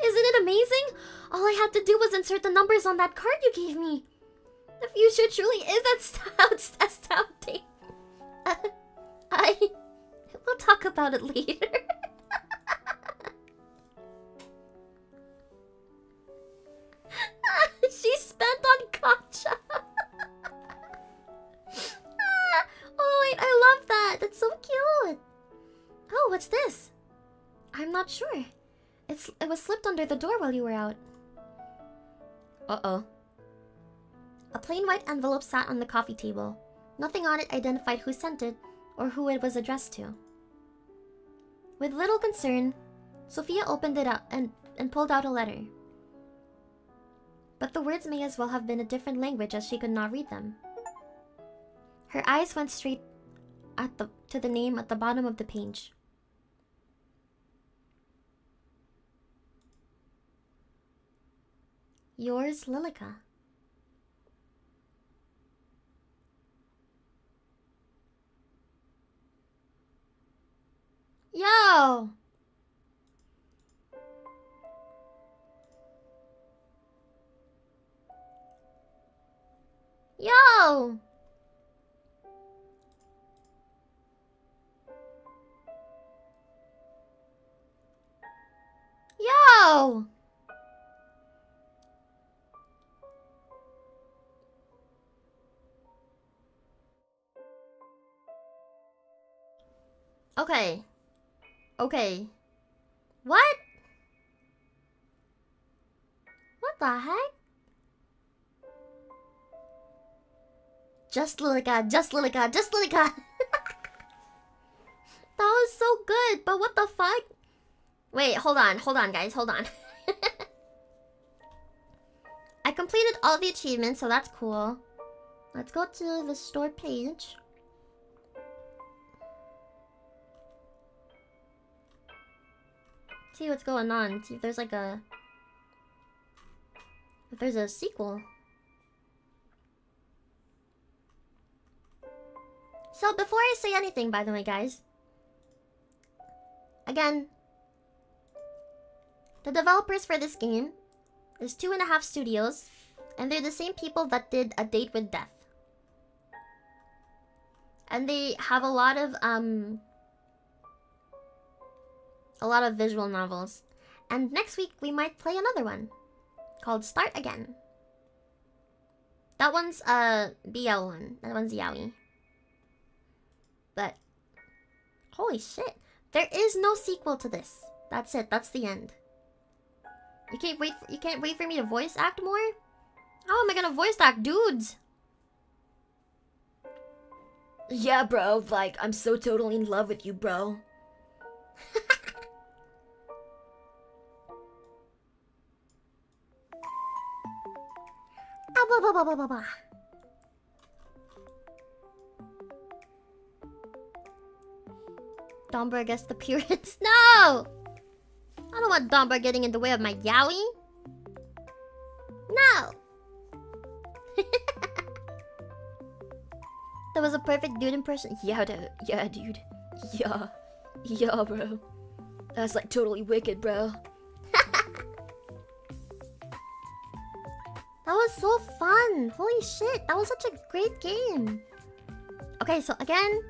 Isn't it amazing? All I had to do was insert the numbers on that card you gave me. The future truly is astounding. We'll talk about it later. She spent on gotcha. Oh wait, I love that. That's so cute. Oh, what's this? I'm not sure. It was slipped under the door while you were out. Uh-oh. A plain white envelope sat on the coffee table. Nothing on it identified who sent it or who it was addressed to. With little concern, Sophia opened it up and pulled out a letter. But the words may as well have been a different language as she could not read them. Her eyes went straight to the name at the bottom of the page. Yours, Lilika. Yo! Yo! No! Okay. Okay. What? What the heck? Just Lilika, just Lilika, just Lilika! That was so good, but what the fuck? Wait, hold on, guys, hold on. I completed all the achievements, so that's cool. Let's go to the store page. See what's going on. See if there's like a... if there's a sequel. So before I say anything, by the way, guys. Again, the developers for this game is 2.5 Studios, and they're the same people that did A Date with Death. And they have a lot of visual novels. And next week we might play another one called Start Again. That one's BL one. That one's yaoi. But holy shit. There is no sequel to this. That's it. That's the end. You can't wait for me to voice act more? How am I gonna voice act dudes? Yeah, bro. Like, I'm so totally in love with you, bro. Domberg as the purist. No! I don't want Domberg getting in the way of my yaoi. No! That was a perfect dude impression. Yeah, yeah, dude. Yeah. Yeah, bro. That's like totally wicked, bro. That was so fun. Holy shit. That was such a great game. Okay, so again,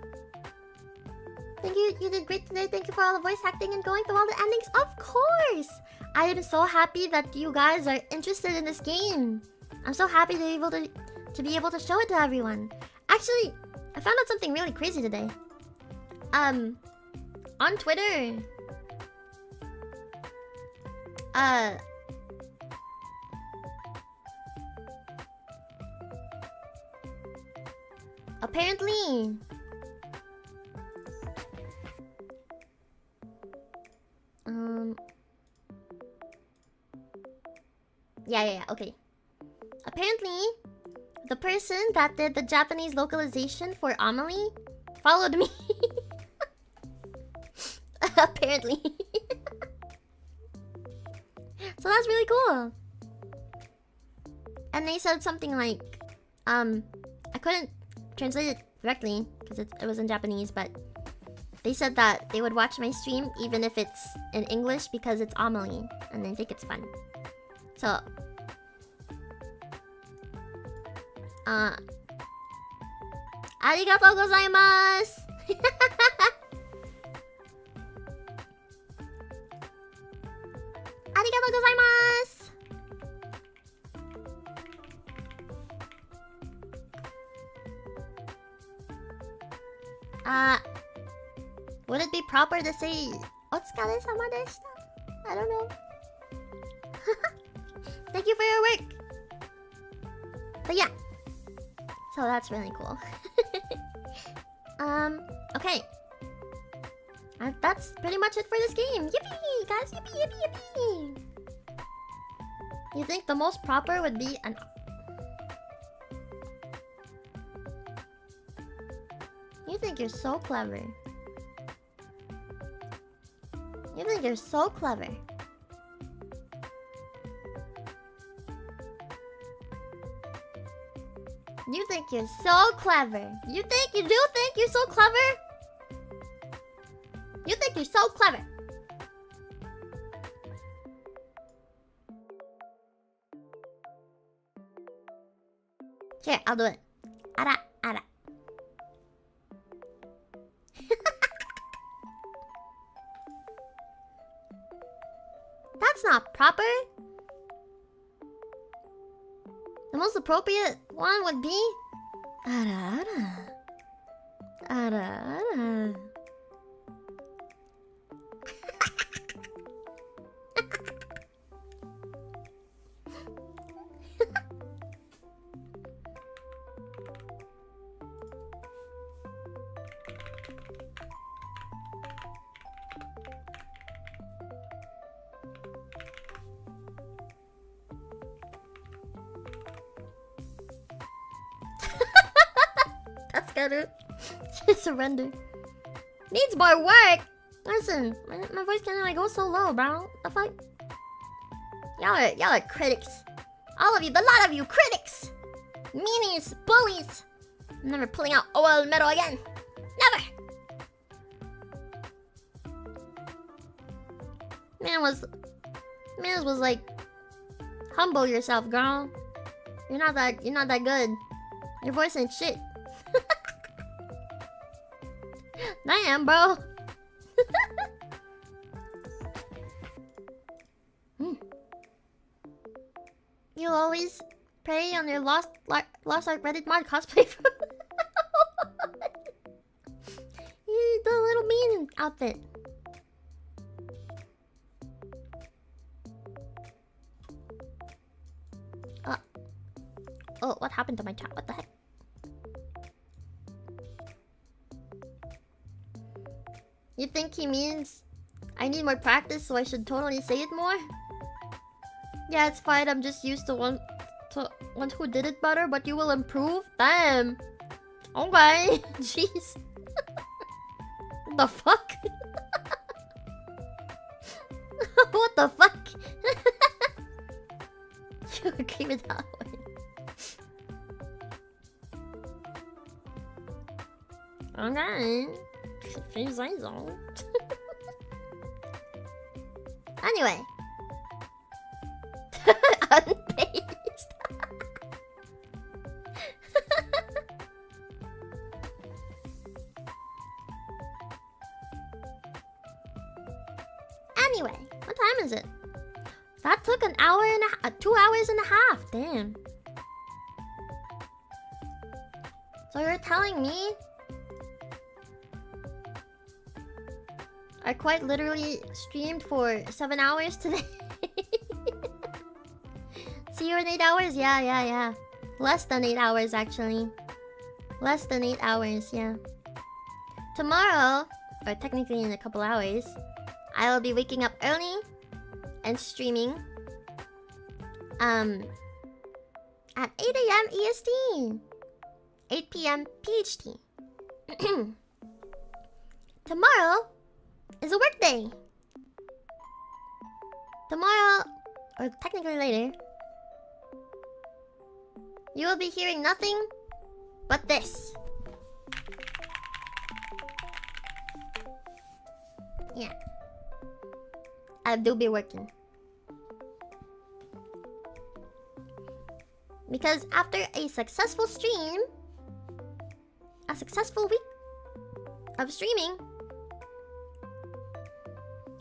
thank you. You did great today. Thank you for all the voice acting and going through all the endings. Of course. I am so happy that you guys are interested in this game. I'm so happy to be able to show it to everyone. Actually, I found out something really crazy today. On Twitter. Apparently, yeah, okay. Apparently, the person that did the Japanese localization for Amelie followed me. Apparently. So that's really cool. And they said something like, I couldn't translate it correctly because it was in Japanese, but they said that they would watch my stream even if it's in English because it's Amelie and they think it's fun. So, arigatou gozaimasu! Arigatou gozaimasu! Would it be proper to say "Otsukare-sama deshita"? I don't know. Thank you for your work. But yeah, so that's really cool. Okay. That's pretty much it for this game. Yippee, guys! Yippee, yippee, yippee! You think the most proper would be an... You think you're so clever. You think you're so clever. You think you're so clever. You do think you're so clever? You think you're so clever. Here, I'll do it. Ara, ara. That's not proper. The most appropriate one would be ara ara. Ara ara. That's gotta surrender. Needs more work. Listen, my voice can only go so low, bro. The fuck? Y'all are critics. All of you, the lot of you, critics, meanies, bullies. I'm never pulling out OL Mero again. Never. Man was like, humble yourself, girl. You're not that good. Your voice ain't shit. Damn, bro. You always prey on your lost art Reddit mod cosplay from the little mean outfit. Oh, what happened to my chat? What the heck? You think he means I need more practice, so I should totally say it more? Yeah, it's fine. I'm just used to one who did it better, but you will improve? Damn. Okay. Jeez. What the fuck? What the fuck? You agree with that one? Okay. If you say so. Anyway. Unpaced. Anyway, what time is it? That took an hour and 2 hours and a half. Damn. So you're telling me I quite literally streamed for 7 hours today? See you in 8 hours? Yeah. Less than 8 hours, actually. Less than 8 hours, yeah. Tomorrow, or technically in a couple hours, I will be waking up early and streaming at 8 AM EST, 8 PM PHT. Tomorrow is a work day. Tomorrow, or technically later, you will be hearing nothing but this. Yeah. I do be working. Because after a successful stream, a successful week of streaming,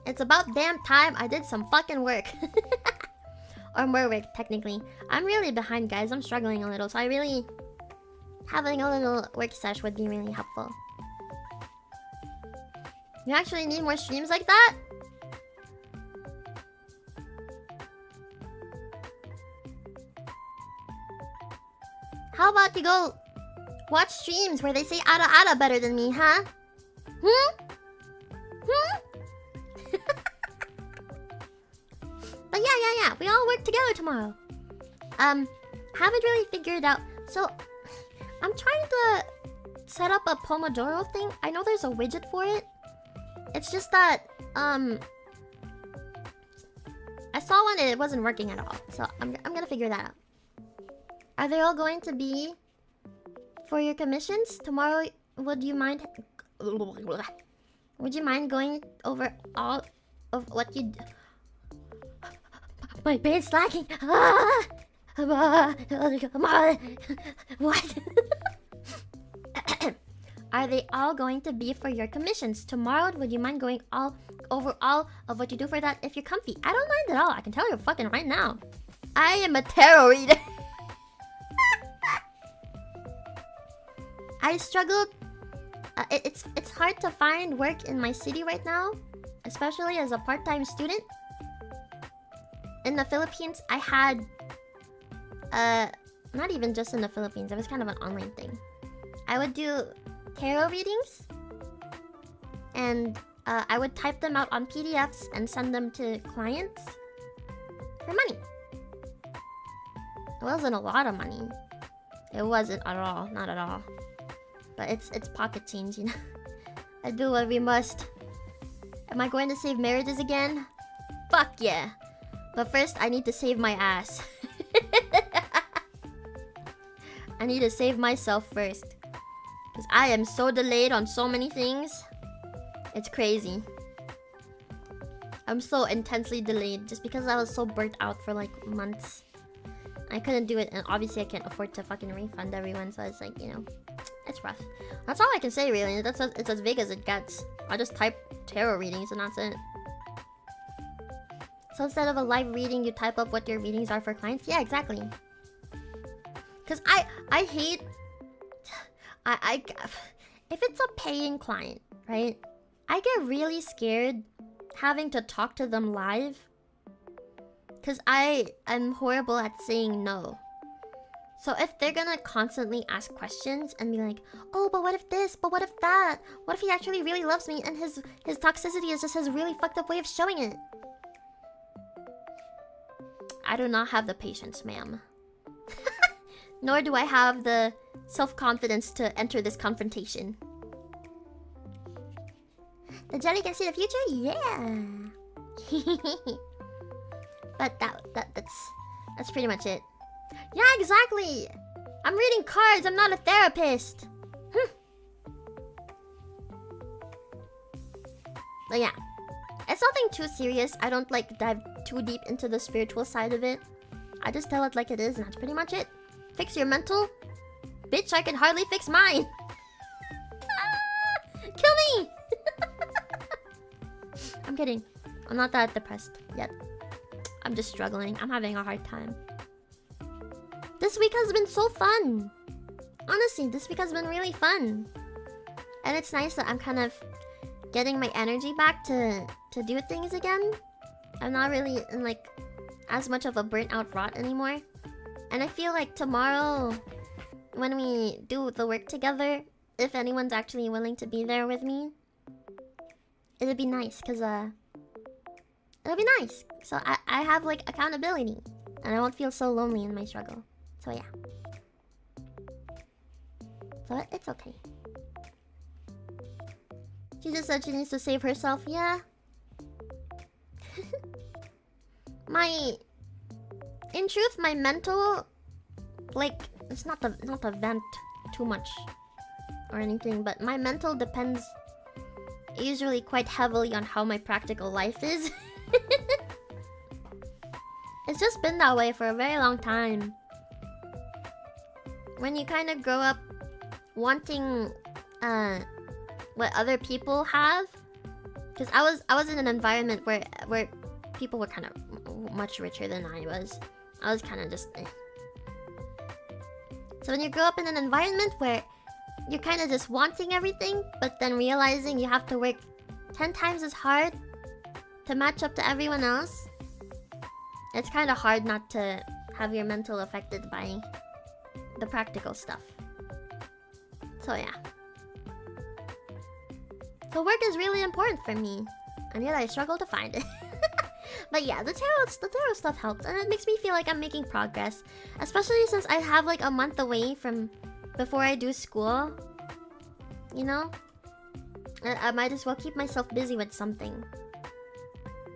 it's about damn time I did some fucking work. Or more work, technically. I'm really behind, guys. I'm struggling a little, so I really... having a little work sesh would be really helpful. You actually need more streams like that? How about you go watch streams where they say Ara Ara better than me, huh? But yeah. We all work together tomorrow. Haven't really figured out. So, I'm trying to set up a Pomodoro thing. I know there's a widget for it. It's just that, I saw one and it wasn't working at all. So, I'm gonna figure that out. Are they all going to be for your commissions? Tomorrow, would you mind going over all of what you do? My brain's lagging. What? Are they all going to be for your commissions? Tomorrow, would you mind going over all of what you do for that if you're comfy. I don't mind at all. I can tell you fucking right now. I am a tarot reader. I struggled. It's hard to find work in my city right now, especially as a part-time student. In the Philippines, I had not even just in the Philippines, it was kind of an online thing. I would do tarot readings, and I would type them out on PDFs and send them to clients for money. It wasn't a lot of money. It wasn't at all, not at all. But it's pocket change, you know. I do what we must. Am I going to save marriages again? Fuck yeah. But first, I need to save my ass. I need to save myself first. Because I am so delayed on so many things. It's crazy. I'm so intensely delayed just because I was so burnt out for like months. I couldn't do it, and obviously I can't afford to fucking refund everyone, so it's like, you know, it's rough. That's all I can say, really. It's as big as it gets. I just type tarot readings and that's it. So instead of a live reading, you type up what your readings are for clients? Yeah, exactly. Because I hate... if it's a paying client, right? I get really scared having to talk to them live. Because I'm horrible at saying no. So if they're gonna constantly ask questions and be like, oh, but what if this? But what if that? What if he actually really loves me and his toxicity is just his really fucked up way of showing it? I do not have the patience, ma'am. Nor do I have the self-confidence to enter this confrontation. The jelly can see the future? Yeah! But that's pretty much it. Yeah, exactly! I'm reading cards, I'm not a therapist! But yeah. It's nothing too serious. I don't like dive too deep into the spiritual side of it. I just tell it like it is and that's pretty much it. Fix your mental? Bitch, I can hardly fix mine! Kill me! I'm kidding. I'm not that depressed yet. I'm just struggling. I'm having a hard time. This week has been so fun. Honestly, this week has been really fun. And it's nice that I'm kind of getting my energy back to do things again. I'm not really in like as much of a burnt out rot anymore. And I feel like tomorrow, when we do the work together, if anyone's actually willing to be there with me, it'd be nice, because it'll be nice. So I have like accountability, and I won't feel so lonely in my struggle. So yeah. So it's okay. She just said she needs to save herself. Yeah. In truth, my mental, like, it's not the vent too much or anything, but my mental depends usually quite heavily on how my practical life is. It's just been that way for a very long time. When you kind of grow up wanting what other people have, because I was in an environment where people were kind of much richer than I was. I was kind of just So when you grow up in an environment where you're kind of just wanting everything, but then realizing you have to work 10 times as hard to match up to everyone else, it's kind of hard not to have your mental affected by the practical stuff. So yeah. So work is really important for me, and yet I struggle to find it. But yeah, the tarot stuff helps, and it makes me feel like I'm making progress. Especially since I have like a month away from before I do school. You know? I might as well keep myself busy with something.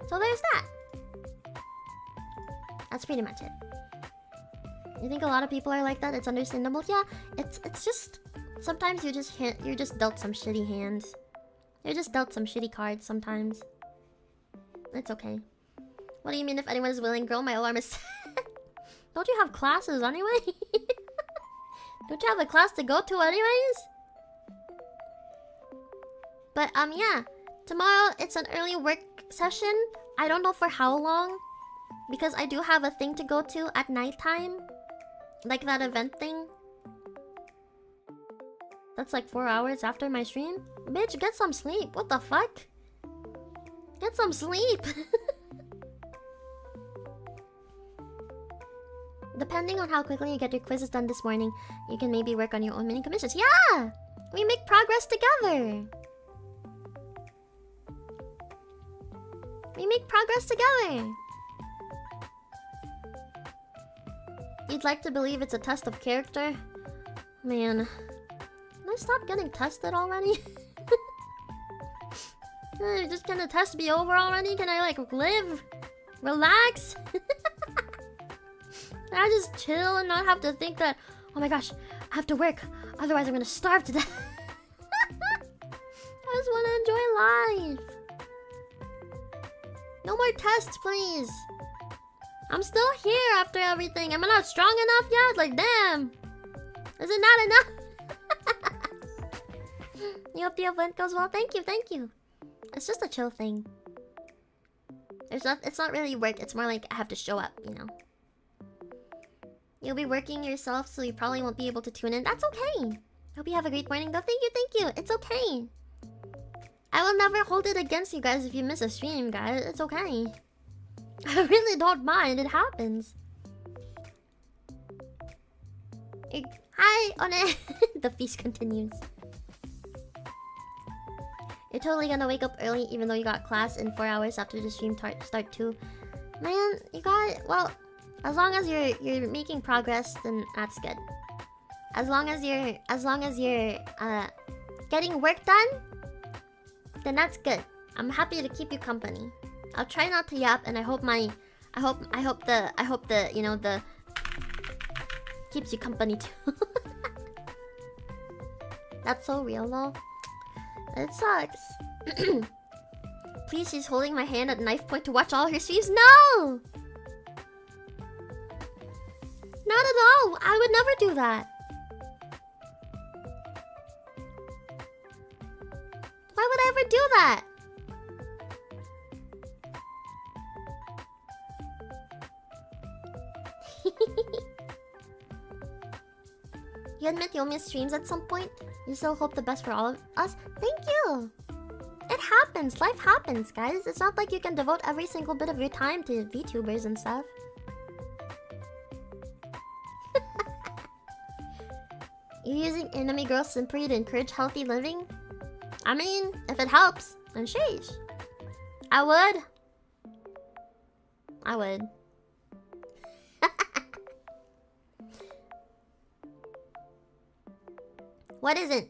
So there's that. That's pretty much it. You think a lot of people are like that? It's understandable. Yeah, it's just sometimes you're just dealt some shitty hands. You're just dealt some shitty cards sometimes. It's okay. What do you mean if anyone is willing? Girl, my alarm is set. Don't you have classes anyway? Don't you have a class to go to anyways? But yeah, Tomorrow, it's an early work session. I don't know for how long. Because I do have a thing to go to at nighttime. Like that event thing. That's like 4 hours after my stream. Bitch, get some sleep. What the fuck? Get some sleep. Depending on how quickly you get your quizzes done this morning, you can maybe work on your own mini commissions. Yeah! We make progress together. We make progress together. You'd like to believe it's a test of character? Man. Can I stop getting tested already? Just can the test be over already? Can I like live? Relax? Can I just chill and not have to think that, oh my gosh, I have to work, otherwise I'm gonna starve to death. I just wanna enjoy life. No more tests, please. I'm still here after everything. Am I not strong enough yet? Like, damn. Is it not enough? You hope the event goes well. Thank you, thank you. It's just a chill thing. It's not really work. It's more like I have to show up, you know. You'll be working yourself, so you probably won't be able to tune in. That's okay. Hope you have a great morning, though. Thank you, thank you. It's okay. I will never hold it against you guys if you miss a stream, guys. It's okay. I really don't mind. It happens. Hi, One. The feast continues. You're totally gonna wake up early even though you got class in 4 hours after the stream start too. Man, you got... Well, as long as you're making progress, then that's good. As long as you're getting work done, then that's good. I'm happy to keep you company. I'll try not to yap, and I hope the you know, the keeps you company too. That's so real though. It sucks. Please, she's holding my hand at knife point to watch all her streams. No! Not at all. I would never do that. Why would I ever do that? You admit you'll miss streams at some point? You still hope the best for all of us? Thank you! It happens. Life happens, guys. It's not like you can devote every single bit of your time to VTubers and stuff. You're using Anime Girl Simpery to encourage healthy living? I mean, if it helps, then sheesh. I would. I would. What isn't?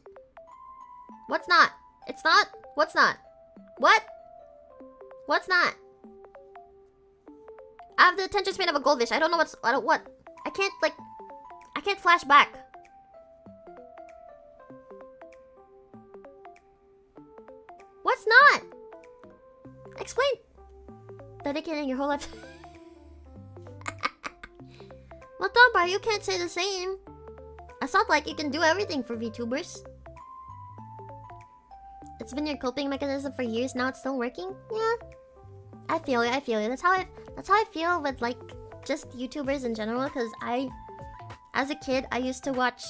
What's not? It's not? What's not? What? What's not? I have the attention span of a goldfish. I don't know what's... what? I can't, like... I can't flash back. What's not? Explain. Dedicating your whole life... Well, Tombar, you can't say the same. It's not like you can do everything for VTubers. It's been your coping mechanism for years, now it's still working? Yeah. I feel you, I feel you. That's how I feel with like just YouTubers in general, because as a kid I used to watch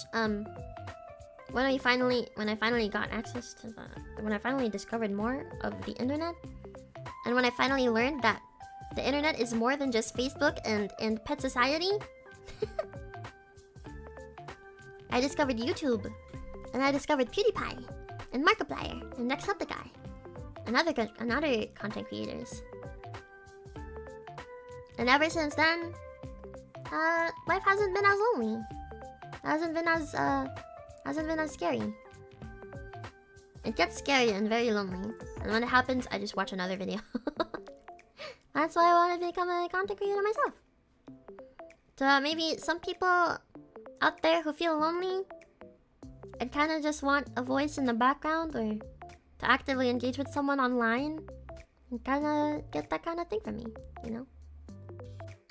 when I finally got access to when I finally discovered more of the internet, and when I finally learned that the internet is more than just Facebook and Pet Society. I discovered YouTube, and I discovered PewDiePie, and Markiplier, and Jacksepticeye, and other content creators. And ever since then, life hasn't been as lonely. Hasn't been as scary. It gets scary and very lonely, and when it happens, I just watch another video. That's why I want to become a content creator myself. So maybe some people out there who feel lonely and kind of just want a voice in the background, or to actively engage with someone online and kind of get that kind of thing from me, you know?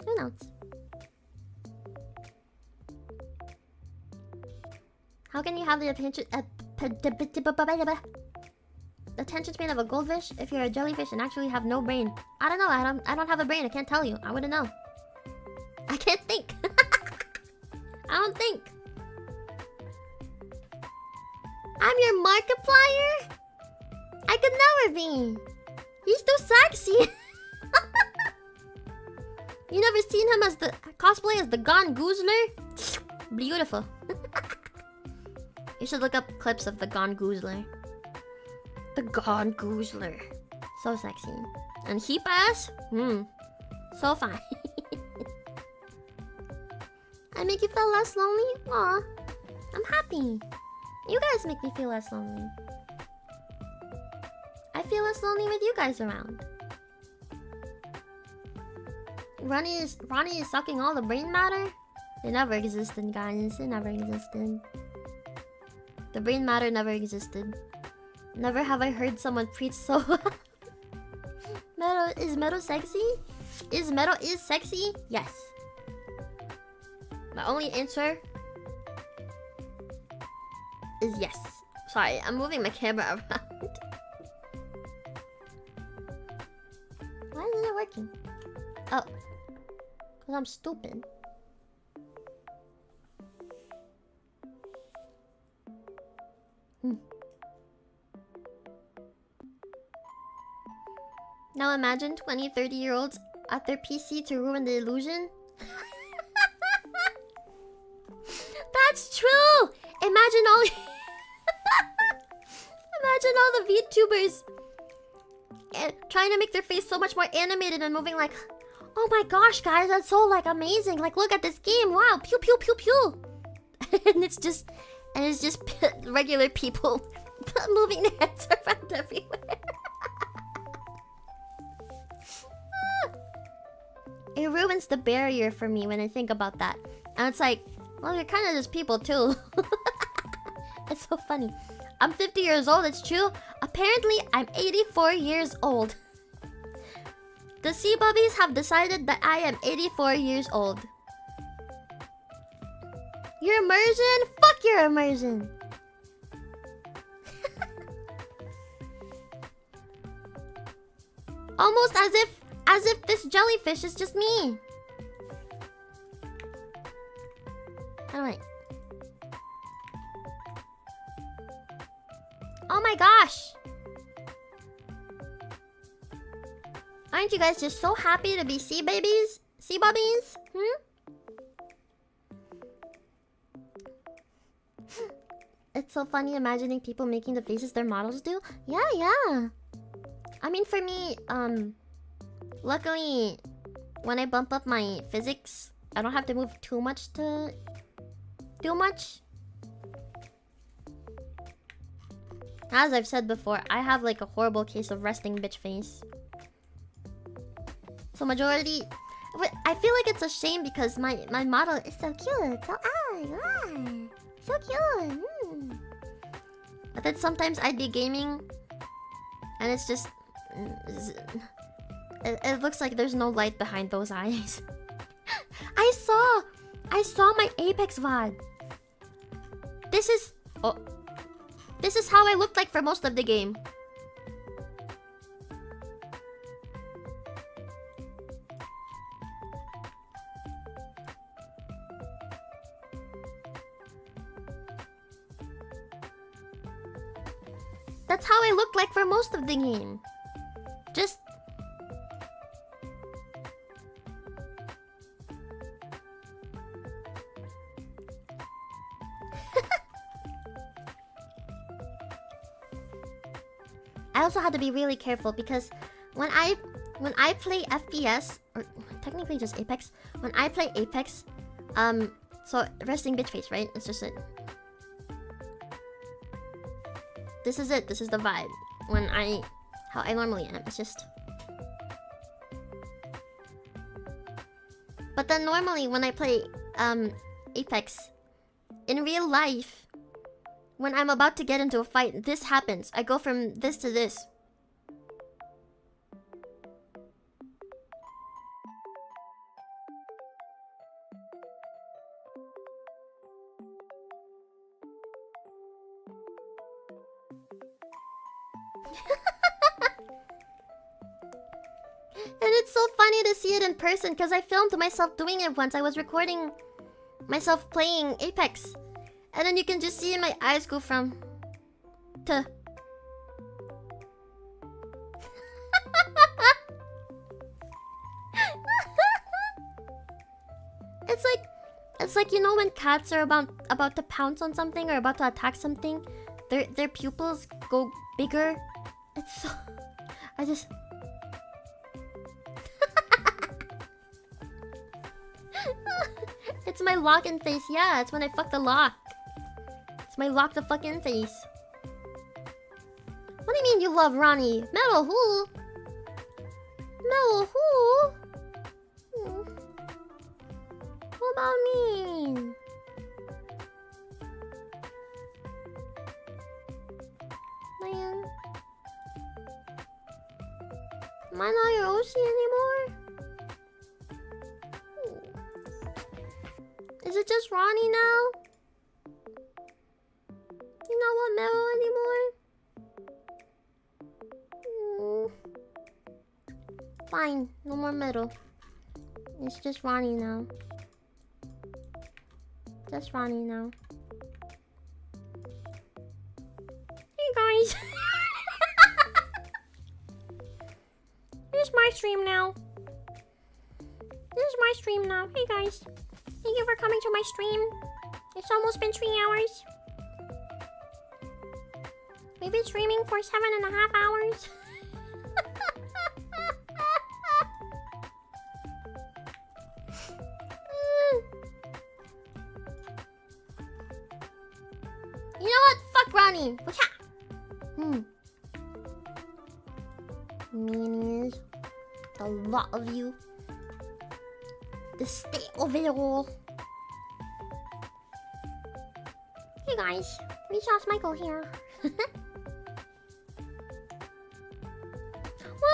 Who knows? How can you have the attention span of a goldfish if you're a jellyfish and actually have no brain? I don't know. I don't have a brain. I can't tell you. I wouldn't know. I can't think. I don't think. I'm your Markiplier? I could never be. He's too sexy. You never seen him as the cosplay as the Gone Goozler? Beautiful. You should look up clips of the Gone Goozler. The Gone Goozler. So sexy. And Heap Ass? So fine. I make you feel less lonely? Aw. I'm happy. You guys make me feel less lonely. I feel less lonely with you guys around. Ronnie is sucking all the brain matter? It never existed, guys. It never existed. The brain matter never existed. Never have I heard someone preach so well. Is Mero sexy? Is Mero sexy? Yes. My only answer is yes. Sorry, I'm moving my camera around. Why isn't it working? Oh. Because I'm stupid. Now imagine 20, 30-year-olds at their PC to ruin the illusion. That's true! Imagine all... Imagine all the VTubers trying to make their face so much more animated and moving like... Oh my gosh, guys, that's so, like, amazing. Like, look at this game. Wow, pew, pew, pew, pew. And it's just regular people moving their heads around everywhere. It ruins the barrier for me when I think about that. And it's like, well, you're kind of just people too. It's so funny. I'm 50 years old, it's true. Apparently, I'm 84 years old. The Sea Bubbies have decided that I am 84 years old. Your immersion? Fuck your immersion. Almost as if this jellyfish is just me. Alright. Oh my gosh. Aren't you guys just so happy to be sea babies? Sea bubbies? It's so funny imagining people making the faces their models do. Yeah. I mean, for me, luckily, when I bump up my physics, I don't have to move too much to do much. As I've said before, I have like a horrible case of resting bitch face. So majority... I feel like it's a shame because my model is so cute. So cute. But then sometimes I'd be gaming and it's just... It looks like there's no light behind those eyes. I saw my Apex VOD. This is how I looked like for most of the game. That's how I looked like for most of the game. Just... I also had to be really careful because when I play FPS, or technically just Apex, when I play Apex, so resting bitch face, right? It's just it. This is it. This is the vibe. How I normally am. It's just... But then normally when I play Apex, in real life, when I'm about to get into a fight, this happens. I go from this to this. And it's so funny to see it in person because I filmed myself doing it once. I was recording myself playing Apex. And then you can just see my eyes go from to It's like you know when cats are about to pounce on something or about to attack something, their pupils go bigger. It's so I just It's my lock in face. Yeah, it's when I fuck the lock. It's my lock the fuck in face. What do you mean you love Ronnie? Mero who? Mero who? What about me? Man. Am I not your Oshi anymore? Is it just Ronnie now? You not want Mero anymore? Fine, no more Mero. It's just Ronnie now. Just Ronnie now. Hey guys! Here's my stream now. This is my stream now. Hey guys. Thank you for coming to my stream. It's almost been 3 hours. We've been streaming for 7.5 hours. You know what? Fuck Ronnie. Meanies. A lot of you. The state of it all. Hey guys, Resource Michael here. What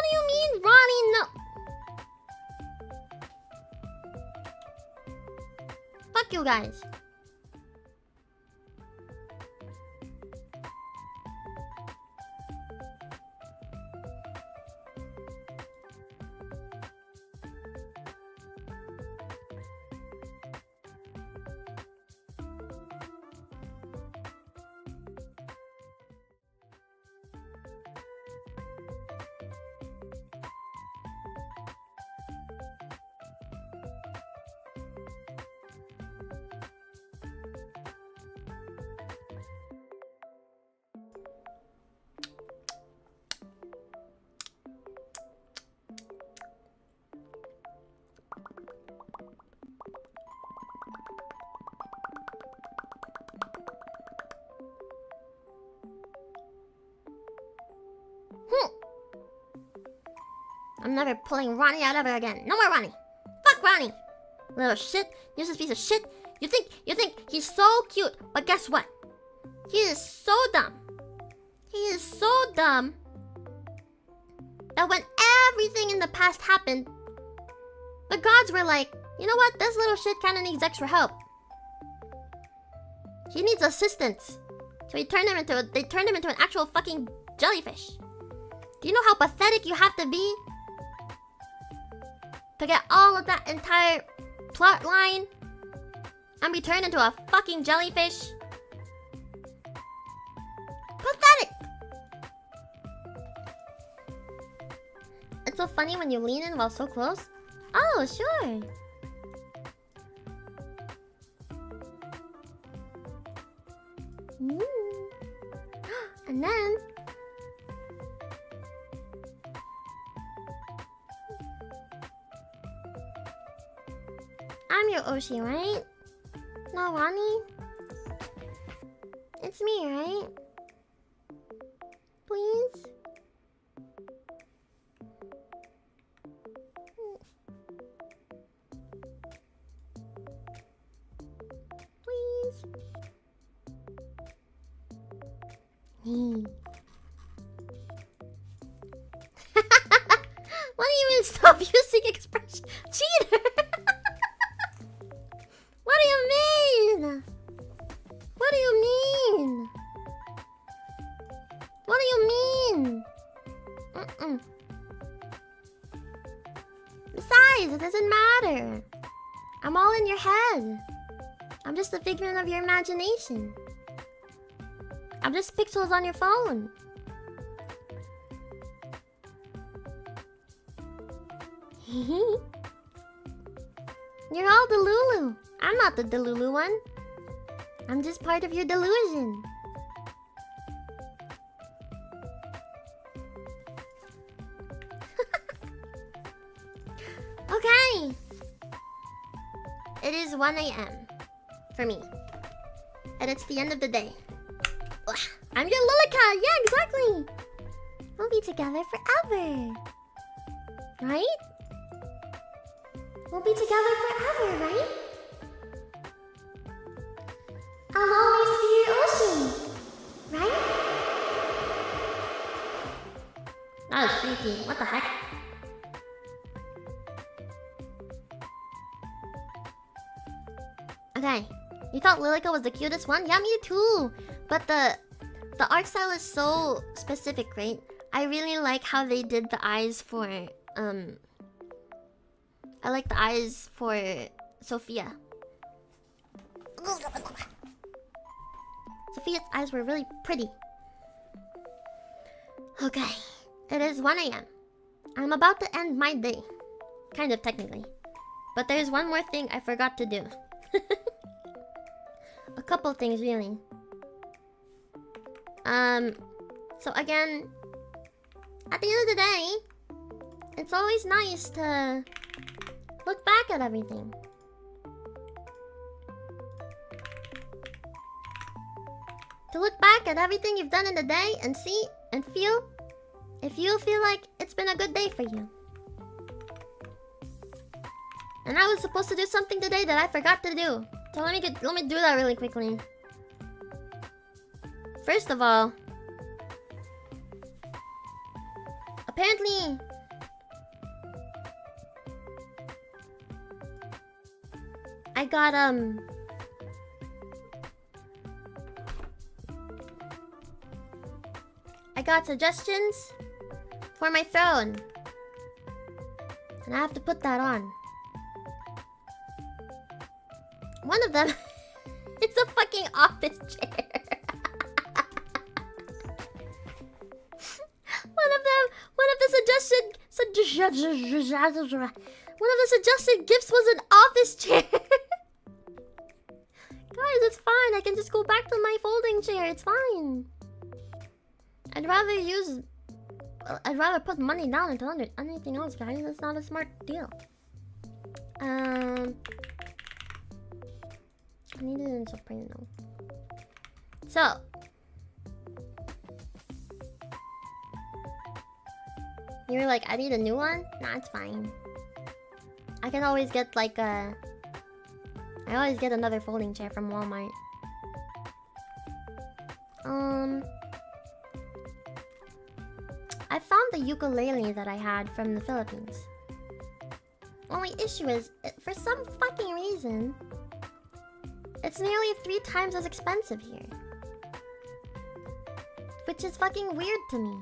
do you mean, Ronnie? No. Fuck you guys. I'm never pulling Ronnie out ever again. No more Ronnie. Fuck Ronnie. Little shit. Useless piece of shit. You think he's so cute, but guess what? He is so dumb. He is so dumb that when everything in the past happened, the gods were like, you know what? This little shit kinda needs extra help. He needs assistance. So they turned him into an actual fucking jellyfish. Do you know how pathetic you have to be to get all of that entire plot line and be turned into a fucking jellyfish? Pathetic! It's so funny when you lean in while so close. Oh, sure. And then I'm your Oshi, right? No, Ronnie? It's me, right? Please? Please? What do you mean stop using expression? Cheater! What do you mean? What do you mean? What do you mean? It doesn't matter. I'm all in your head. I'm just a figment of your imagination. I'm just pixels on your phone. You're all Delulu. I'm not the Delulu one. I'm just part of your delusion. Okay. It is 1 a.m. for me. And it's the end of the day. Ugh, I'm your LILIKAAAA! Yeah, exactly! We'll be together forever. Right? We'll be together forever, right? I'll always be your Oshi. Right? That was creepy. What the heck? Okay. You thought LILIKAAAA was the cutest one? Yeah, me too. But the art style is so specific, right? I really like how they did the eyes for I like the eyes for Sophia. Sophia's eyes were really pretty. Okay. It is 1 a.m. I'm about to end my day. Kind of technically. But there's one more thing I forgot to do. A couple things really. So again, at the end of the day, it's always nice to look back at everything. To look back at everything you've done in the day and see and feel if you feel like it's been a good day for you. And I was supposed to do something today that I forgot to do. So let me do that really quickly. First of all, apparently I got suggestions for my phone. And I have to put that on. One of them is a fucking office chair. One of the suggested gifts was an office chair. Guys, it's fine. I can just go back to my folding chair. It's fine. I'd rather put money down into anything else, guys. That's not a smart deal. I need it in Soprano. So you're like, I need a new one? Nah, it's fine. I can always get like I always get another folding chair from Walmart. I found the ukulele that I had from the Philippines. Only issue is, for some fucking reason, it's nearly 3 times as expensive here. Which is fucking weird to me.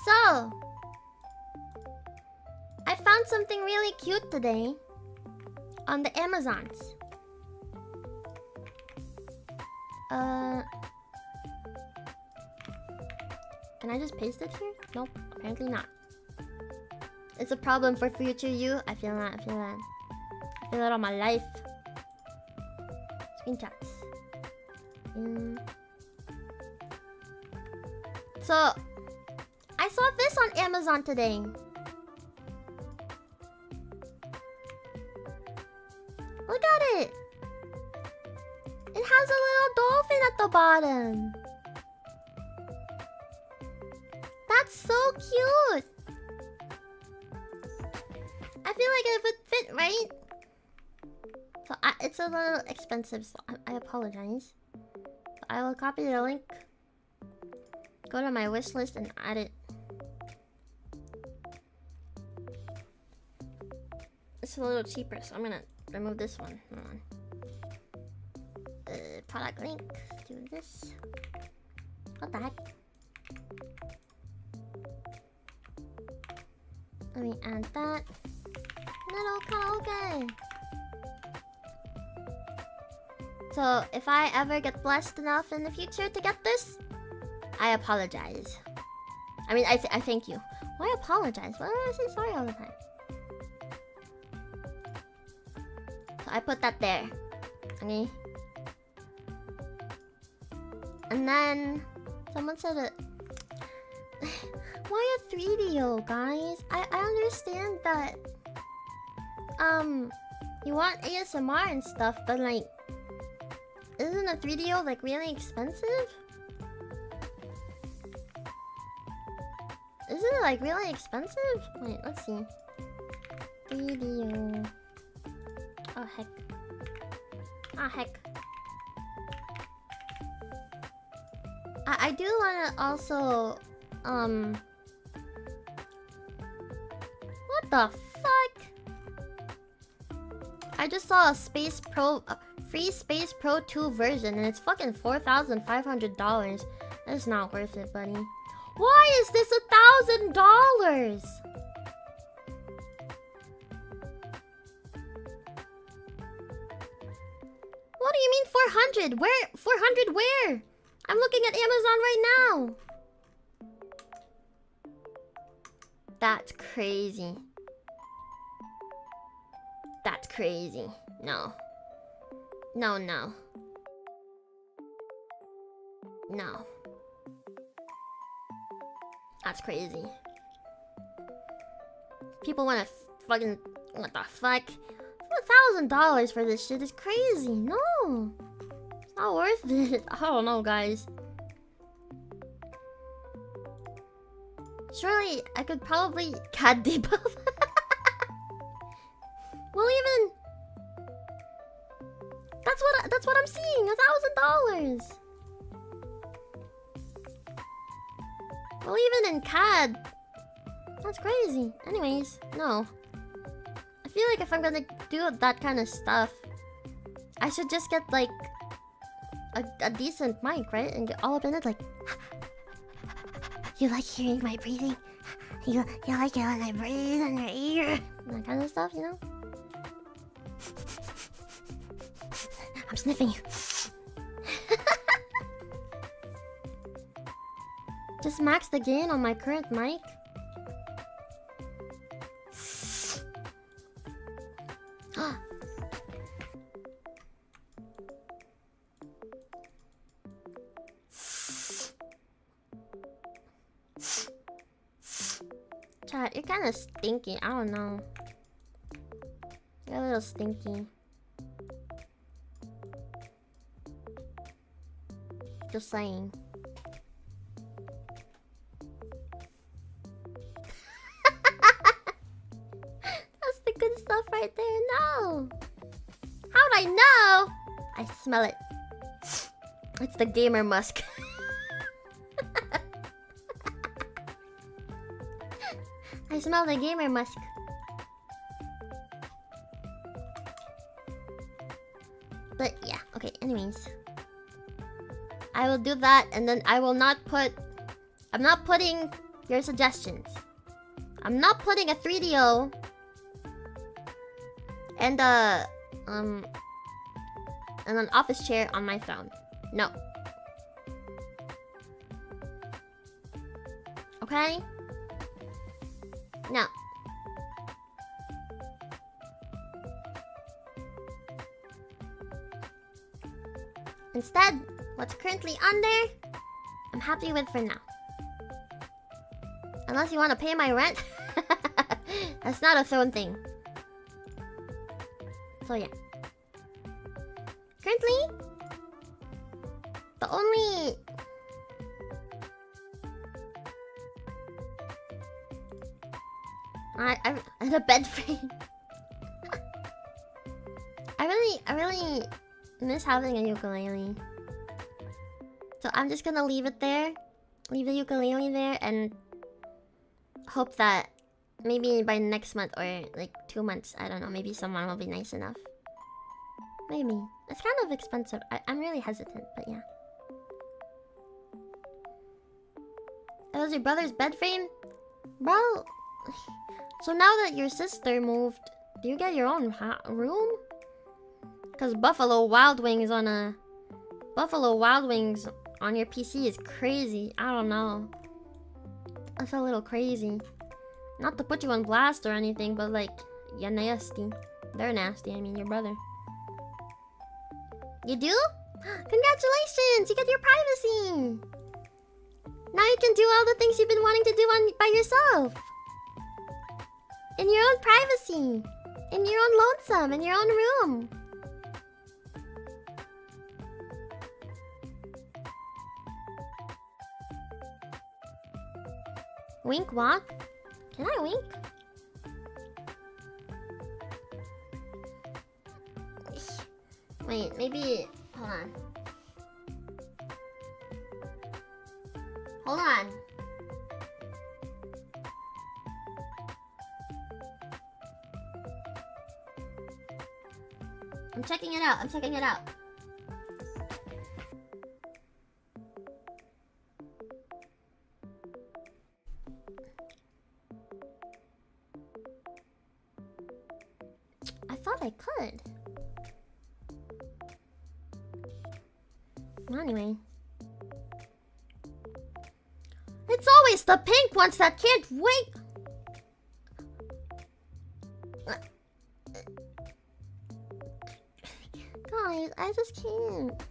So, I found something really cute today on the Amazons. Can I just paste it here? Nope, apparently not. It's a problem for future you. I feel that, I feel that. I feel that all my life. Screenshots. So, I saw this on Amazon today. Look at it. It has a little dolphin at the bottom. That's so cute. I feel like it would fit, right? So it's a little expensive, so I apologize. So I will copy the link, go to my wish list, and add it. It's a little cheaper, so I'm gonna remove this one. Hold on. Product link. Do this. What the heck? Let me add that. Okay. So if I ever get blessed enough in the future to get this, I apologize. I mean, I thank you. Why apologize? Why do I say sorry all the time? So I put that there. Okay. And then someone said it. Why a 3DO, guys? I understand that you want ASMR and stuff, but like, isn't a 3DO like really expensive? Isn't it like really expensive? Wait, let's see. 3DO. Oh heck. Ah heck. I do wanna also what the fuck? I just saw a Space Pro free Space Pro 2 version and it's fucking $4,500. That's not worth it, buddy. Why is this $1,000? What do you mean 400? Where? 400 where? I'm looking at Amazon right now. That's crazy. That's crazy. No. No. No. That's crazy. People wanna fucking... What the fuck? $1,000 for this shit is crazy. No. It's not worth it. I don't know, guys. Surely I could probably CAD debuff. Well, even that's what I'm seeing. $1,000. Well, even in CAD, that's crazy. Anyways, no. I feel like if I'm gonna do that kind of stuff, I should just get like a decent mic, right? And get all up in it, like. You like hearing my breathing? You like it when I breathe in your ear? That kind of stuff, you know? I'm sniffing you. Just max the gain on my current mic. Chat, you're kind of stinky. I don't know. You're a little stinky. Just saying. That's the good stuff right there. No. How'd I know? I smell it. It's the gamer musk. I smell the gamer musk. But yeah, okay, anyways. I will do that and then I will not put... I'm not putting your suggestions. I'm not putting a 3DO and an office chair on my throne. No. Okay? No. Instead, what's currently on there, I'm happy with for now. Unless you want to pay my rent. That's not a throne thing. So yeah. Currently, the only... and a bed frame. I really miss having a ukulele. So I'm just gonna leave it there. Leave the ukulele there and hope that maybe by next month or like 2 months, I don't know, maybe someone will be nice enough. Maybe. It's kind of expensive. I'm really hesitant, but yeah. It was your brother's bed frame? Bro. So now that your sister moved, do you get your own room? Because Buffalo Wild Wings on your PC is crazy. I don't know. That's a little crazy. Not to put you on blast or anything, but like, you're nasty. They're nasty, I mean, your brother. You do? Congratulations! You get your privacy! Now you can do all the things you've been wanting to do by yourself! In your own privacy! In your own lonesome, in your own room! Wink walk? Can I wink? Wait, maybe... Hold on. Hold on. I'm checking it out. I'm checking it out. I thought I could. Anyway. It's always the pink ones that can't wait. Guys, I just can't.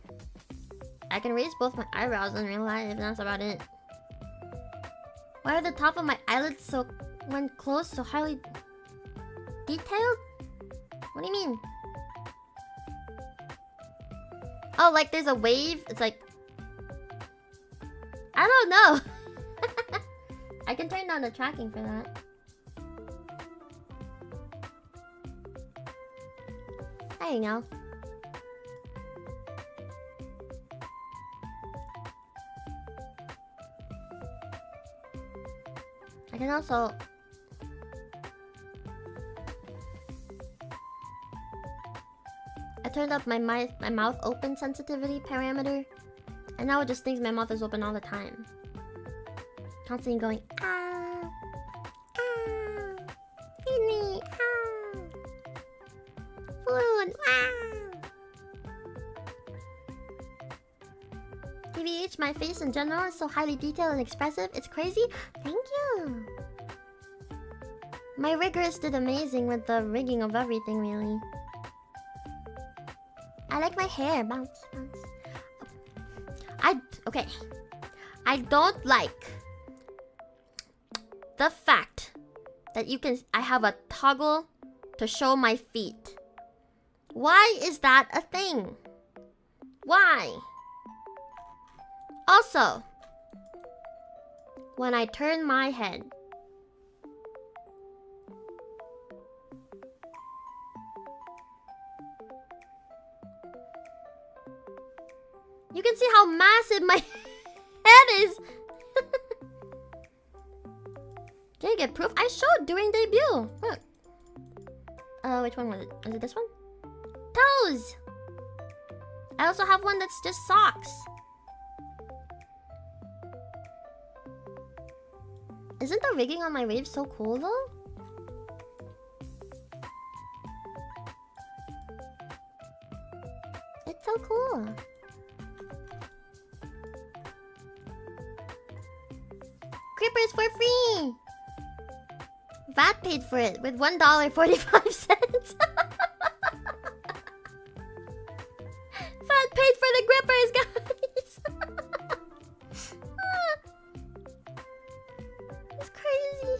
I can raise both my eyebrows in real life, and that's about it. Why are the top of my eyelids so, when closed, so highly detailed? What do you mean? Oh, like there's a wave? It's like... I don't know. I can turn down the tracking for that. There you go. I can also... I turned up my mouth open sensitivity parameter, and now it just thinks my mouth is open all the time. Constantly going, ah, ah, feed me, ah, food, ah. TVH, my face in general is so highly detailed and expressive. It's crazy. Thank you. My riggers did amazing with the rigging of everything, really. I like my hair. Bounce, bounce. Okay. I don't like the fact that I have a toggle to show my feet. Why is that a thing? Why? Also, when I turn my head, you can see how massive my head is. Can you get proof? I showed during debut. Look. Which one was it? Was it this one? Toes! I also have one that's just socks. Isn't the rigging on my wave so cool though? It's so cool. Creepers for free! VAT paid for it with $1.45. VAT paid for the grippers, guys! It's crazy.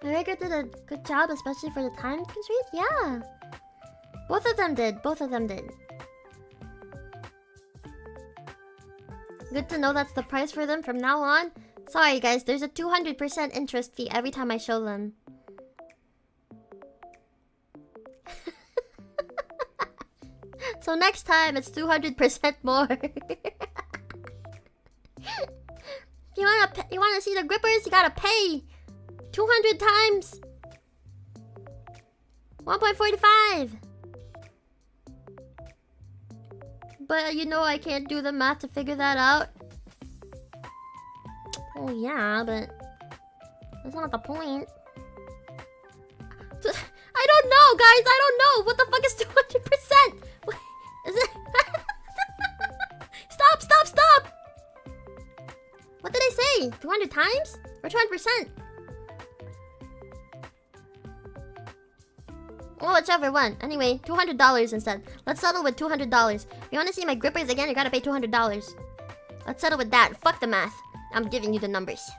The rigger did a good job, especially for the time constraint. Yeah. Both of them did. Both of them did. Good to know that's the price for them from now on. Sorry guys, there's a 200% interest fee every time I show them. So next time it's 200% more. You wanna see the grippers? You gotta pay 200 times 1.45. But you know I can't do the math to figure that out. Oh yeah, but that's not the point. I don't know, guys. I don't know. What the fuck is 200%? Is it? Stop! Stop! Stop! What did I say? 200 times or 200%? Well, whichever one. Anyway, $200 instead. Let's settle with $200. If you want to see my grippers again, you gotta pay $200. Let's settle with that. Fuck the math. I'm giving you the numbers.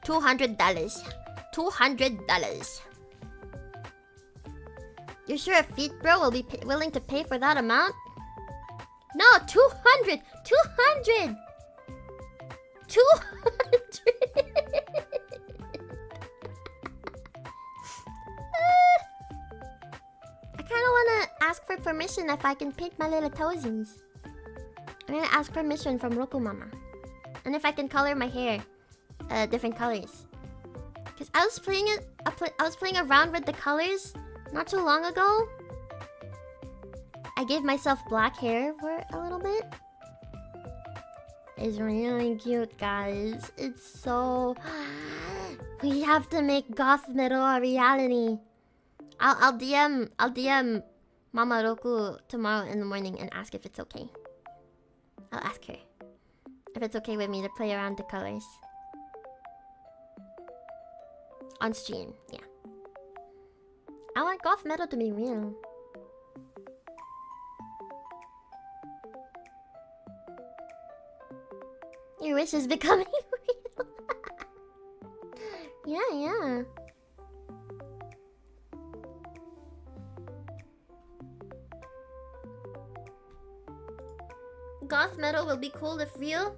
$200. $200. You sure a feet bro will be willing to pay for that amount? No, 200. 200. 200. I kind of want to ask for permission if I can paint my little toesies. I'm gonna ask permission from Roku Mama. And if I can color my hair different colors. Cause I was playing around with the colors not too long ago. I gave myself black hair for a little bit. It's really cute, guys. It's so... We have to make goth metal a reality. I'll DM Mama Roku tomorrow in the morning and ask if it's okay. I'll ask her if it's okay with me to play around the colors. On stream, yeah. I want goth metal to be real. Your wish is becoming real. Yeah, yeah. Goth metal will be cool if real.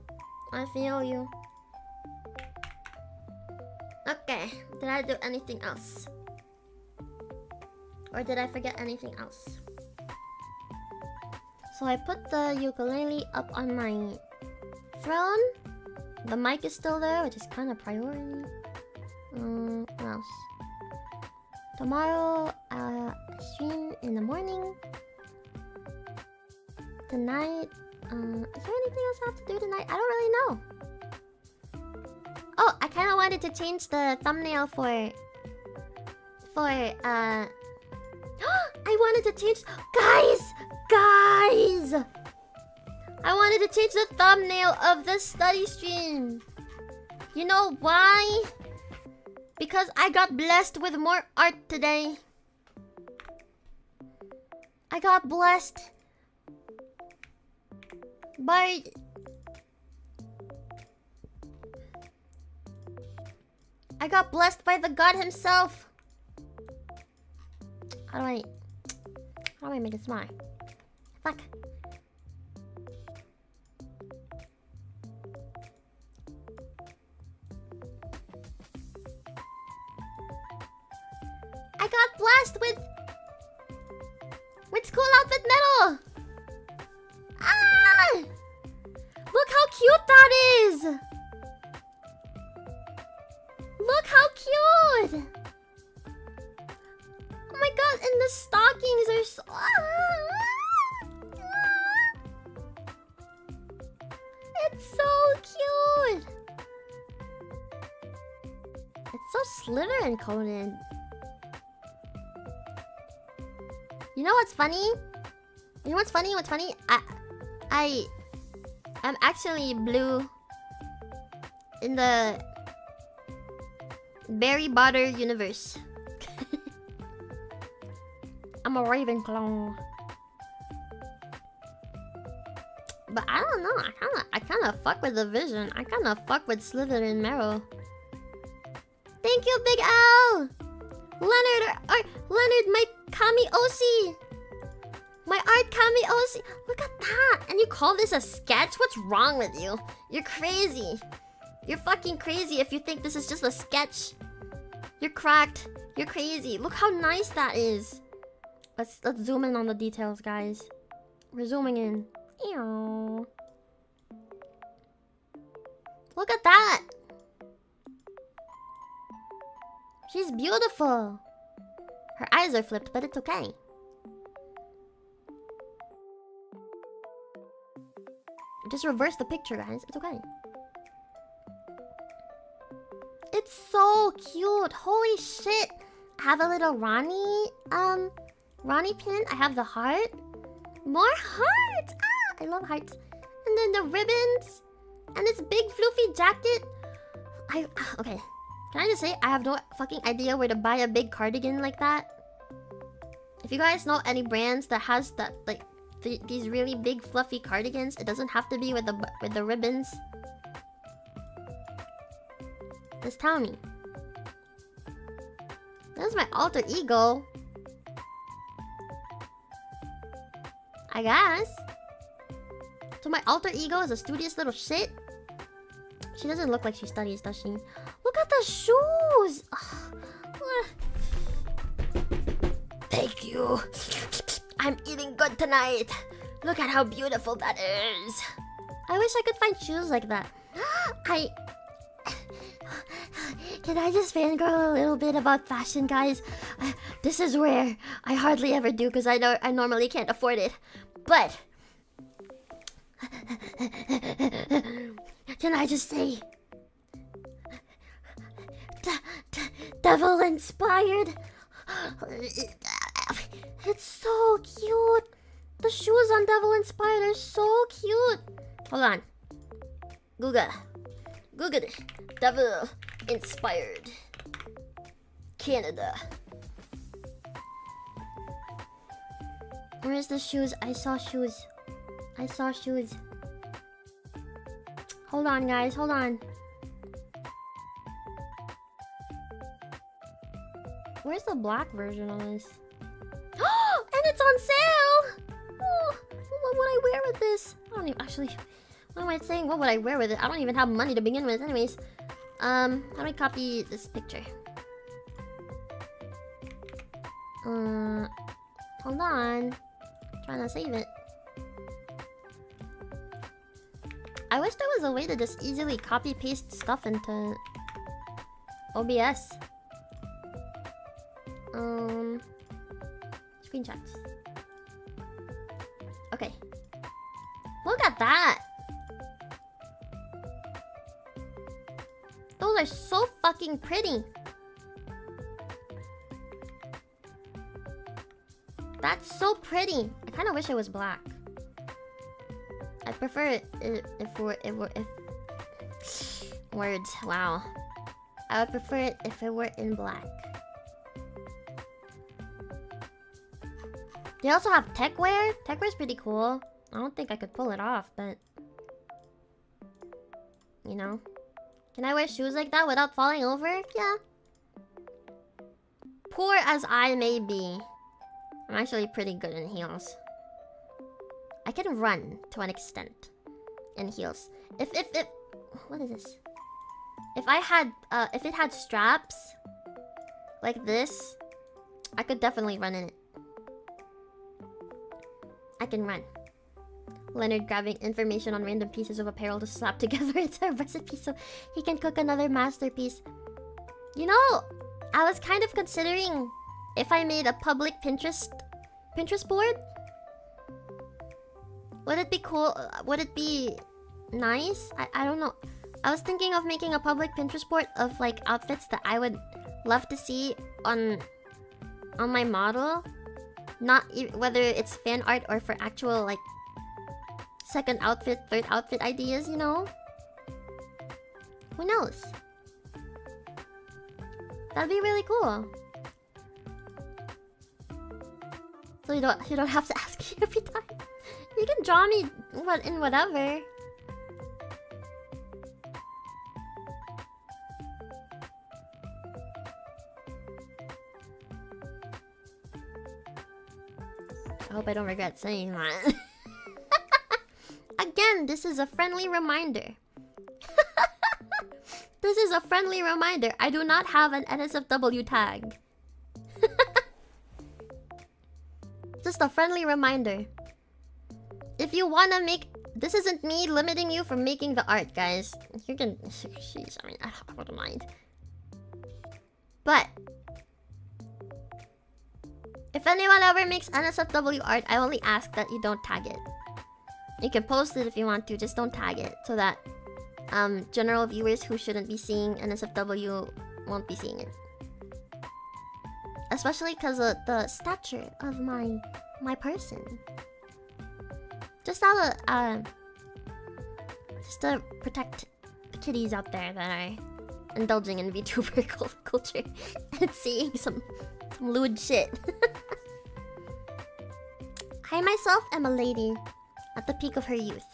I feel you. Okay, did I do anything else? Or did I forget anything else? So I put the ukulele up on my throne. The mic is still there, which is kind of priority. What else? Tomorrow, stream in the morning. Tonight, is there anything else I have to do tonight? I don't really know. Oh, I kind of wanted to change the thumbnail for I wanted to change... Guys! I wanted to change the thumbnail of the study stream. You know why? Because I got blessed with more art today. I got blessed by... I got blessed by the god himself. How do I make it smart? Fuck. I got blessed with school outfit medal. Ah! Look how cute that is. Look how cute. Oh my god, and the stockings are so... It's so cute. so Slytherin coded. You know what's funny? You know what's funny? What's funny? I'm actually blue in the Berry Butter universe. I'm a Ravenclaw. But I don't know. I kind of fuck with the vision. I kind of fuck with Slytherin Mero. Thank you, Big L. Leonard, my Kami Oshi. My art Kami Oshi. Look at that. And you call this a sketch? What's wrong with you? You're crazy. You're fucking crazy if you think this is just a sketch. You're cracked. You're crazy. Look how nice that is. Let's zoom in on the details, guys. We're zooming in. Ew. Look at that. She's beautiful. Her eyes are flipped, but it's okay. Just reverse the picture, guys. It's okay. It's so cute. Holy shit. I have a little Ronnie pin. I have the heart. More hearts. Ah, I love hearts. And then the ribbons. And this big floofy jacket. Okay. Can I just say, I have no fucking idea where to buy a big cardigan like that. If you guys know any brands that has that, like, these really big fluffy cardigans, it doesn't have to be with the ribbons. Just tell me. That's my alter ego. I guess. So my alter ego is a studious little shit. She doesn't look like she studies, does she? Look at the shoes! Thank you. I'm eating good tonight. Look at how beautiful that is. I wish I could find shoes like that. Can I just fangirl a little bit about fashion, guys? This is rare. I hardly ever do because I normally can't afford it. But can I just say, devil inspired. It's so cute. The shoes on Devil Inspired are so cute. Hold on. Google it. Devil Inspired Canada. Where's the shoes? I saw shoes. Hold on, guys. Hold on. Where's the black version of this? And it's on sale! Oh, what would I wear with this? I don't even actually... What am I saying? What would I wear with it? I don't even have money to begin with. Anyways. How do I copy this picture? Hold on. Trying to save it. I wish there was a way to just easily copy-paste stuff into OBS. Screenshots. Okay. Look at that! Those are so fucking pretty. That's so pretty. I kind of wish it was black. I prefer it if words. Wow. I would prefer it if it were in black. They also have tech wear. Tech wear is pretty cool. I don't think I could pull it off, but you know. Can I wear shoes like that without falling over? Yeah. Poor as I may be, I'm actually pretty good in heels. I can run to an extent in heels. If what is this? If it had straps like this, I could definitely run in it. I can run. Leonard grabbing information on random pieces of apparel to slap together into a recipe so he can cook another masterpiece. You know, I was kind of considering if I made a public Pinterest board. Would it be cool? Would it be nice? I don't know. I was thinking of making a public Pinterest board of like outfits that I would love to see on my model. Not whether it's fan art or for actual like second outfit, third outfit ideas, you know? Who knows? That'd be really cool. So you don't have to ask me every time. You can draw me in whatever. I hope I don't regret saying that. Again, this is a friendly reminder. This is a friendly reminder. I do not have an NSFW tag. Just a friendly reminder. If you wanna make... This isn't me limiting you from making the art, guys. You can... Sheesh, I mean, I wouldn't mind. But... if anyone ever makes NSFW art, I only ask that you don't tag it. You can post it if you want to, just don't tag it. So that general viewers who shouldn't be seeing NSFW won't be seeing it. Especially because of the stature of my person. Just just to protect the kitties out there that are indulging in VTuber culture and seeing some lewd shit. I myself am a lady at the peak of her youth.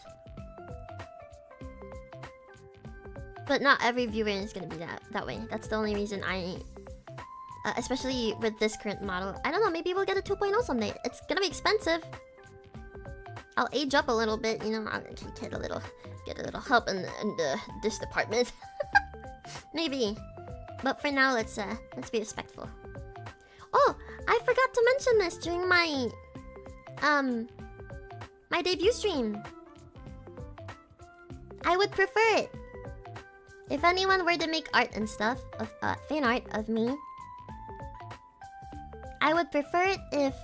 But not every viewer is gonna be that way. That's the only reason I... especially with this current model. I don't know, maybe we'll get a 2.0 someday. It's gonna be expensive. I'll age up a little bit, you know, I'll get a little help in this department. Maybe. But for now, let's be respectful. Oh, I forgot to mention this during my my debut stream. I would prefer it if anyone were to make art and stuff of fan art of me. I would prefer it if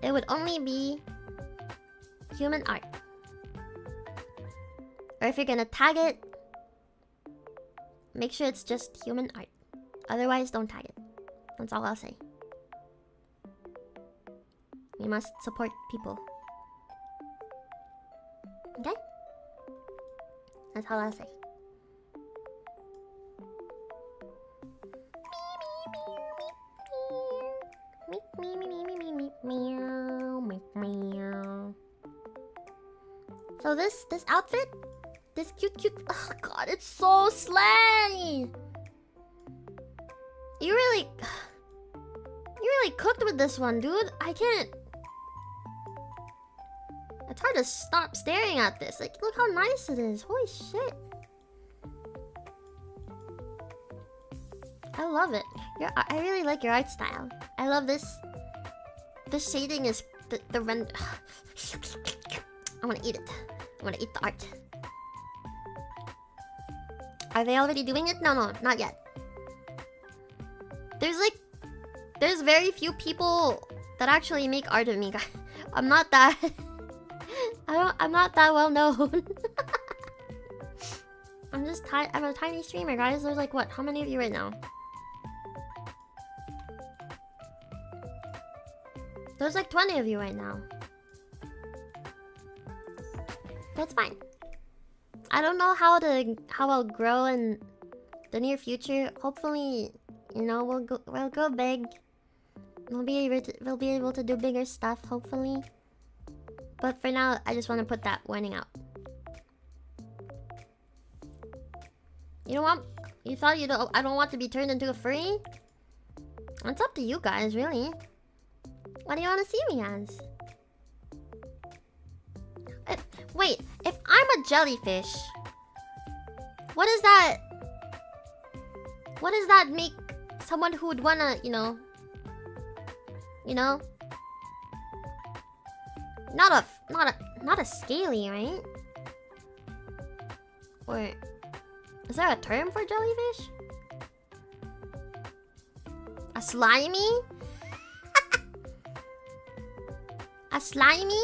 it would only be human art. Or if you're gonna tag it, make sure it's just human art. Otherwise, don't tag it. That's all I'll say. We must support people. Okay? That's all I'll say. So this outfit, this cute, oh god, it's so slay. You really cooked with this one, dude. I can't. It's hard to stop staring at this. Like, look how nice it is. Holy shit. I love it. I really like your art style. I love this. The shading is the render. I want to eat it. I want to eat the art. Are they already doing it? No, not yet. There's very few people that actually make art of me. I'm not that. I'm not that well known. I'm a tiny streamer, guys. There's like what? How many of you right now? There's like 20 of you right now. That's fine. I don't know how I'll grow in the near future. Hopefully, you know, we'll go big. We'll be able to do bigger stuff, hopefully. But for now, I just want to put that warning out. You know what? You thought I don't want to be turned into a furry? It's up to you guys, really. What do you want to see me as? Wait, if I'm a jellyfish, what does that make someone who would wanna, you know, not a scaly, right? Or is there a term for jellyfish? A slimy? A slimy?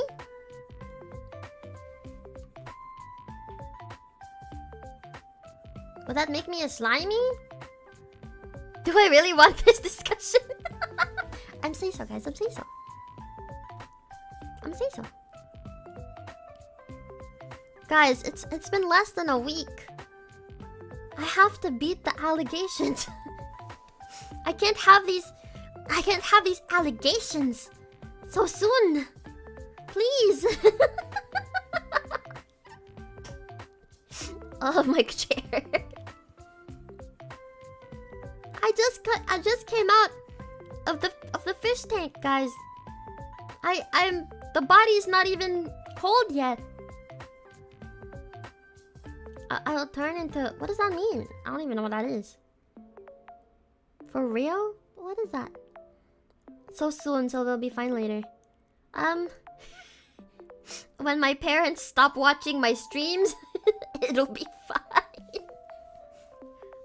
Would that make me a slimy? Do I really want this discussion? I'm say so, guys. I'm say so. I'm say so. Guys, it's been less than a week. I have to beat the allegations. I can't have these allegations so soon. Please. Oh, my chair. I just came out of the fish tank, guys. The body's not even cold yet. I'll turn into... What does that mean? I don't even know what that is. For real? What is that? So soon, so they'll be fine later. When my parents stop watching my streams, it'll be fine.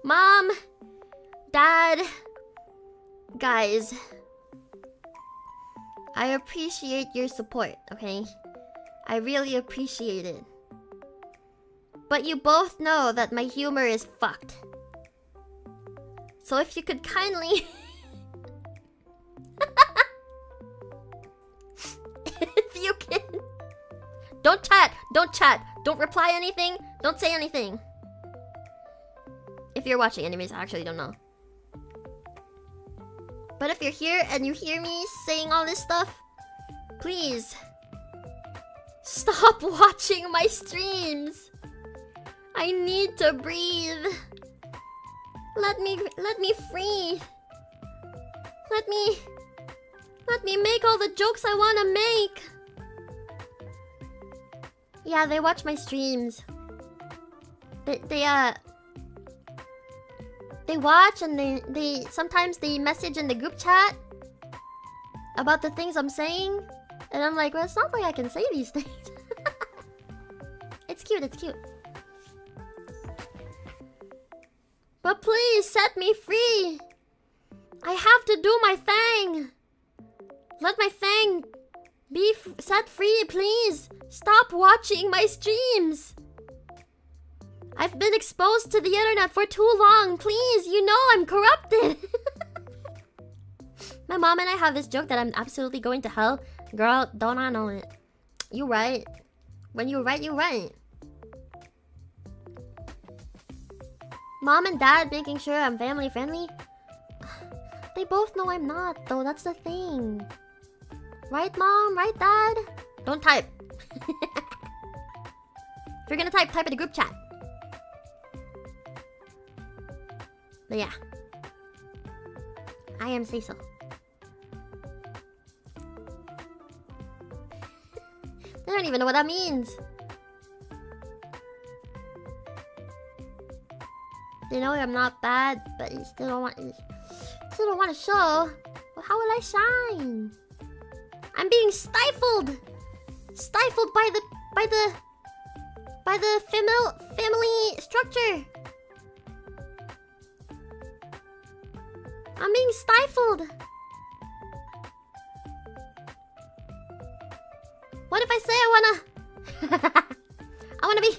Mom, Dad, guys, I appreciate your support, okay? I really appreciate it. But you both know that my humor is fucked. So if you could kindly... if you can... Don't chat! Don't chat! Don't reply anything! Don't say anything! If you're watching anyways, I actually don't know. But if you're here and you hear me saying all this stuff, please stop watching my streams. I need to breathe. Let me free. Let me make all the jokes I want to make. Yeah, they watch my streams. They watch and they sometimes they message in the group chat about the things I'm saying, and I'm like, well, it's not like I can say these things. It's cute, it's cute. But please set me free. I have to do my thing. Let my thing be set free, please. Stop watching my streams. I've been exposed to the internet for too long. Please, you know I'm corrupted. My mom and I have this joke that I'm absolutely going to hell. Girl, don't I know it? You right. When you're right, you're right. Mom and Dad making sure I'm family friendly. They both know I'm not, though. That's the thing. Right, Mom? Right, Dad? Don't type. If you're gonna type in the group chat. But yeah. I am say so. They don't even know what that means. They know I'm not bad, but you still don't want to show. Well, how will I shine? I'm being stifled. Stifled by the family structure. I'm being stifled. What if I say I wanna be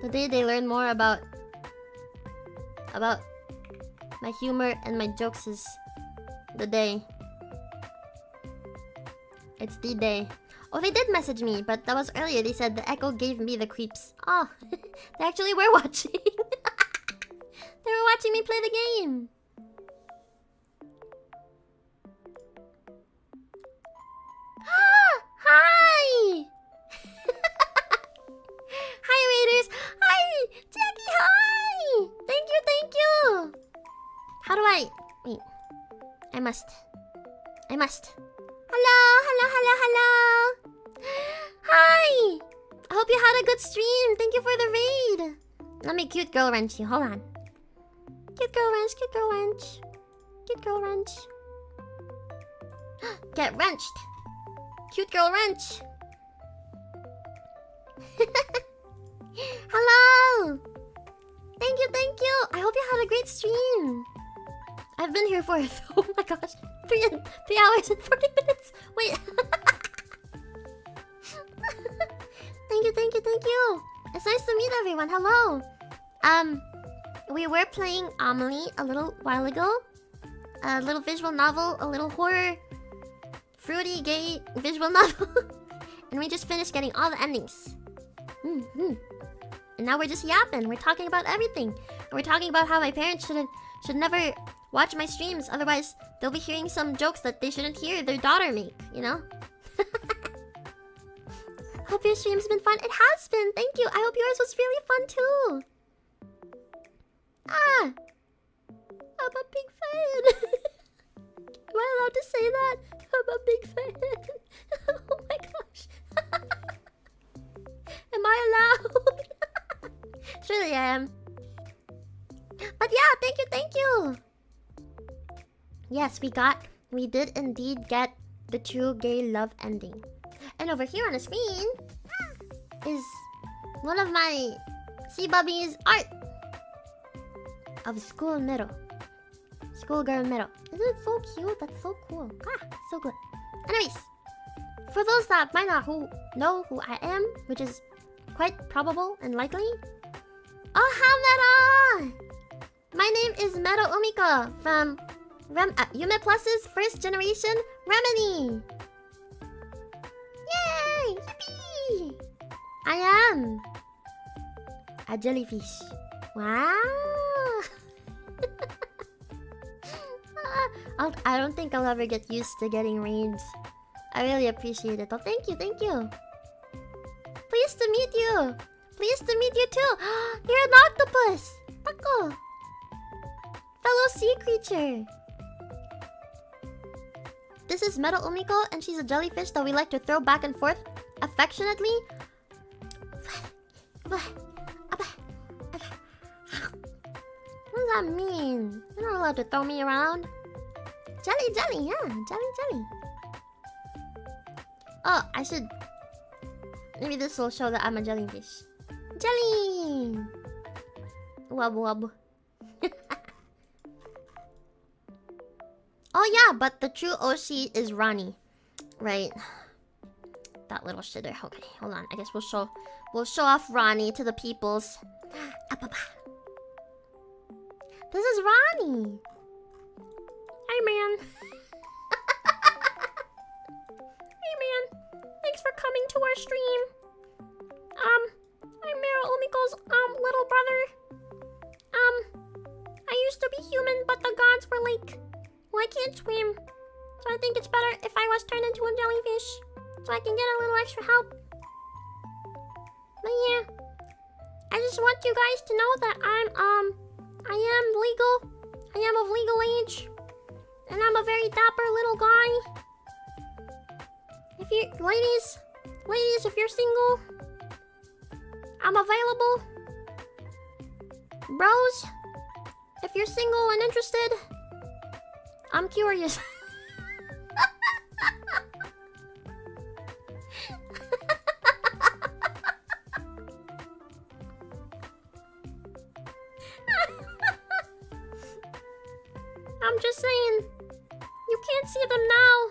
The day they learn more about my humor and my jokes is the day. It's the day. Oh, they did message me, but that was earlier. They said the echo gave me the creeps. Oh, they actually were watching. They were watching me play the game. Hi! Hi, Raiders! Hi! Jackie, hi! Thank you! How do I... Wait. I must. Hello! Hi! I hope you had a good stream. Thank you for the raid. Let me cute girl wrench you. Hold on. Cute girl wrench. Get wrenched. Cute girl wrench. Hello! Thank you! I hope you had a great stream. I've been here for, oh my gosh, 3 hours and 40 minutes. Wait. everyone. Hello. We were playing Amelie a little while ago. A little visual novel, a little horror, fruity, gay visual novel. And we just finished getting all the endings. And now we're just yapping. We're talking about everything. And we're talking about how my parents should never watch my streams. Otherwise, they'll be hearing some jokes that they shouldn't hear their daughter make, you know? Hope your stream's been fun. It has been. Thank you. I hope yours was really fun too. I'm a big fan. Am I allowed to say that? I'm a big fan. Oh my gosh. Am I allowed? Surely I am. But yeah, thank you. Yes, we did indeed get the true gay love ending. And over here on the screen is one of my Bubbies art of schoolgirl Mero. Isn't it so cute? That's so cool. So good. Anyways, for those that might not know who I am, which is quite probable and likely. Oh, hi Mero! My name is Mero Umiko from Yume Plus's first generation Remedy. Yay! Yippee! I am a jellyfish. Wow! I don't think I'll ever get used to getting raids. I really appreciate it. Oh, thank you. Pleased to meet you. Pleased to meet you too. You're an octopus. Tako. Fellow sea creature. This is Mero Umiko, and she's a jellyfish that we like to throw back and forth affectionately. What does that mean? You're not allowed to throw me around. Jelly, yeah. Jelly. Oh, I should... Maybe this will show that I'm a jellyfish. Jelly! Wub. Oh yeah, but the true Oshi is Ronnie. Right. That little shitter. Okay, hold on. I guess we'll show off Ronnie to the peoples. This is Ronnie. Hey man. Hey man. Thanks for coming to our stream. I'm Mero Umiko's little brother. I used to be human, but the gods were like, well, I can't swim. So I think it's better if I was turned into a jellyfish, so I can get a little extra help. But yeah, I just want you guys to know that I am legal. I am of legal age. And I'm a very dapper little guy. If you ladies, if you're single, I'm available. Bros, if you're single and interested, I'm curious. I'm just saying, you can't see them now.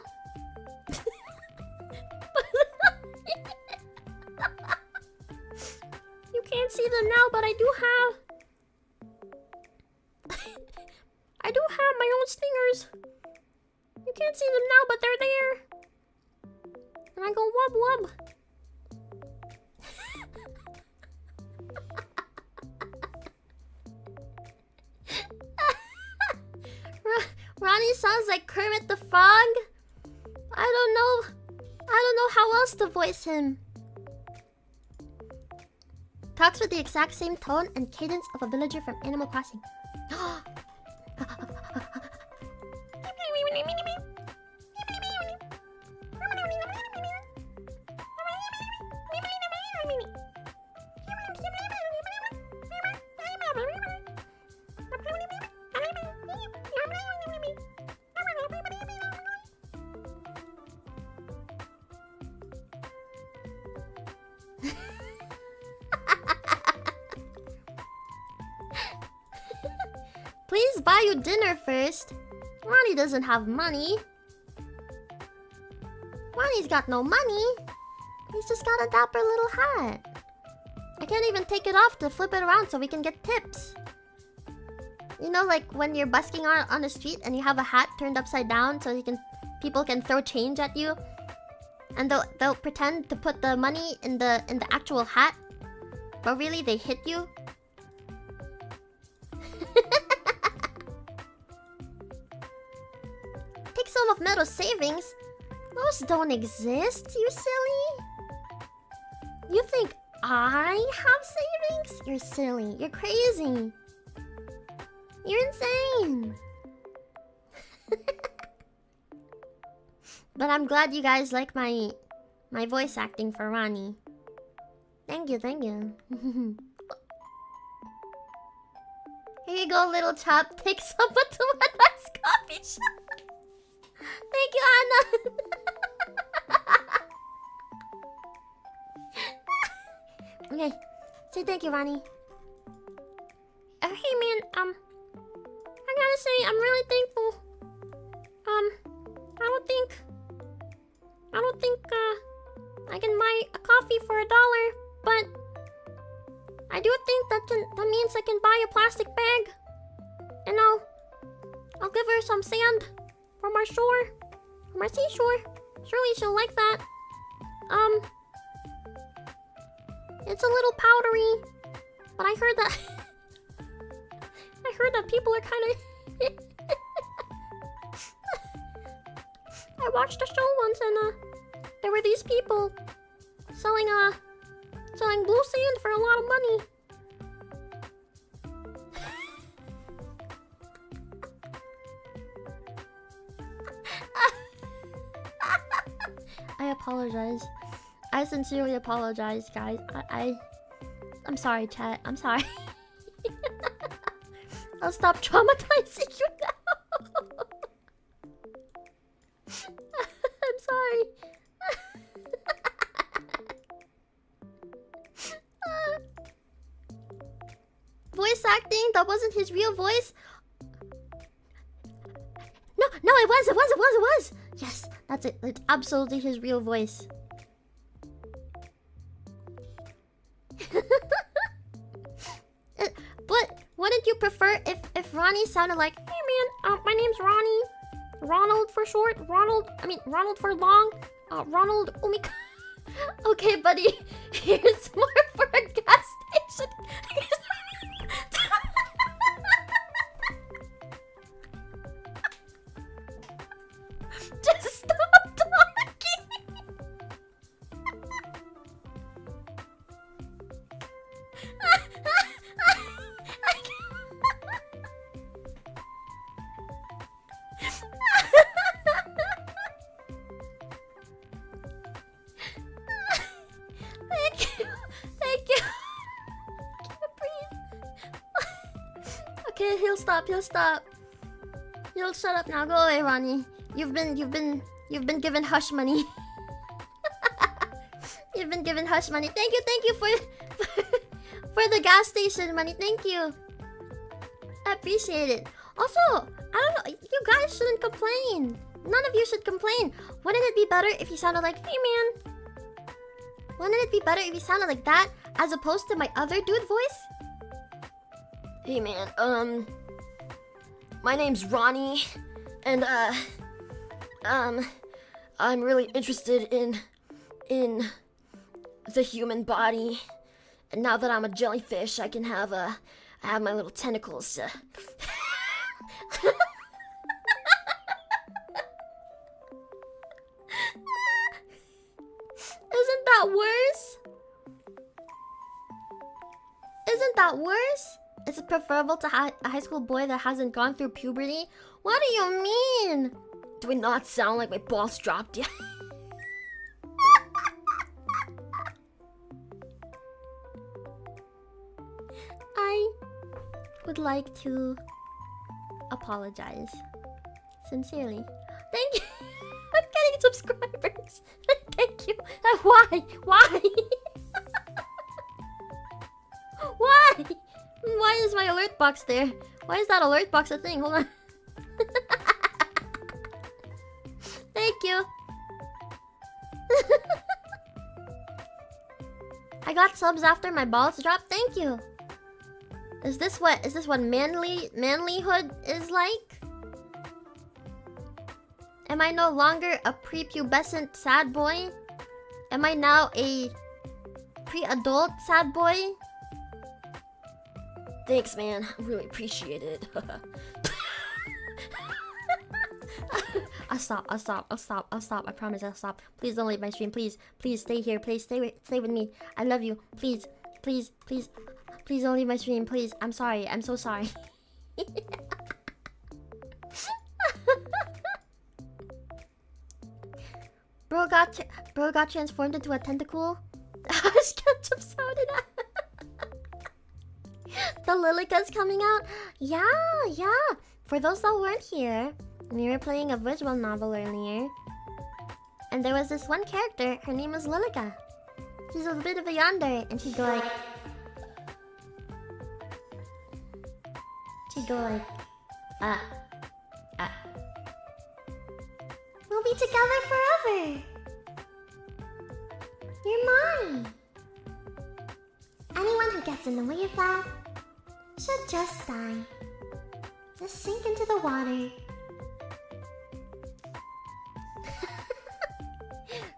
You can't see them now, but I do have my own stingers. You can't see them now, but they're there. And I go wub wub. Ronnie sounds like Kermit the Frog. I don't know how else to voice him. Talks with the exact same tone and cadence of a villager from Animal Crossing. Please buy you dinner first. Ronnie doesn't have money. Ronnie's got no money. He's just got a dapper little hat. I can't even take it off to flip it around so we can get tips. You know, like when you're busking on the street and you have a hat turned upside down so people can throw change at you, and they'll pretend to put the money in the actual hat, but really they hit you. Take some of Mero's savings. Those don't exist, you silly. You think I have savings? You're silly. You're crazy. You're insane. But I'm glad you guys like my voice acting for Ronnie. Thank you, thank you. Here you go, little chap. Take some to my nice coffee shop. Thank you, Anna. Okay, say thank you, Ronnie. Hey man, I gotta say I'm really thankful. I don't think I can buy a coffee for $1, but I do think that means I can buy a plastic bag, and I'll give her some sand from our shore, from our seashore. Surely she'll like that. It's a little powdery, but I heard that people are kind of. I watched a show once and there were these people selling blue sand for a lot of money. I apologize. I sincerely apologize, guys. I'm sorry, chat. I'm sorry. I'll stop traumatizing you now. I'm sorry. Voice acting? That wasn't his real voice? No, it was. Yes, that's it. It's absolutely his real voice. But wouldn't you prefer if Ronnie sounded like, hey man, my name's Ronnie. Ronald for short. Ronald for long. Ronald Umiko. Okay, buddy. Here's more for a gas station. Just stop talking. Thank you. Can't breathe. Okay, he'll stop. You'll shut up now. Go away, Ronnie. You've been given hush money. You've been given hush money. Thank you for the gas station money. Thank you. I appreciate it. Also, I don't know, you guys shouldn't complain. None of you should complain. Wouldn't it be better if you sounded like, hey man? Wouldn't it be better if you sounded like that as opposed to my other dude voice? Hey man, my name's Ronnie, and I'm really interested in the human body, and now that I'm a jellyfish, I can have I have my little tentacles to. Isn't that worse? Isn't that worse? Is it preferable to a high school boy that hasn't gone through puberty? What do you mean? Do I not sound like my balls dropped yet? I would like to apologize. Sincerely. Thank you. I'm getting subscribers. Thank you. Why? Why? Why? Why is my alert box there? Why is that alert box a thing? Hold on. Thank you. I got subs after my balls dropped. Thank you. Is this what manlyhood is like? Am I no longer a prepubescent sad boy? Am I now a pre-adult sad boy? Thanks, man. I really appreciate it. I'll stop. I promise I'll stop. Please don't leave my stream. Please stay here. Please stay with me. I love you. Please don't leave my stream. Please. I'm sorry. I'm so sorry. Bro got transformed into a tentacle. Harsh ketchup sounded at. The Lilika's coming out. Yeah. For those that weren't here, we were playing a visual novel earlier, and there was this one character. Her name was Lilika. She's a bit of a yandere, and she'd go like, we'll be together forever. You're mine. Anyone who gets in the way of that should just die. Just sink into the water.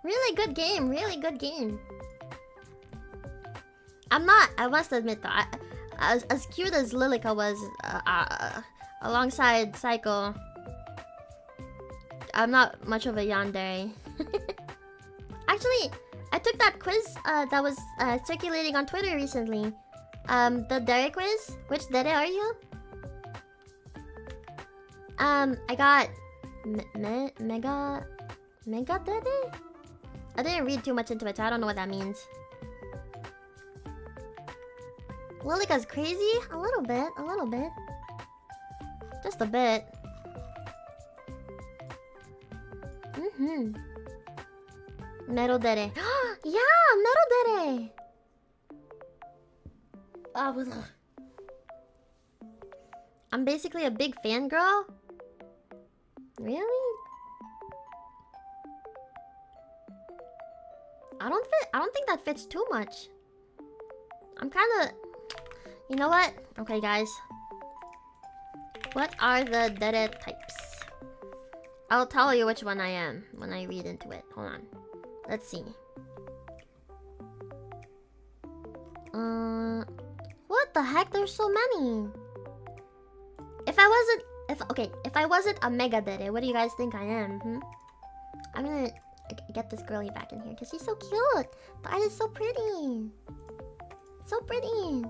Really good game. I must admit though, as cute as Lilika was alongside Psycho, I'm not much of a yandere. Actually, I took that quiz that was circulating on Twitter recently. The dere quiz. Which dere are you? I got mega dere? I didn't read too much into it, so I don't know what that means. Lilika's crazy? A little bit. Just a bit. Mero dere. Yeah, Mero dere! I'm basically a big fangirl? Really? I don't think that fits too much. I'm kinda... You know what? Okay, guys. What are the dere types? I'll tell you which one I am when I read into it. Hold on. Let's see. What the heck? There's so many. If I wasn't a mega dere, what do you guys think I am? I'm gonna get this girlie back in here because she's so cute. The art is so pretty. So pretty.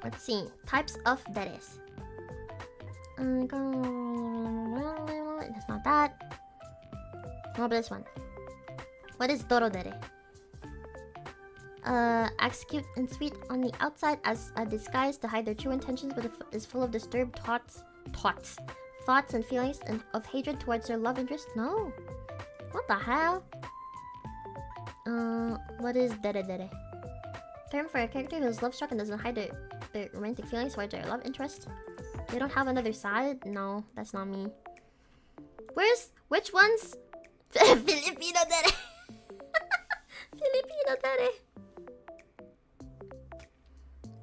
Let's see. Types of deres. That's not that. What about this one? What is doro dere? Acts cute and sweet on the outside as a disguise to hide their true intentions, but is full of disturbed thoughts and feelings of hatred towards their love interest. No. What the hell? What is dere dere? Term for a character who is love struck and doesn't hide their romantic feelings towards their love interest. They don't have another side? No, that's not me. Which one's Filipino dere? Filipino dere.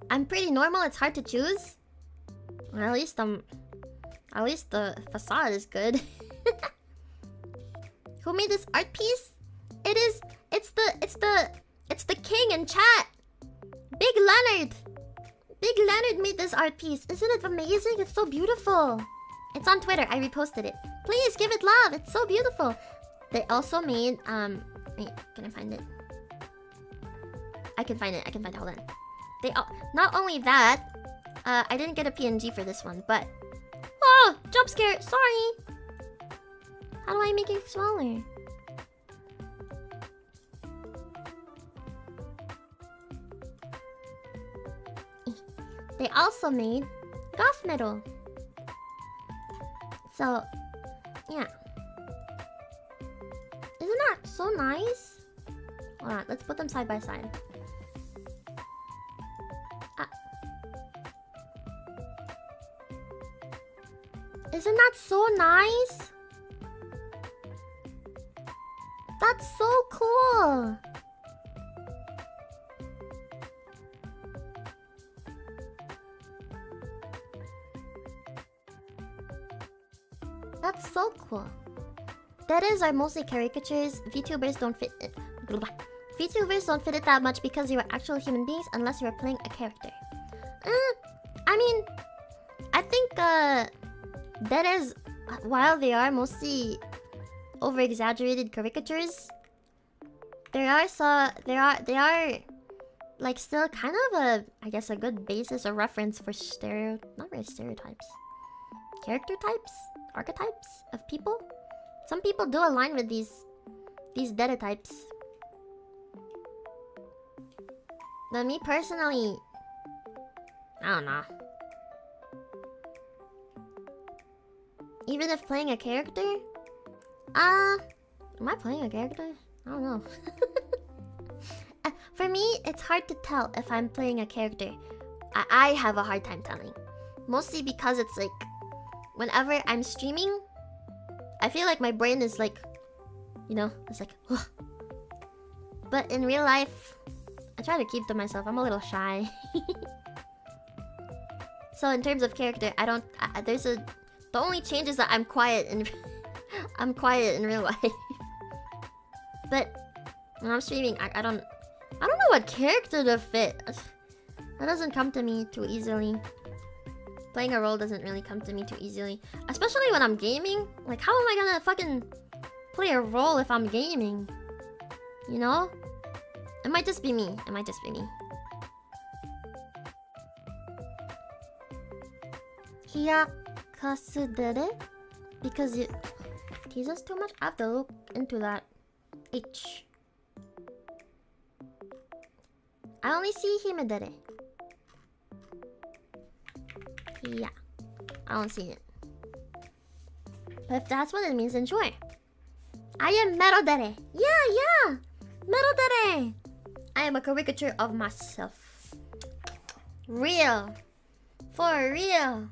I'm pretty normal, it's hard to choose. Well, at least the facade is good. Who made this art piece? It's the king in chat. Big Leonard made this art piece. Isn't it amazing? It's so beautiful. It's on Twitter. I reposted it. Please give it love. It's so beautiful. They also made wait, can I find it? I can find it. Hold on. Not only that, I didn't get a PNG for this one, but oh, jump scare. Sorry. How do I make it smaller? They also made goth metal. So, yeah. Isn't that so nice? Hold on, let's put them side by side. Isn't that so nice? That's so cool. That's so cool. That is our mostly caricatures. VTubers don't fit it. VTubers don't fit it that much because you are actual human beings unless you are playing a character. I mean, I think that is, while they are mostly over-exaggerated caricatures, they are like still kind of a, I guess, a good basis or reference for not really stereotypes, character types, archetypes of people. Some people do align with these data types. But me personally, I don't know. Even if playing a character, am I playing a character? I don't know. For me, it's hard to tell if I'm playing a character. I have a hard time telling. Mostly because it's like, whenever I'm streaming, I feel like my brain is like, you know, it's like, ugh. But in real life, I try to keep to myself. I'm a little shy. So in terms of character, I don't. The only change is that I'm quiet and I'm quiet in real life. But when I'm streaming, I don't know what character to fit. That doesn't come to me too easily. Playing a role doesn't really come to me too easily, especially when I'm gaming. Like, how am I gonna fucking play a role if I'm gaming? You know? It might just be me. It might just be me. Hiyakasudere? Because it teases too much? I have to look into that. H. I only see himedere. Yeah. I don't see it. But if that's what it means, then sure. I am Mero Dere. Yeah! Mero Dere! I am a caricature of myself. Real. For real.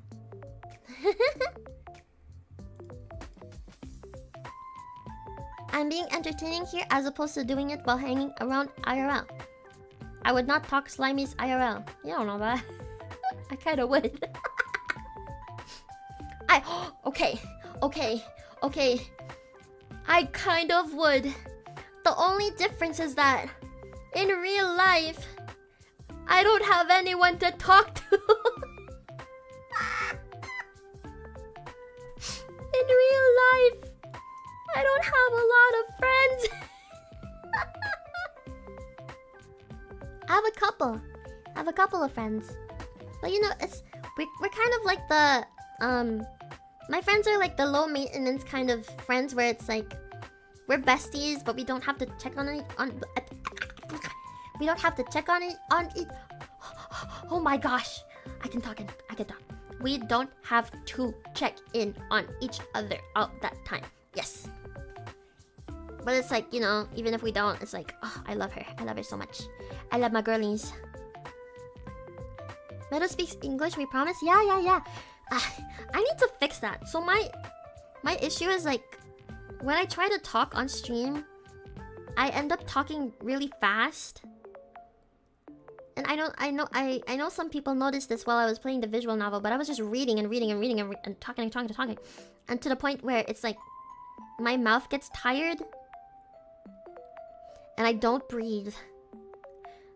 I'm being entertaining here as opposed to doing it while hanging around IRL. I would not talk Slimy's IRL. You don't know that. I kinda would. Okay. I kind of would. The only difference is that in real life, I don't have anyone to talk to. In real life, I don't have a lot of friends. I have a couple of friends. But you know, we're kind of like the my friends are like the low maintenance kind of friends where it's like we're besties, but we don't have to check on we don't have to check on it. Oh my gosh, I can talk. We don't have to check in on each other all that time. Yes. But it's like, you know, even if we don't, it's like, oh, I love her. I love her so much. I love my girlies. Mero speaks English, we promise? Yeah. I need to fix that. So my issue is like, when I try to talk on stream, I end up talking really fast. And I know some people noticed this while I was playing the visual novel, but I was just reading and talking. And to the point where it's like, my mouth gets tired. And I don't breathe.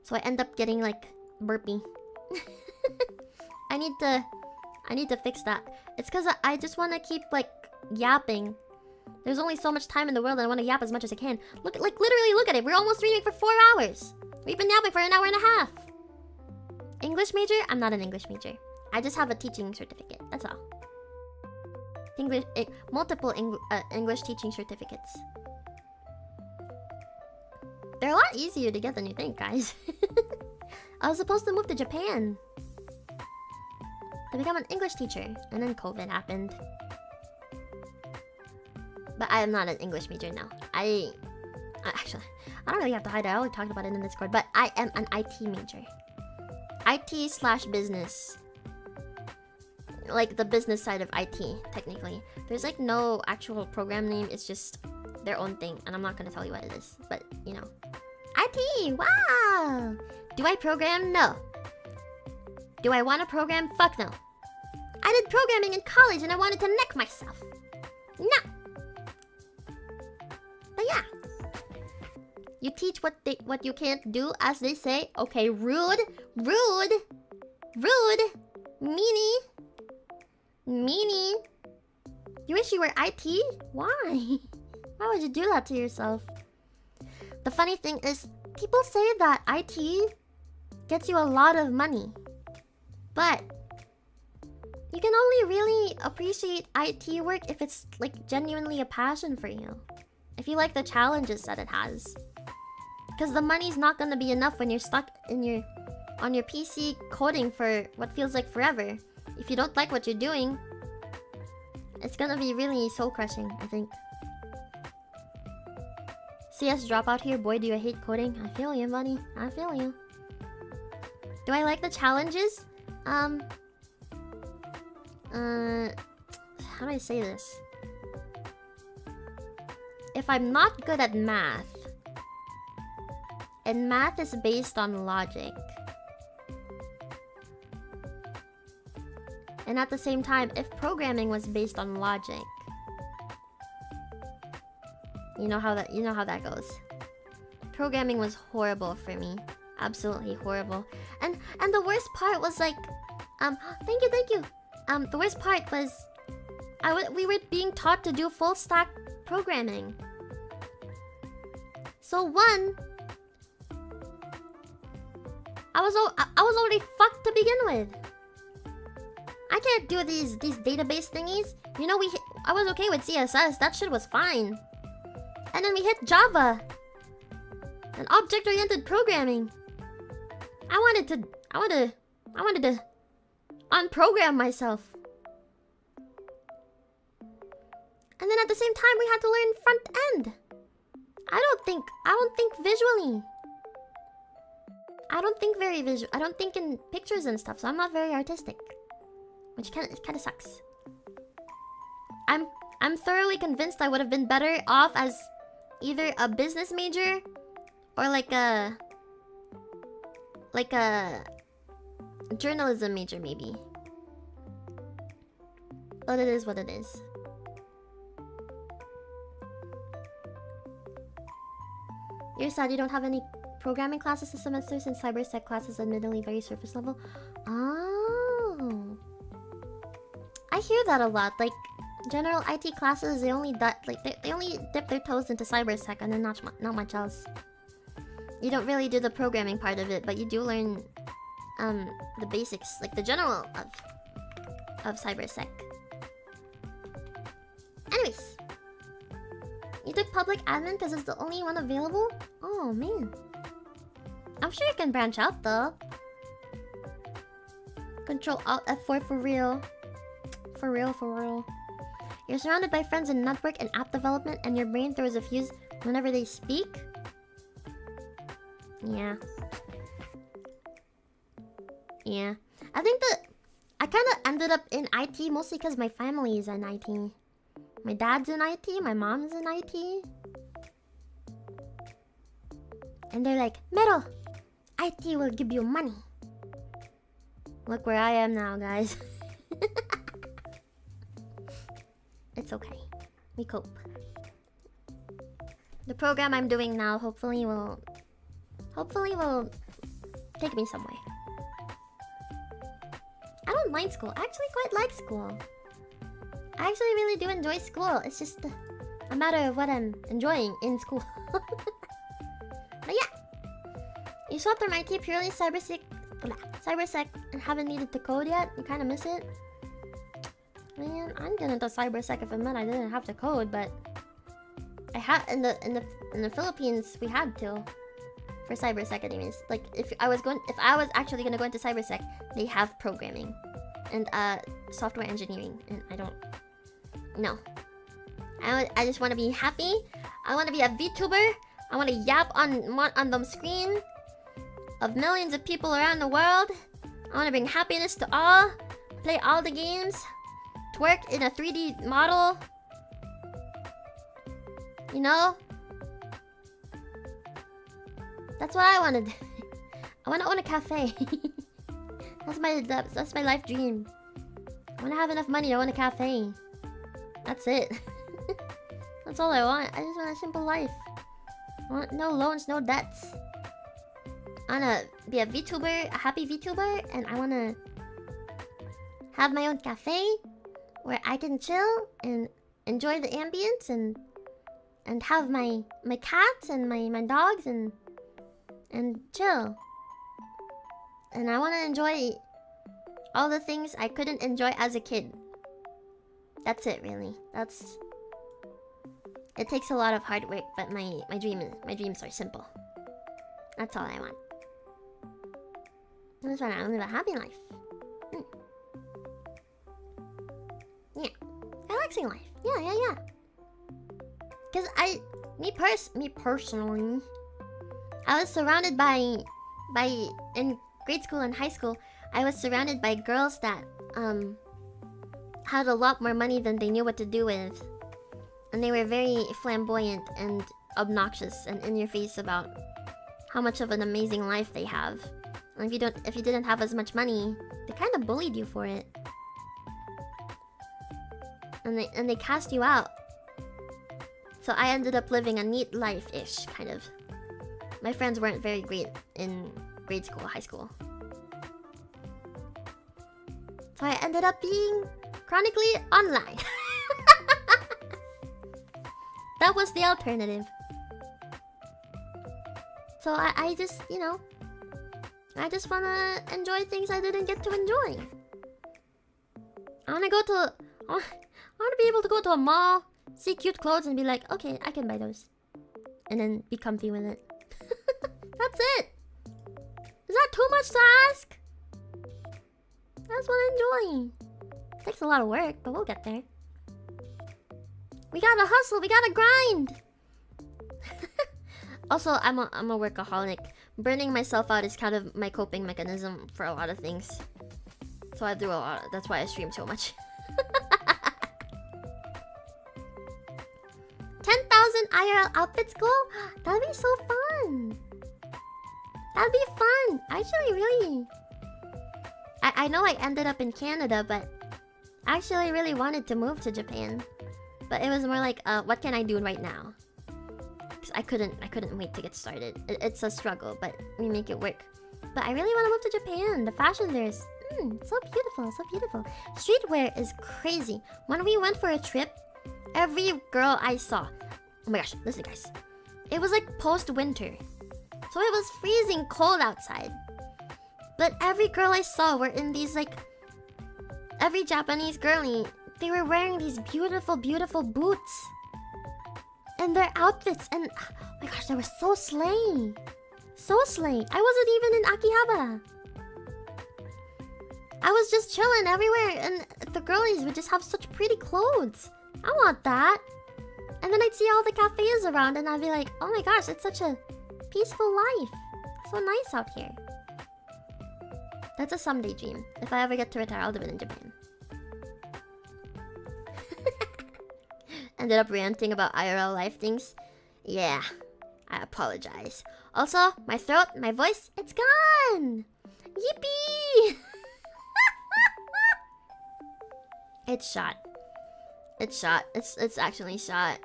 So I end up getting like burpy. I need to fix that. It's because I just want to keep like yapping. There's only so much time in the world and I want to yap as much as I can. Literally look at it. We're almost streaming for 4 hours. We've been yapping for an hour and a half. English major? I'm not an English major. I just have a teaching certificate. That's all. Multiple English teaching certificates. They're a lot easier to get than you think, guys. I was supposed to move to Japan to become an English teacher, and then COVID happened. But I am not an English major now. Actually, I don't really have to hide it. I already talked about it in Discord, but I am an IT major. IT/business. Like the business side of IT, technically. There's like no actual program name. It's just their own thing, and I'm not gonna tell you what it is, but you know. IT, wow! Do I program? No. Do I want to program? Fuck no. I did programming in college and I wanted to neck myself. No. But yeah. You teach what you can't do, as they say. Okay, rude. Rude. Rude. Meanie. Meanie. You wish you were IT? Why? Why would you do that to yourself? The funny thing is, people say that IT gets you a lot of money. But you can only really appreciate IT work if it's like genuinely a passion for you. If you like the challenges that it has. Because the money's not gonna be enough when you're stuck in on your PC coding for what feels like forever. If you don't like what you're doing, it's gonna be really soul crushing, I think. CS dropout here, boy, do you hate coding? I feel you, buddy. I feel you. Do I like the challenges? How do I say this? If I'm not good at math, and math is based on logic, and at the same time, if programming was based on logic, you know how that goes. Programming was horrible for me. Absolutely horrible. And the worst part was like, thank you. The worst part was, we were being taught to do full stack programming. So one, I was already fucked to begin with. I can't do these database thingies. You know, I was okay with CSS. That shit was fine. And then we hit Java and object-oriented programming. I wanted to unprogram myself. And then at the same time we had to learn front end. I don't think visually. I don't think very visual. I don't think in pictures and stuff, so I'm not very artistic. Which kind of sucks. I'm thoroughly convinced I would have been better off as either a business major or like a journalism major maybe. But it is what it is. You're sad you don't have any programming classes this semester since cybersec classes admittedly very surface level. Oh, I hear that a lot. Like general IT classes, they only they only dip their toes into cybersec and then not much else. You don't really do the programming part of it, but you do learn the basics, like the general of cybersec. Anyways, you took public admin because it's the only one available? Oh man, I'm sure you can branch out though. Control Alt F4 for real. For real. You're surrounded by friends in network and app development, and your brain throws a fuse whenever they speak? Yeah. I think that I kind of ended up in IT mostly because my family is in IT. My dad's in IT, my mom's in IT. And they're like, Mero, IT will give you money. Look where I am now, guys. It's okay. We cope. The program I'm doing now hopefully will take me somewhere. I don't mind school. I actually quite like school. I actually really do enjoy school. It's just a matter of what I'm enjoying in school. But yeah. You swapped from IT purely cybersec and haven't needed to code yet? You kinda miss it? Man, I'm getting into cybersec if it meant I didn't have to code, but I had in the Philippines we had to for cybersec anyways. Like if I was actually gonna go into cybersec, they have programming and software engineering, and I don't. No. I just want to be happy. I want to be a VTuber. I want to yap on the screen of millions of people around the world. I want to bring happiness to all. Play all the games. Twerk in a 3D model. You know? That's what I wanted. I want to own a cafe. That's my life dream. I want to have enough money to own a cafe. That's it. That's all I want. I just want a simple life. I want no loans, no debts. I want to be a VTuber, a happy VTuber, and I want to have my own cafe where I can chill and enjoy the ambience and have my cats and my dogs and chill. And I want to enjoy all the things I couldn't enjoy as a kid. That's it, really. It takes a lot of hard work, but my dreams are simple. That's all I want. I just want to live a happy life. Yeah, relaxing life. Yeah. Cause me personally, I was surrounded by in grade school and high school, I was surrounded by girls that had a lot more money than they knew what to do with, and they were very flamboyant and obnoxious and in your face about how much of an amazing life they have. And if you didn't have as much money, they kind of bullied you for it. And they cast you out. So I ended up living a neat life-ish, kind of. My friends weren't very great in grade school, high school. So I ended up being chronically online. That was the alternative. So I just, you know, I just wanna enjoy things I didn't get to enjoy. I wanna be able to go to a mall, see cute clothes, and be like, okay, I can buy those. And then be comfy with it. That's it! Is that too much to ask? I just wanna enjoy. It takes a lot of work, but we'll get there. We gotta hustle, we gotta grind! Also, I'm a workaholic. Burning myself out is kind of my coping mechanism for a lot of things. So I do a lot. That's why I stream so much. 10,000 IRL outfits goal? That'd be so fun. That'd be fun. Actually, really. I know I ended up in Canada, but I actually really wanted to move to Japan. But it was more like, what can I do right now? Because I couldn't wait to get started. It's a struggle, but we make it work. But I really want to move to Japan. The fashion there is so beautiful, so beautiful. Streetwear is crazy. When we went for a trip, every girl I saw, oh my gosh, listen guys, it was like post-winter, so it was freezing cold outside. But every girl I saw were in these, like, every Japanese girlie, they were wearing these beautiful, beautiful boots. And their outfits, and oh my gosh, they were so slay. So slay. I wasn't even in Akihabara. I was just chilling everywhere, and the girlies would just have such pretty clothes. I want that. And then I'd see all the cafes around, and I'd be like, oh my gosh, it's such a peaceful life. So nice out here. That's a someday dream. If I ever get to retire, I'll live in Japan. Ended up ranting about IRL life things. Yeah, I apologize. Also, my throat, my voice, it's gone! Yippee! It's shot. It's shot. It's actually shot.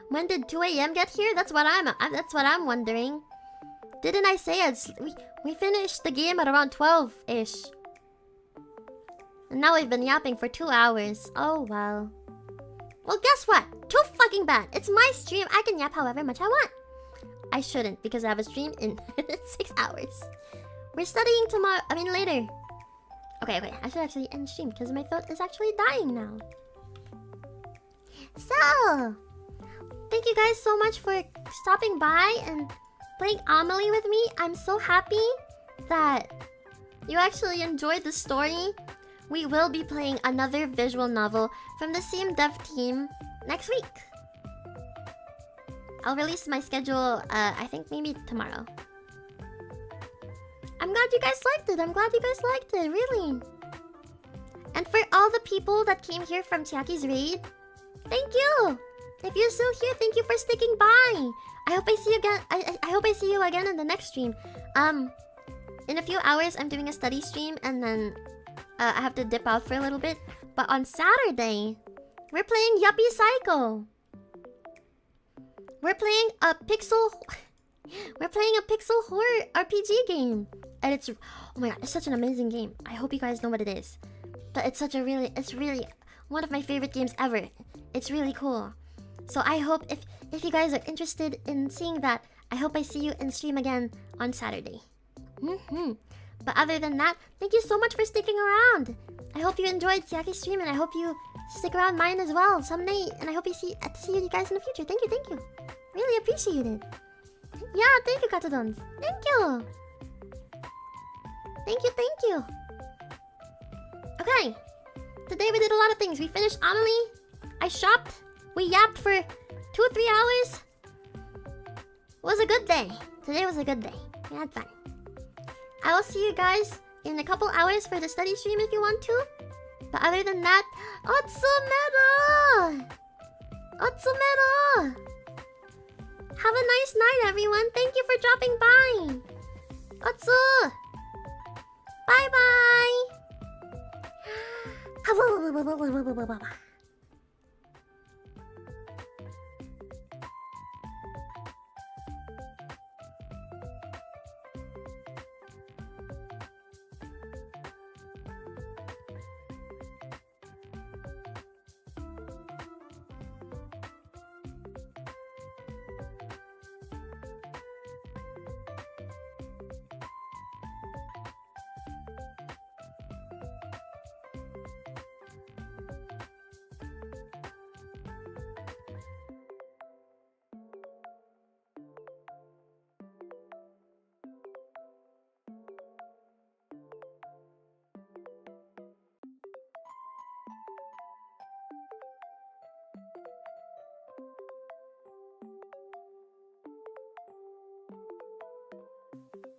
When did 2 AM get here? That's what I'm wondering. Didn't I say we finished the game at around 12-ish? And now we've been yapping for 2 hours. Oh well. Well, guess what? Too fucking bad. It's my stream. I can yap however much I want. I shouldn't, because I have a stream in 6 hours. We're studying tomorrow. I mean, later. Okay. I should actually end stream because my throat is actually dying now. So, thank you guys so much for stopping by and playing Amelie with me. I'm so happy that you actually enjoyed the story. We will be playing another visual novel from the same dev team next week. I'll release my schedule, I think maybe tomorrow. I'm glad you guys liked it. Really. And for all the people that came here from Chiaki's raid, thank you. If you're still here, thank you for sticking by. I hope I see you again. I hope I see you again in the next stream. In a few hours, I'm doing a study stream, and then I have to dip out for a little bit. But on Saturday, we're playing Yuppie Cycle. We're playing a pixel horror RPG game, and it's, oh my god, it's such an amazing game. I hope you guys know what it is. But it's really one of my favorite games ever. It's really cool. So I hope if you guys are interested in seeing that, I hope I see you in stream again on Saturday. But other than that, thank you so much for sticking around. I hope you enjoyed Yaki's stream, and I hope you stick around mine as well someday. And I hope you see you guys in the future. Thank you. Really appreciate it. Yeah, thank you, Katadons. Thank you. Thank you. Okay. Today we did a lot of things. We finished Amelie. I shopped. We yapped for 2-3 hours. It was a good day. Today was a good day. We had fun. I will see you guys in a couple hours for the study stream if you want to. But other than that, Otsumero! Have a nice night, everyone. Thank you for dropping by. Otsu! Bye-bye!